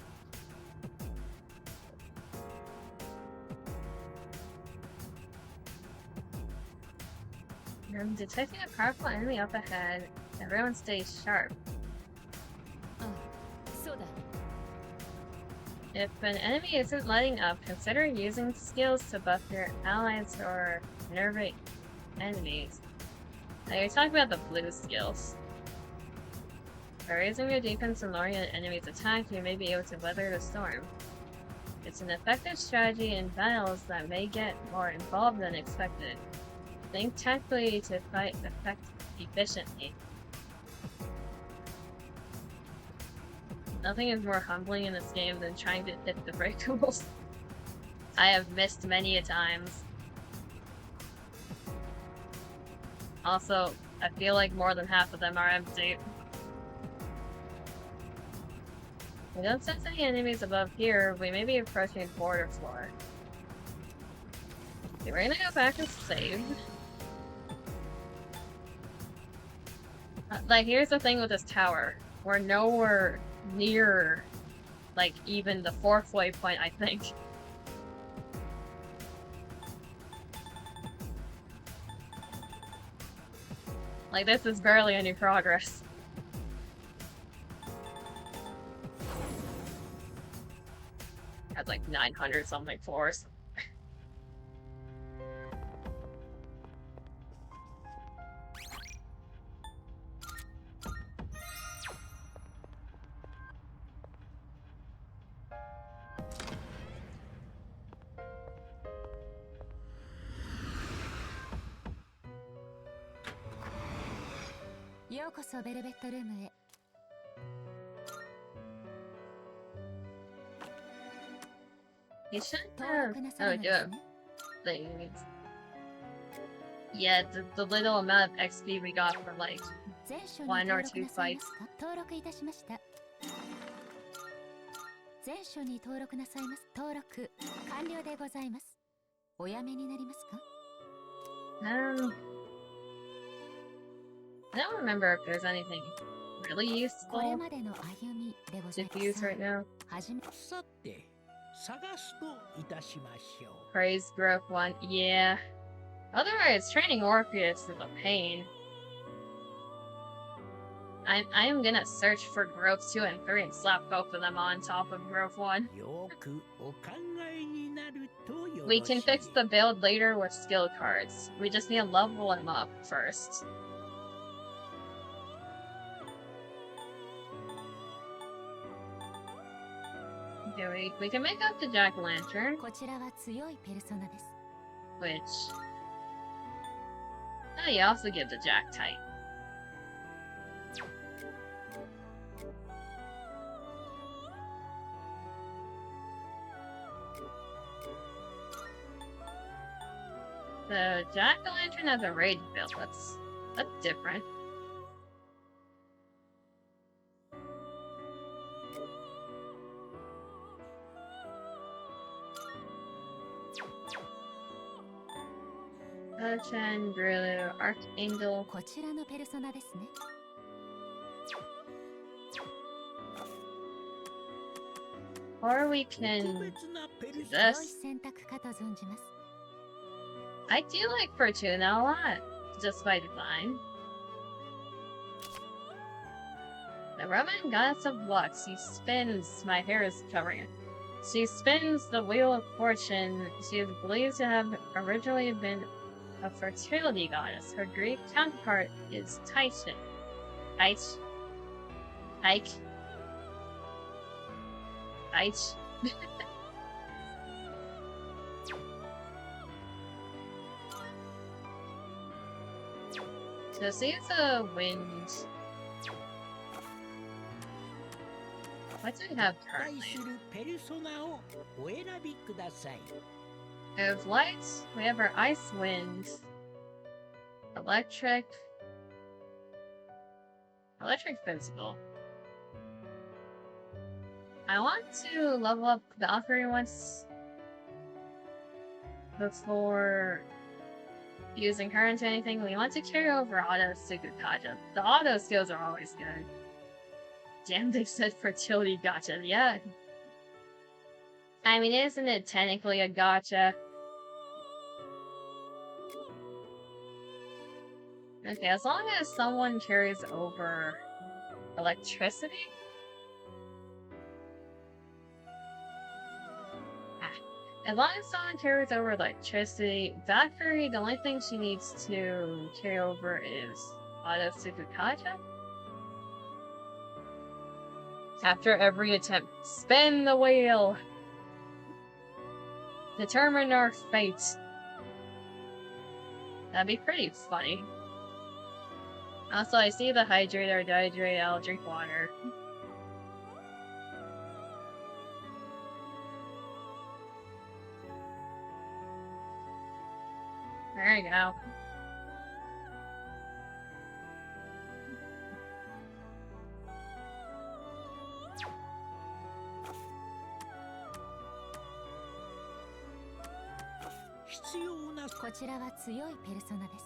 [SPEAKER 1] I'm detecting a powerful enemy up ahead. Everyone stays sharp. If an enemy isn't letting up, consider using skills to buff your allies or nerve enemies. Now you're talking about the blue skills. By raising your defense and lowering an enemy's attack, you may be able to weather the storm. It's an effective strategy in battles that may get more involved than expected. Think tactically to fight efficiently. Nothing is more humbling in this game than trying to hit the breakables. I have missed many a times. Also, I feel like more than half of them are empty. We don't sense any enemies above here. We may be approaching border floor. Okay, we're gonna go back and save. Like, here's the thing with this tower. We're nowhere near, like, even the 4th waypoint, I think. Like, this is barely any progress. Has like 900 something floors. You shouldn't have... Oh, we do have things. Yeah, the little amount of XP we got for like 1 or 2 fights. I don't remember if there's anything really useful to use right now. Praise growth 1, yeah. Otherwise, training Orpheus is a pain. I am gonna search for growth 2 and 3 and slap both of them on top of growth 1. We can fix the build later with skill cards. We just need to level him up first. Okay, we can make up the Jack-o'-lantern. Which... Oh, you also give the Jack type. The Jack-o'-lantern has a rage build. That's different. Chen, Grillu, Archangel. Or we can do this. I do like Fortuna a lot, just by design. The Roman goddess of luck. She spins. My hair is covering it. She spins the wheel of fortune. She is believed to have originally been a fertility goddess. Her Greek counterpart is Titan. Ike. So she's a wind. What do we have currently? We have lights, we have our ice wind, electric physical. I want to level up Valkyrie once before using her into anything. We want to carry over autos to Gakaja. The auto skills are always good. Damn, they said fertility gacha. Yeah. I mean, isn't it technically a gacha? Okay, as long as someone carries over electricity? As long as someone carries over electricity, Valkyrie, the only thing she needs to carry over is Auto Tsukakaja. After every attempt, spin the wheel! Determine our fate. That'd be pretty funny. Also, I see the hydrate or dehydrate, I'll drink water. There you go.
[SPEAKER 4] 必要な
[SPEAKER 2] こちらは強いペルソナです。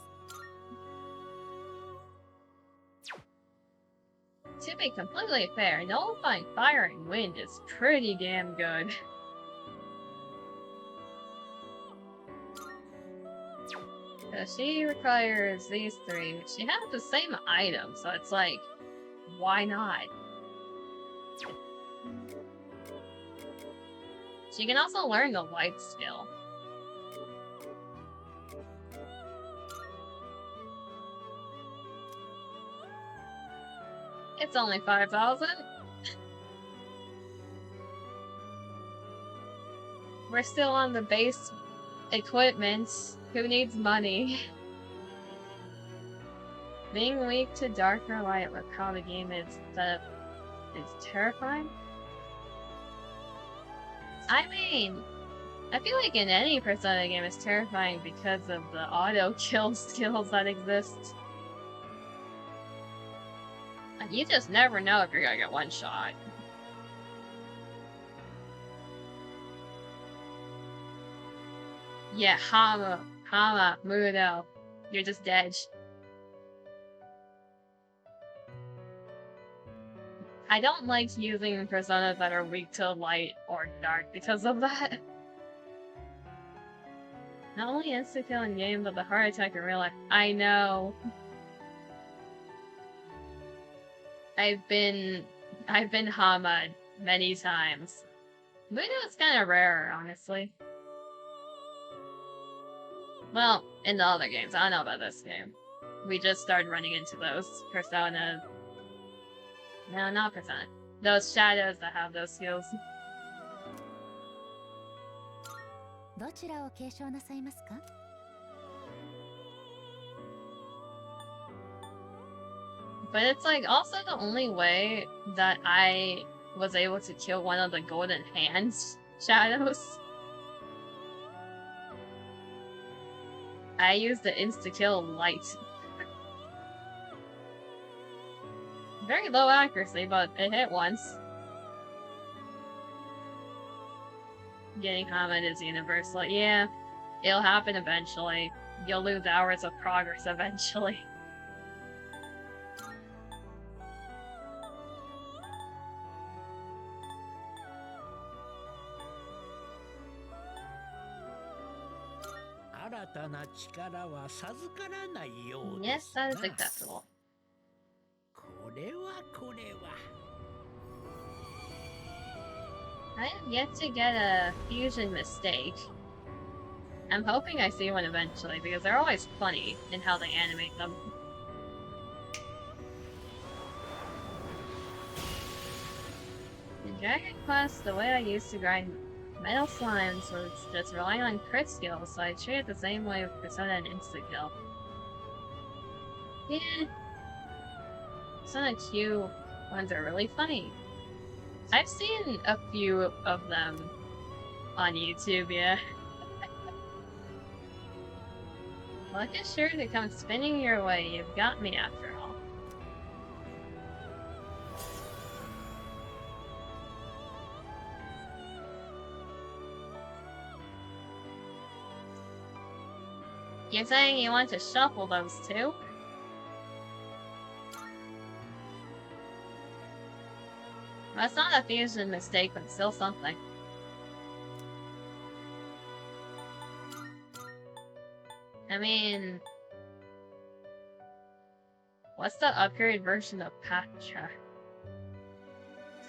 [SPEAKER 1] To be completely fair, nullifying fire and wind is pretty damn good. So she requires these three, but she has the same item, so it's like, why not? She can also learn the light skill. It's only 5,000. We're still on the base equipment. Who needs money? Being weak to darker light, look how the game is set up, is terrifying. I mean, I feel like in any Persona game it's terrifying because of the auto kill skills that exist. You just never know if you're gonna get one shot. Yeah, Hama, Mudo. You're just dead. I don't like using personas that are weak to light or dark because of that. Not only insta-kill in game, but the heart attack in real life. I know. I've been Hama'd many times. Mudo is kind of rare, honestly. Well, in the other games. I don't know about this game. We just started running into those personas. No, not Persona. Those shadows that have those skills.
[SPEAKER 2] どちらを継承なさいますか?
[SPEAKER 1] But it's like also the only way that I was able to kill one of the golden hands shadows. I used the insta-kill light. Very low accuracy, but it hit once. Getting Hama'd is universal. Yeah, it'll happen eventually. You'll lose hours of progress eventually. Yes, that is acceptable. I have yet to get a fusion mistake. I'm hoping I see one eventually, because they're always funny in how they animate them. In Dragon Quest, the way I used to grind metal slimes was just relying on crit skills, so I treat it the same way with Persona and insta-kill. Yeah. Persona Q ones are really funny. I've seen a few of them on YouTube, yeah. Luck is sure to come spinning your way. You've got me after all. You're saying you want to shuffle those two? That's not a fusion mistake, but still something. I mean... what's the upgraded version of Patra?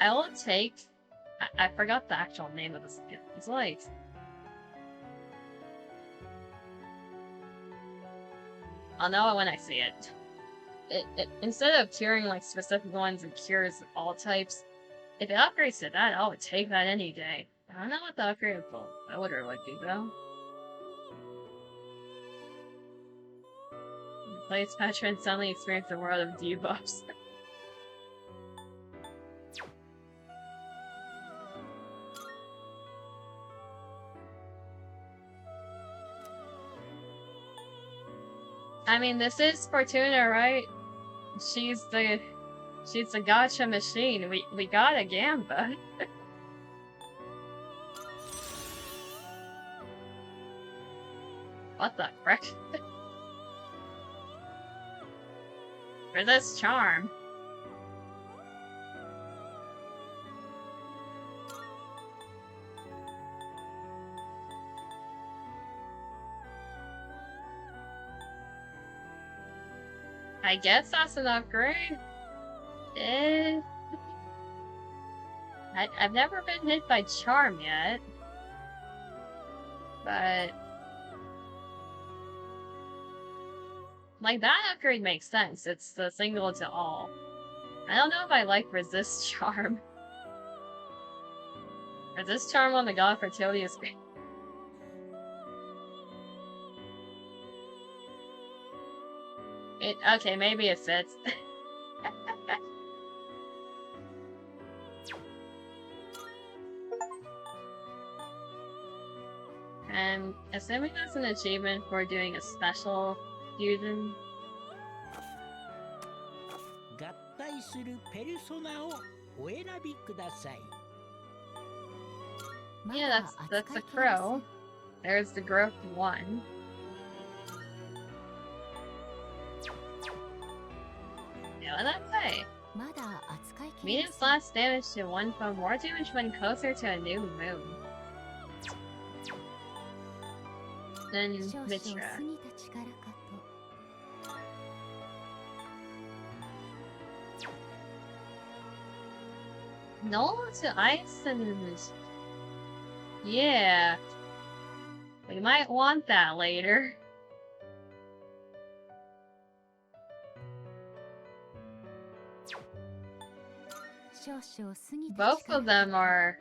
[SPEAKER 1] I will take... I forgot the actual name of the skill. It's like... I'll know it when I see it. Instead of curing like specific ones, it cures all types. If it upgrades to that, I would take that any day. I don't know what the upgrade for Elder would do though. Replace Petra and suddenly experience the world of debuffs. I mean, this is Fortuna, right? She's the gacha machine. We got a Gamba. What the frick? For this charm. I guess that's an upgrade. I've never been hit by charm yet. But like, that upgrade makes sense. It's the single to all. I don't know if I like resist charm. Resist charm on the god fertility is great. Okay, maybe it fits. And assuming that's an achievement for doing a special fusion. Yeah, that's a crow. There's the growth 1. Yeah, what did that say? Medium slash damage to one foe, more damage when closer to a new moon. Then Mitra. No to ice and... Yeah. We might want that later. Both of them are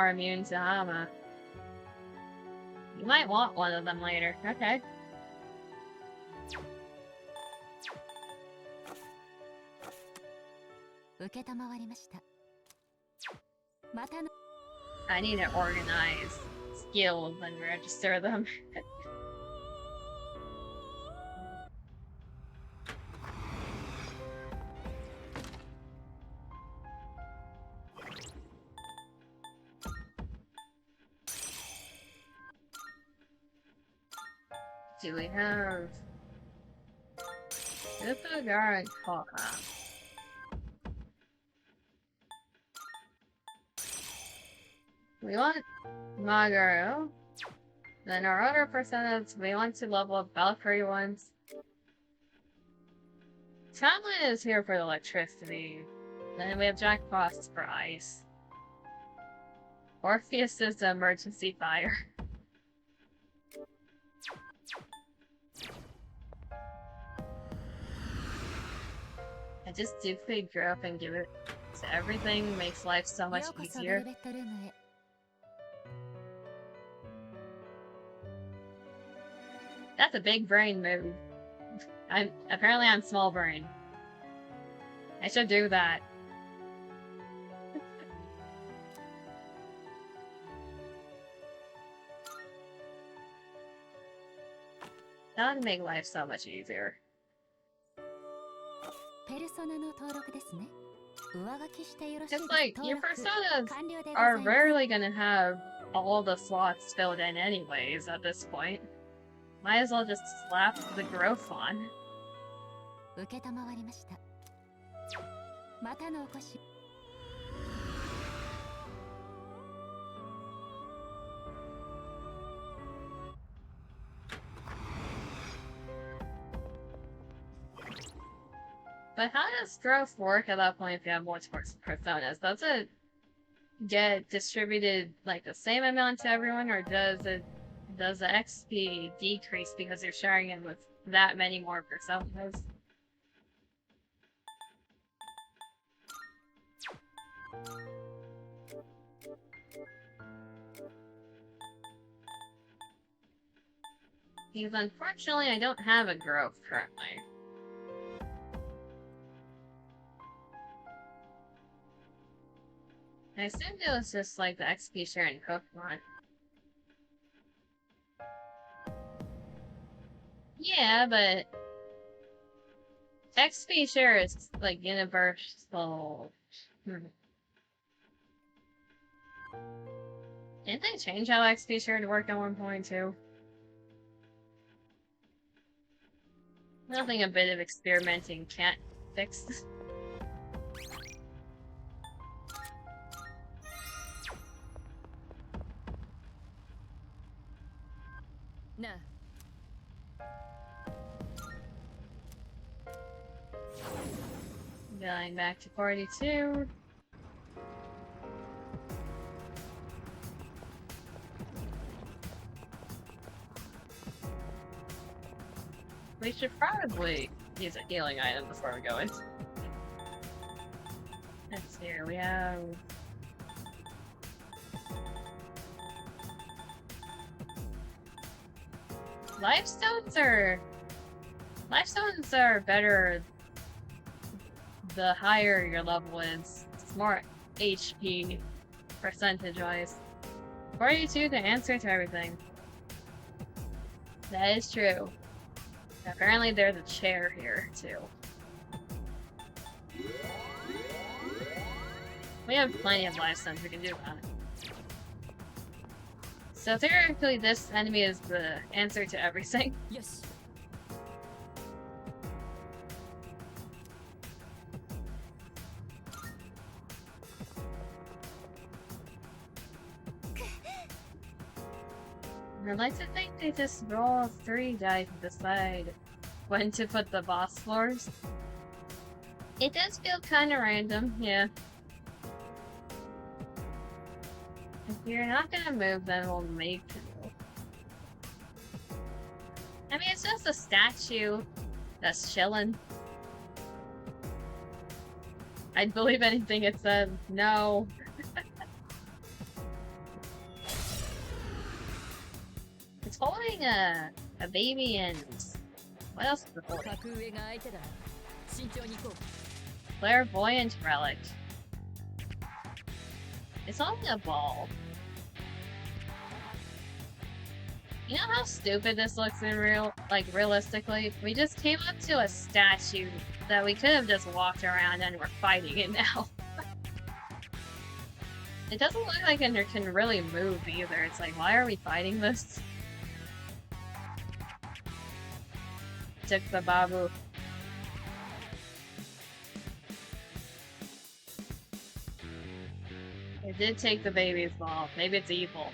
[SPEAKER 1] immune to Hama. You might want one of them later. Okay. I need to organize skills and register them. Do we have Pt.2 and NIKKE? We want Magaru. Then our other personas, we want to level up Valkyrie ones. Timeline is here for electricity. Then we have Jack Frost for ice. Orpheus is the emergency fire. I just duplicate grow up and give it to everything, makes life so much easier. That's a big brain move. Apparently I'm small brain. I should do that. That would make life so much easier. It's like, your personas are rarely gonna have all the slots filled in anyways at this point. Might as well just slap the growth on. But how does growth work at that point if you have multiple personas? Does it get distributed like the same amount to everyone, or does the XP decrease because you're sharing it with that many more personas? Because unfortunately I don't have a growth currently. I assumed it was just like the XP share in Pokemon. Yeah, but XP share is like universal. Didn't they change how XP shared worked at 1.2? Nothing a bit of experimenting can't fix.
[SPEAKER 4] No.
[SPEAKER 1] Going back to party 2. We should probably use a healing item before we go in. Let's see here, we have... Lifestones are better the higher your level is. It's more HP percentage-wise. 42 the answer to everything. That is true. Apparently there's a chair here, too. We have plenty of lifestones, we can do that. So theoretically, this enemy is the answer to everything.
[SPEAKER 4] Yes.
[SPEAKER 1] I'd like to think they just roll 3 dice to decide when to put the boss floors. It does feel kind of random, yeah. If you're not gonna move, then we'll make you. I mean, it's just a statue that's chilling. I'd believe anything it said. No. It's holding a baby and what else is it holding? Clairvoyant relic. It's only a ball. You know how stupid this looks in realistically? We just came up to a statue that we could have just walked around and we're fighting it now. It doesn't look like it can really move either. It's like, why are we fighting this? Took the babu. It did take the baby's ball. Maybe it's evil.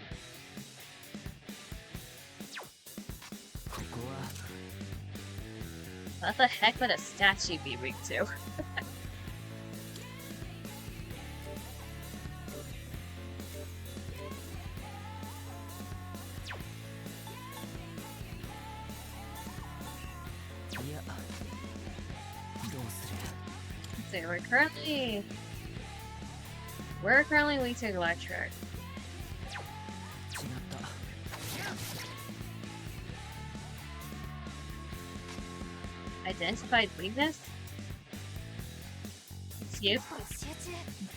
[SPEAKER 1] What the heck would a statue be weak to? Let's see, we're currently weak to electric. Identified weakness? Excuse me?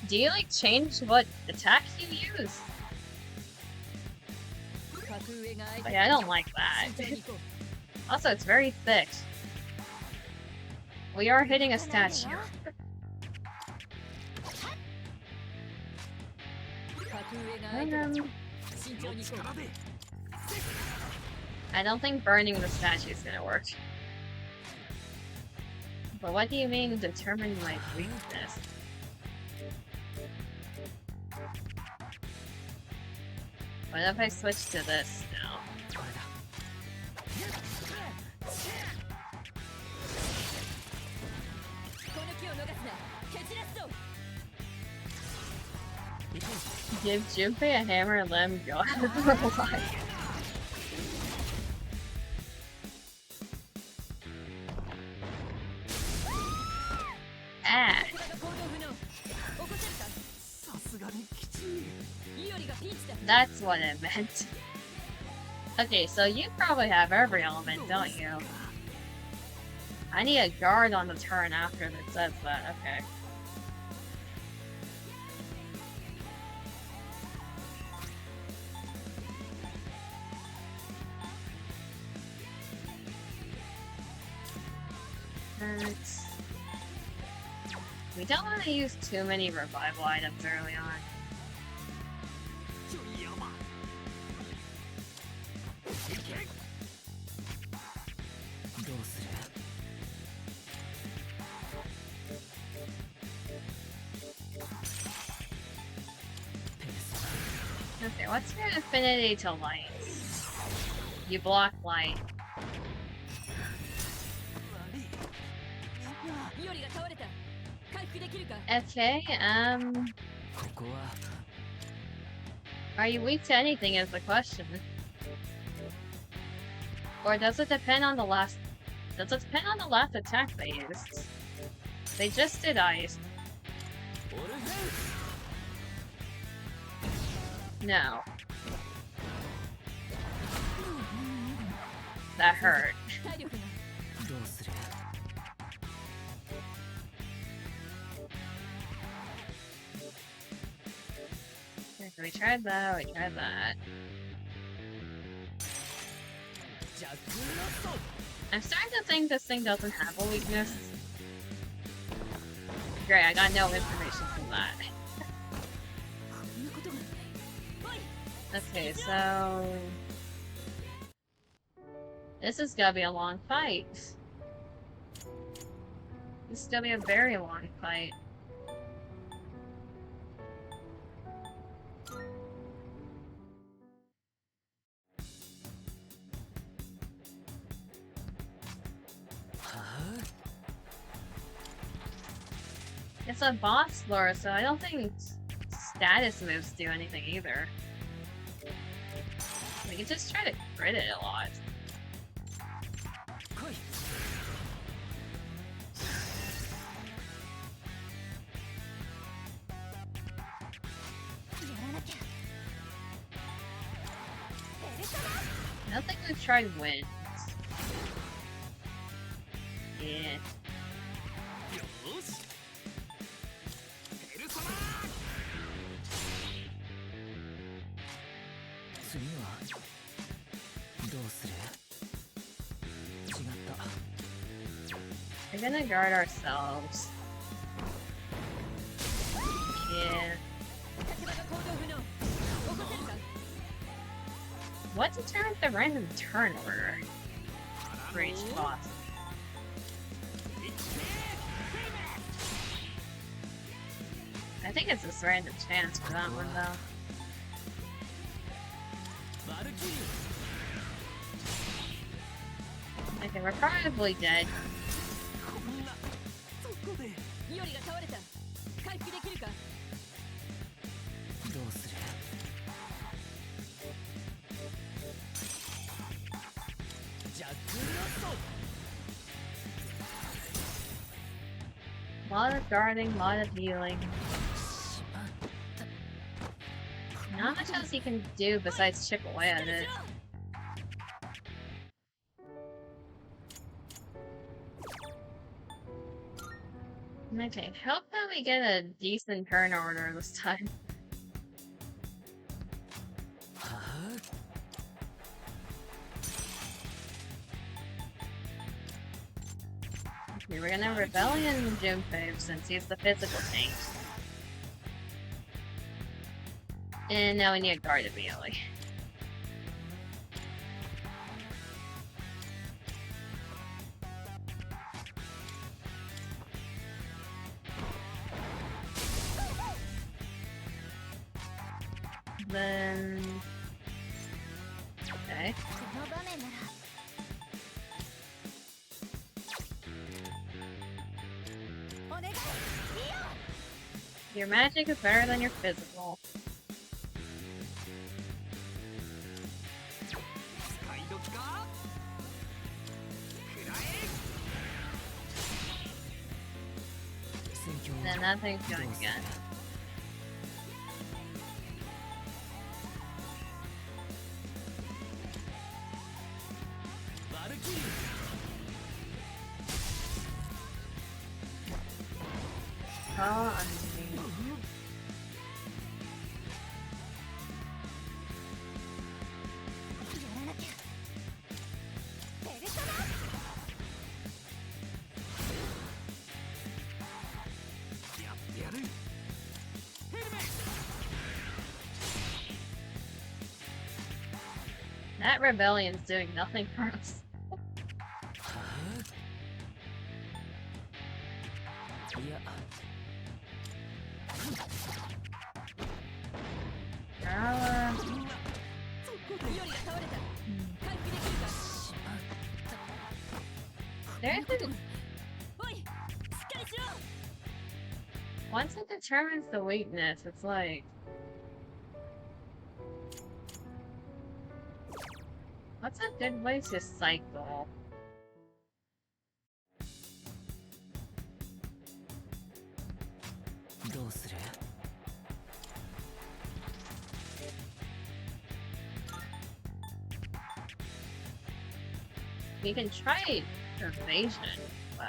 [SPEAKER 1] Do you like change what attack you use? Like, I don't like that. Also, it's very thick. We are hitting a statue. I don't think burning the statue is gonna work. But what do you mean determine my weakness? What if I switch to this now? Give Junpei a hammer and let him go for a while. Ah. That's what it meant. Okay, so you probably have every element, don't you? I need a guard on the turn after that says that, okay. We don't want to use too many revival items early on.
[SPEAKER 4] どうする？
[SPEAKER 1] Okay, what's your affinity to light? You block light. Okay, are you weak to anything is the question. Or does it depend on the last... Does it depend on the last attack they used? They just did ice. No. That hurt.
[SPEAKER 4] どうする？
[SPEAKER 1] Okay, so we tried that, we tried that. I'm starting to think this thing doesn't have a weakness. Great, I got no information from that. Okay, so... This is gonna be a long fight. This is gonna be a very long fight. It's a boss lore, so I don't think status moves do anything either. We can just try to crit it a lot. I don't think we've tried winds. Yeah. We're gonna guard ourselves. Yeah. What determines the random turn order for each boss? I think it's this random chance for that one, though. Okay, we're probably dead. A lot of guarding, a lot of healing. Not much else he can do besides chip away at it. Okay, hope that we get a decent turn order this time. Okay, we're gonna Rebellion Junpei since he's the physical tank. And now we need a guard immediately. Then... Okay. Your magic is better than your physical. Then that thing's going again. Oh, That rebellion's doing nothing for us.
[SPEAKER 4] はあいや
[SPEAKER 1] Once it determines the weakness, it's like... What's a good way to cycle? We can try evasion, but...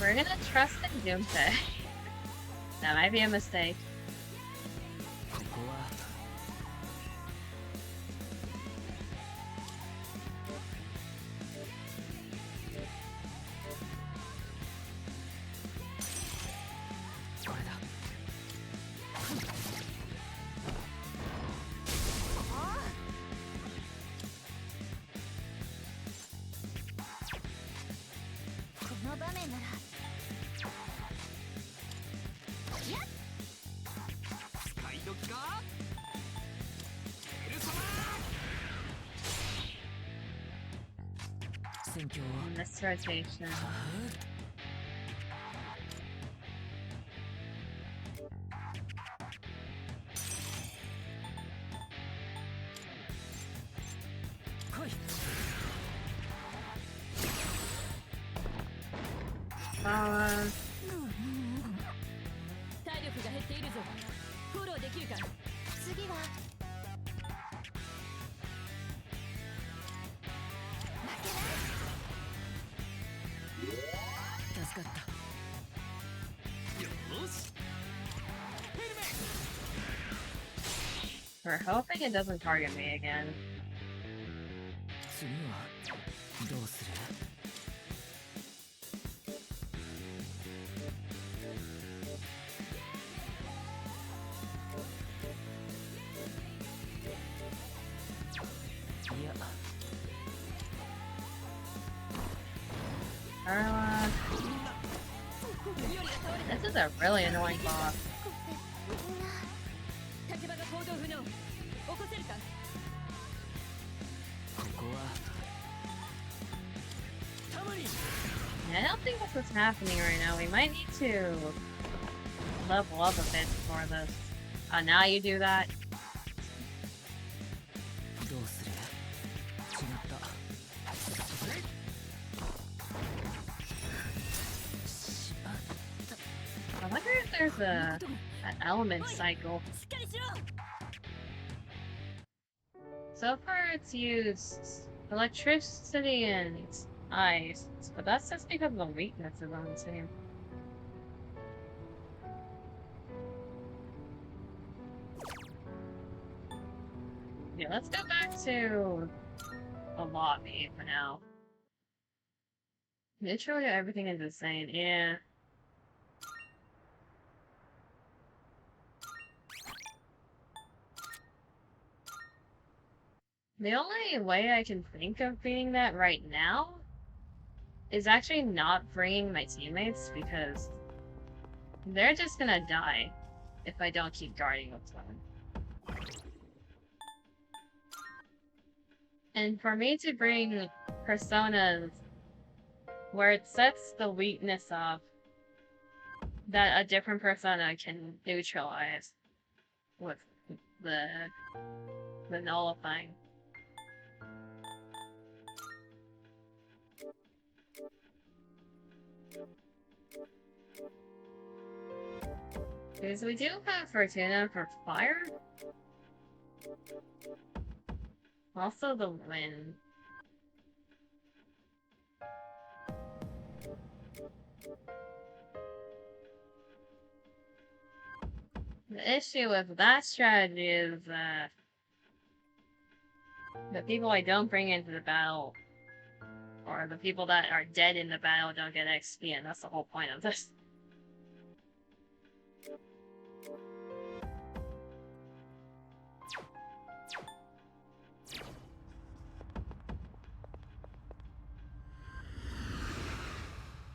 [SPEAKER 1] We're gonna trust in Doomsday. That might be a mistake. This rotation. We're hoping it doesn't target me again. This is a really annoying boss. I don't think this is happening right now. We might need to level up a bit for this. Now you do that. I wonder if there's an element cycle. So far it's used electricity and ice, but that's just because of the weaknesses on the team. Yeah, let's go back to the lobby for now. Literally everything is insane, yeah. The only way I can think of beating that right now is actually not bringing my teammates, because they're just gonna die if I don't keep guarding with them. And for me to bring personas where it sets the weakness of that a different persona can neutralize with the nullifying. Because we do have Fortuna for fire. Also the wind. The issue with that strategy is that the people I don't bring into the battle, or the people that are dead in the battle, don't get XP, and that's the whole point of this.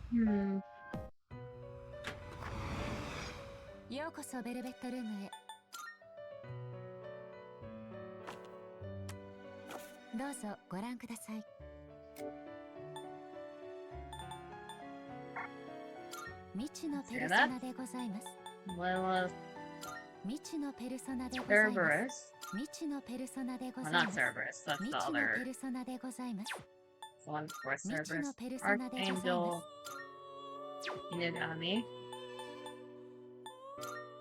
[SPEAKER 1] Hmm.
[SPEAKER 2] ようこそベルベットルームへ。どうぞご覧ください。未知のペルソナでございます。
[SPEAKER 1] Lilith
[SPEAKER 2] 未知のペルソナでございます。
[SPEAKER 1] Cerberus.
[SPEAKER 2] 未知のペルソナでござ
[SPEAKER 1] Well,
[SPEAKER 2] いま
[SPEAKER 1] not
[SPEAKER 2] す。
[SPEAKER 1] Cerberus. That's
[SPEAKER 2] 未
[SPEAKER 1] the
[SPEAKER 2] 知のペ
[SPEAKER 1] other
[SPEAKER 2] ルソナでございます。
[SPEAKER 1] one for
[SPEAKER 2] 未知
[SPEAKER 1] Cerberus.
[SPEAKER 2] のペルソナでございます。
[SPEAKER 1] Archangel. Unedity.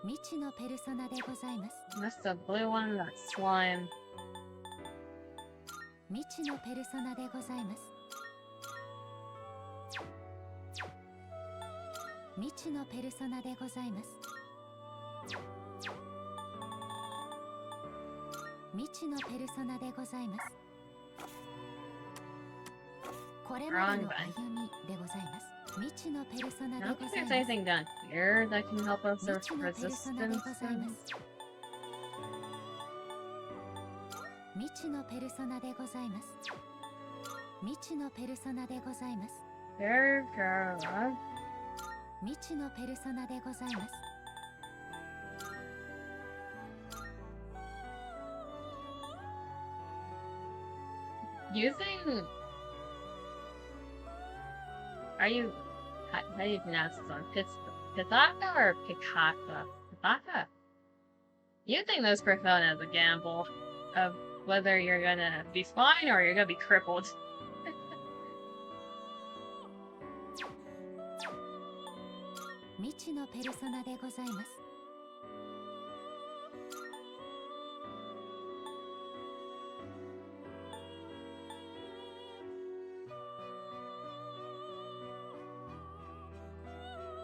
[SPEAKER 2] 未知のペルソナでございます。
[SPEAKER 1] That's the blue one. That's slime.
[SPEAKER 2] 未知のペルソナでございます。未知のペルソナでございます。未知のペルソナでございます。これまでの歩みでございます。未知のペルソナ
[SPEAKER 1] I
[SPEAKER 2] で
[SPEAKER 1] don't
[SPEAKER 2] ご
[SPEAKER 1] think
[SPEAKER 2] ざい
[SPEAKER 1] there's
[SPEAKER 2] ます。
[SPEAKER 1] anything down here that can help us
[SPEAKER 2] 未
[SPEAKER 1] with
[SPEAKER 2] 知のペルソナでご
[SPEAKER 1] resistance.
[SPEAKER 2] ざいます。未知のペルソナでございます。未知のペルソナでございます。
[SPEAKER 1] There, Carla.
[SPEAKER 2] 未知のペルソナでございます。
[SPEAKER 1] Using... Are you... How do you pronounce this one? Pitaka or Pikaka? Pitaka? Using those Persona is a gamble of whether you're gonna be fine or you're gonna be crippled.
[SPEAKER 2] 未知のペルソナでございます。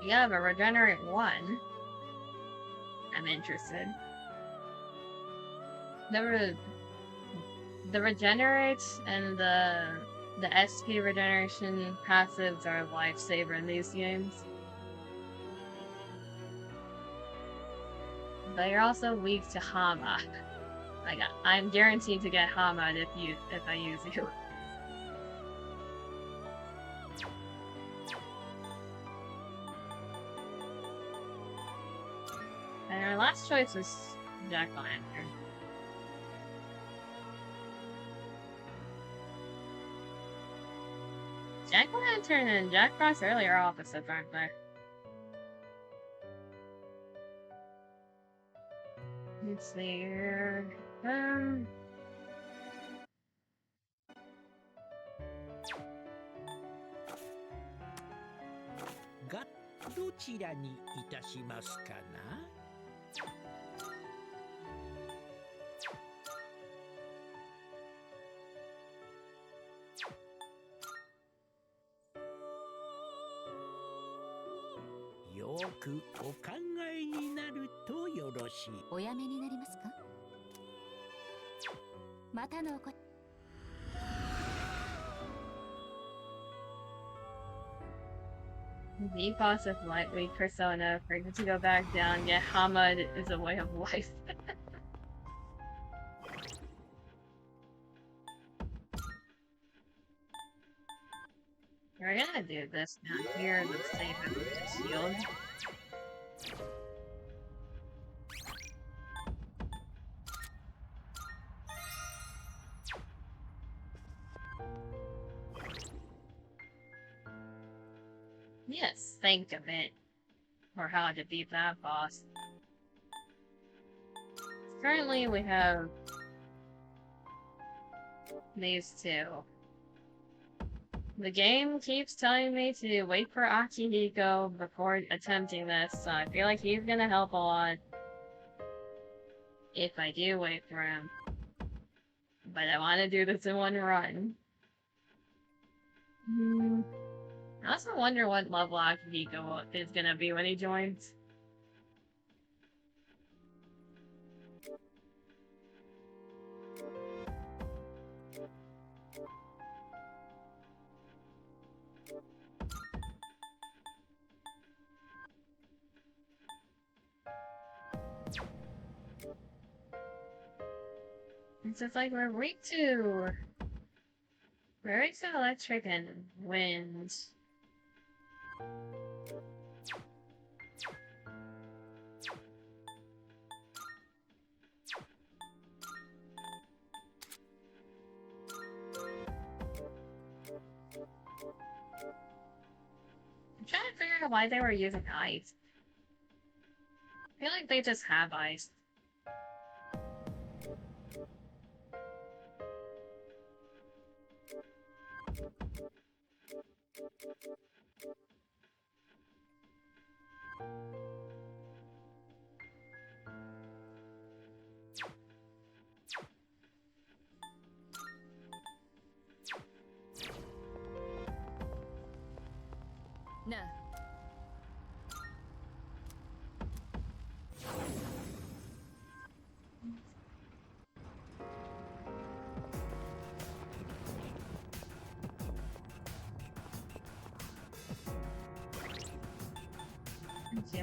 [SPEAKER 1] You have a regenerate 1. I'm interested. The regenerate and the SP regeneration passives are a lifesaver in these games. But you're also weak to Hama. Like, I'm guaranteed to get Hama if I use you. And our last choice was Jack-o'-lantern. Jack-o'-lantern and Jack Frost really are opposites, aren't they? Let's see here.
[SPEAKER 5] がどちらにいたしますかな。よくお考えになるとよろしい。
[SPEAKER 2] おやめになりますか。またのおこ。
[SPEAKER 1] The boss of lightweight persona, pregnant to go back down, yet Hamad is a way of life. We're gonna do this down here to save it with the shield. Yes, think of it. Or how to beat that boss. Currently we have these two. The game keeps telling me to wait for Akihiko before attempting this, so I feel like he's gonna help a lot if I do wait for him. But I want to do this in one run. I also wonder what level Akihiko is gonna be when he joins. It's just like we're weak to electric and wind. I'm trying to figure out why they were using ice. I feel like they just have ice.
[SPEAKER 6] No.
[SPEAKER 1] Let's see,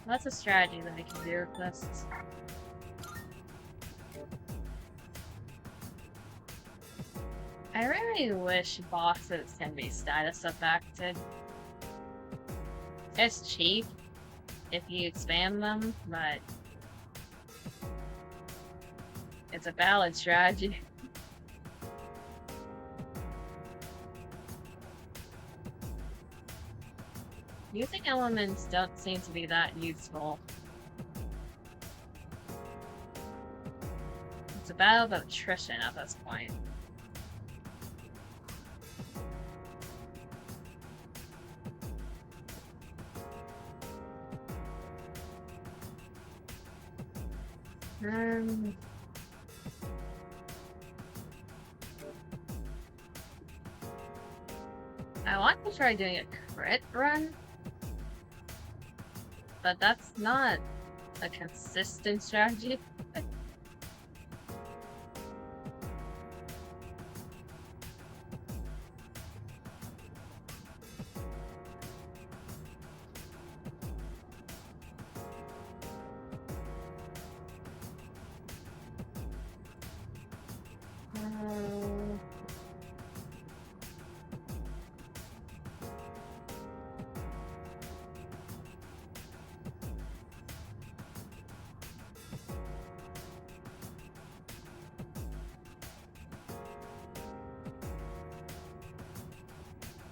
[SPEAKER 1] what's a strategy that I can do with this? I really wish bosses can be status affected. It's cheap if you spam them, but it's a valid strategy. Using elements don't seem to be that useful. It's a battle of attrition at this point. I want to try doing a crit run, but that's not a consistent strategy.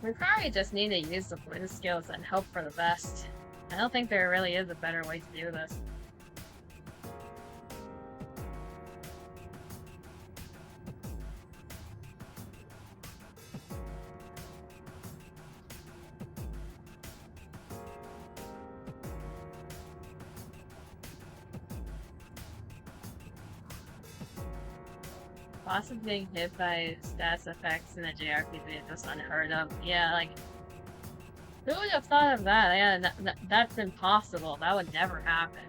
[SPEAKER 1] We probably just need to use the blue skills and hope for the best. I don't think there really is a better way to do this. Bosses being hit by stats effects in the JRPG is just unheard of. Yeah, like, who would have thought of that? Yeah, that's impossible. That would never happen.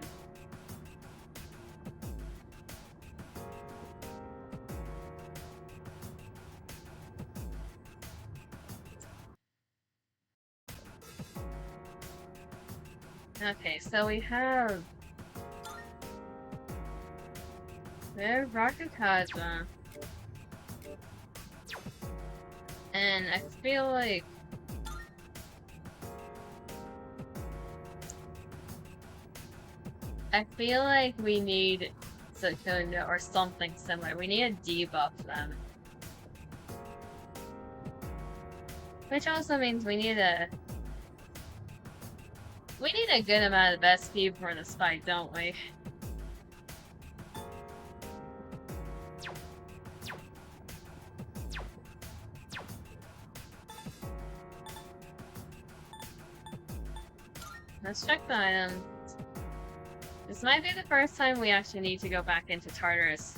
[SPEAKER 1] Okay, so we have there's Rakukaza. And I feel like we need Sukunda or something similar. We need to debuff them. Which also means we need a good amount of SP for this fight, don't we? Let's check the item. This might be the first time we actually need to go back into Tartarus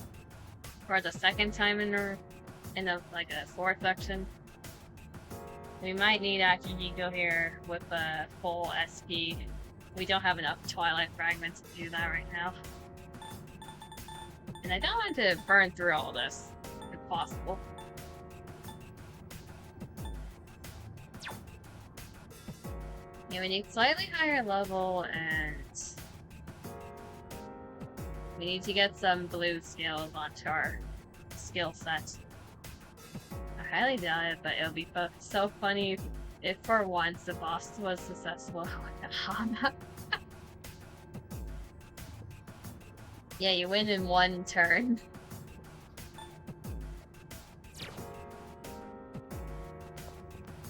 [SPEAKER 1] for the second time in a like a fourth section. We might need Akihiko here with a full SP. We don't have enough Twilight Fragments to do that right now. And I don't want to burn through all this, if possible. Yeah, we need slightly higher level, and we need to get some blue skills onto our skill set. I highly doubt it, but it'll be so funny if for once the boss was successful with a Hana. Yeah, you win in one turn.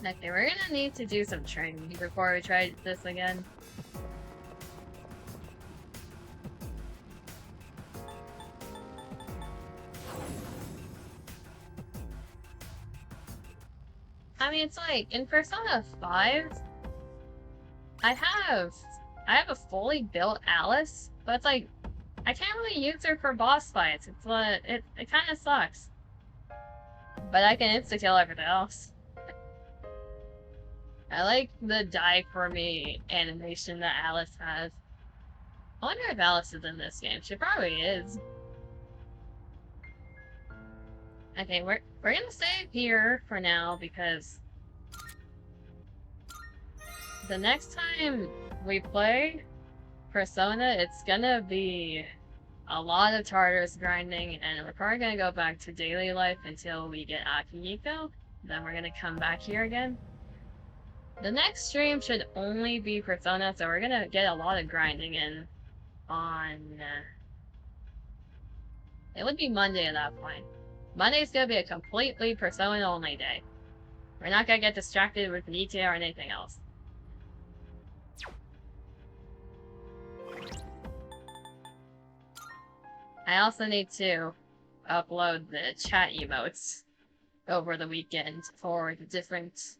[SPEAKER 1] Okay, we're gonna need to do some training before we try this again. I mean, it's like, in Persona 5, I have a fully built Alice, but it's like, I can't really use her for boss fights. It's it kind of sucks. But I can insta-kill everything else. I like the die for me animation that Alice has. I wonder if Alice is in this game. She probably is. Okay, we're gonna save here for now because the next time we play Persona, it's gonna be a lot of Tartarus grinding, and we're probably gonna go back to daily life until we get Akihiko. Then we're gonna come back here again. The next stream should only be Persona, so we're gonna get a lot of grinding in on... it would be Monday at that point. Monday's gonna be a completely Persona-only day. We're not gonna get distracted with NIKKE or anything else. I also need to upload the chat emotes over the weekend for the different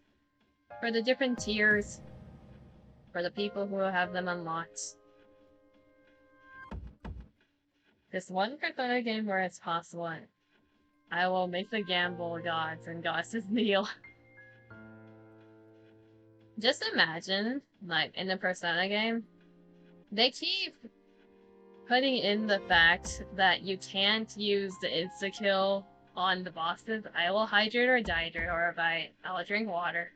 [SPEAKER 1] tiers, for the people who have them unlocked. This one Persona game where it's possible, I will make the gamble gods and goddesses kneel. Just imagine, like, in the Persona game, they keep putting in the fact that you can't use the insta-kill on the bosses. I will hydrate or dehydrate, or I'll drink water.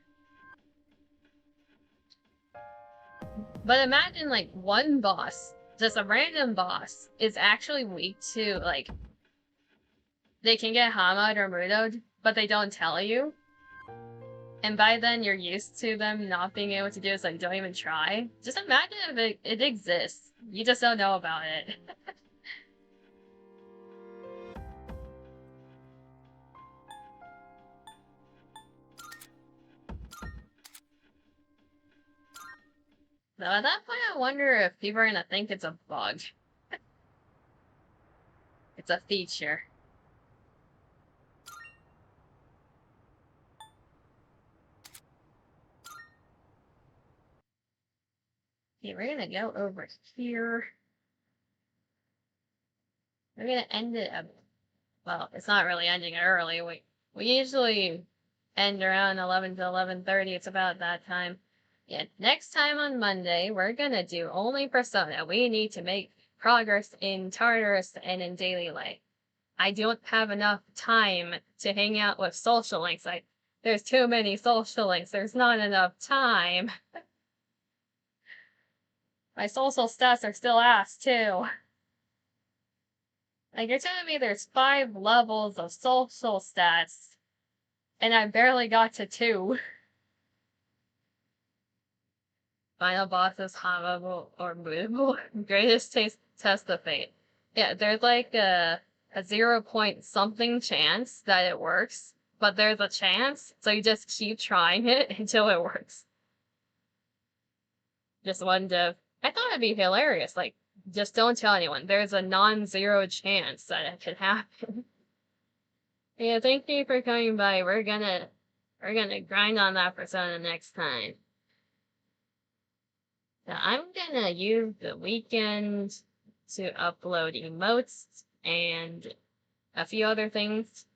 [SPEAKER 1] But imagine, like, one boss, just a random boss, is actually weak to, like, they can get Hama'd or Mudo'd, but they don't tell you. And by then, you're used to them not being able to do it, so you don't even try. Just imagine if it exists. You just don't know about it. So at that point, I wonder if people are gonna think it's a bug. It's a feature. Okay, we're gonna go over here. We're gonna end it up. Well, it's not really ending it early. We usually end around 11 to 11:30. It's about that time. Yeah, next time on Monday, we're gonna do only Persona. We need to make progress in Tartarus and in daily life. I don't have enough time to hang out with social links. There's too many social links. There's not enough time. My social stats are still ass, too. Like, you're telling me there's 5 levels of social stats, and I barely got to 2. Final bosses, Hama'd or Mudo'd. Greatest test of fate. Yeah, there's like a 0 point something chance that it works, but there's a chance, so you just keep trying it until it works. Just one div. I thought it'd be hilarious, like, just don't tell anyone. There's a non-zero chance that it could happen. Yeah, thank you for coming by. We're gonna grind on that Persona next time. Now I'm gonna use the weekend to upload emotes and a few other things.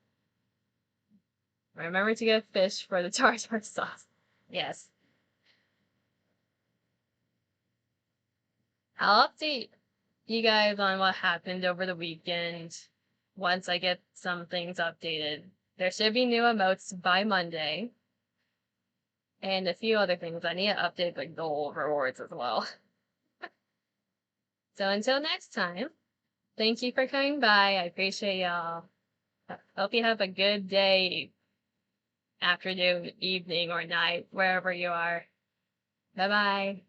[SPEAKER 1] Remember to get fish for the tartar sauce. Yes. I'll update you guys on what happened over the weekend once I get some things updated. There should be new emotes by Monday. And a few other things. I need to update the goal rewards as well. So until next time, thank you for coming by. I appreciate y'all. Hope you have a good day, afternoon, evening, or night, wherever you are. Bye-bye.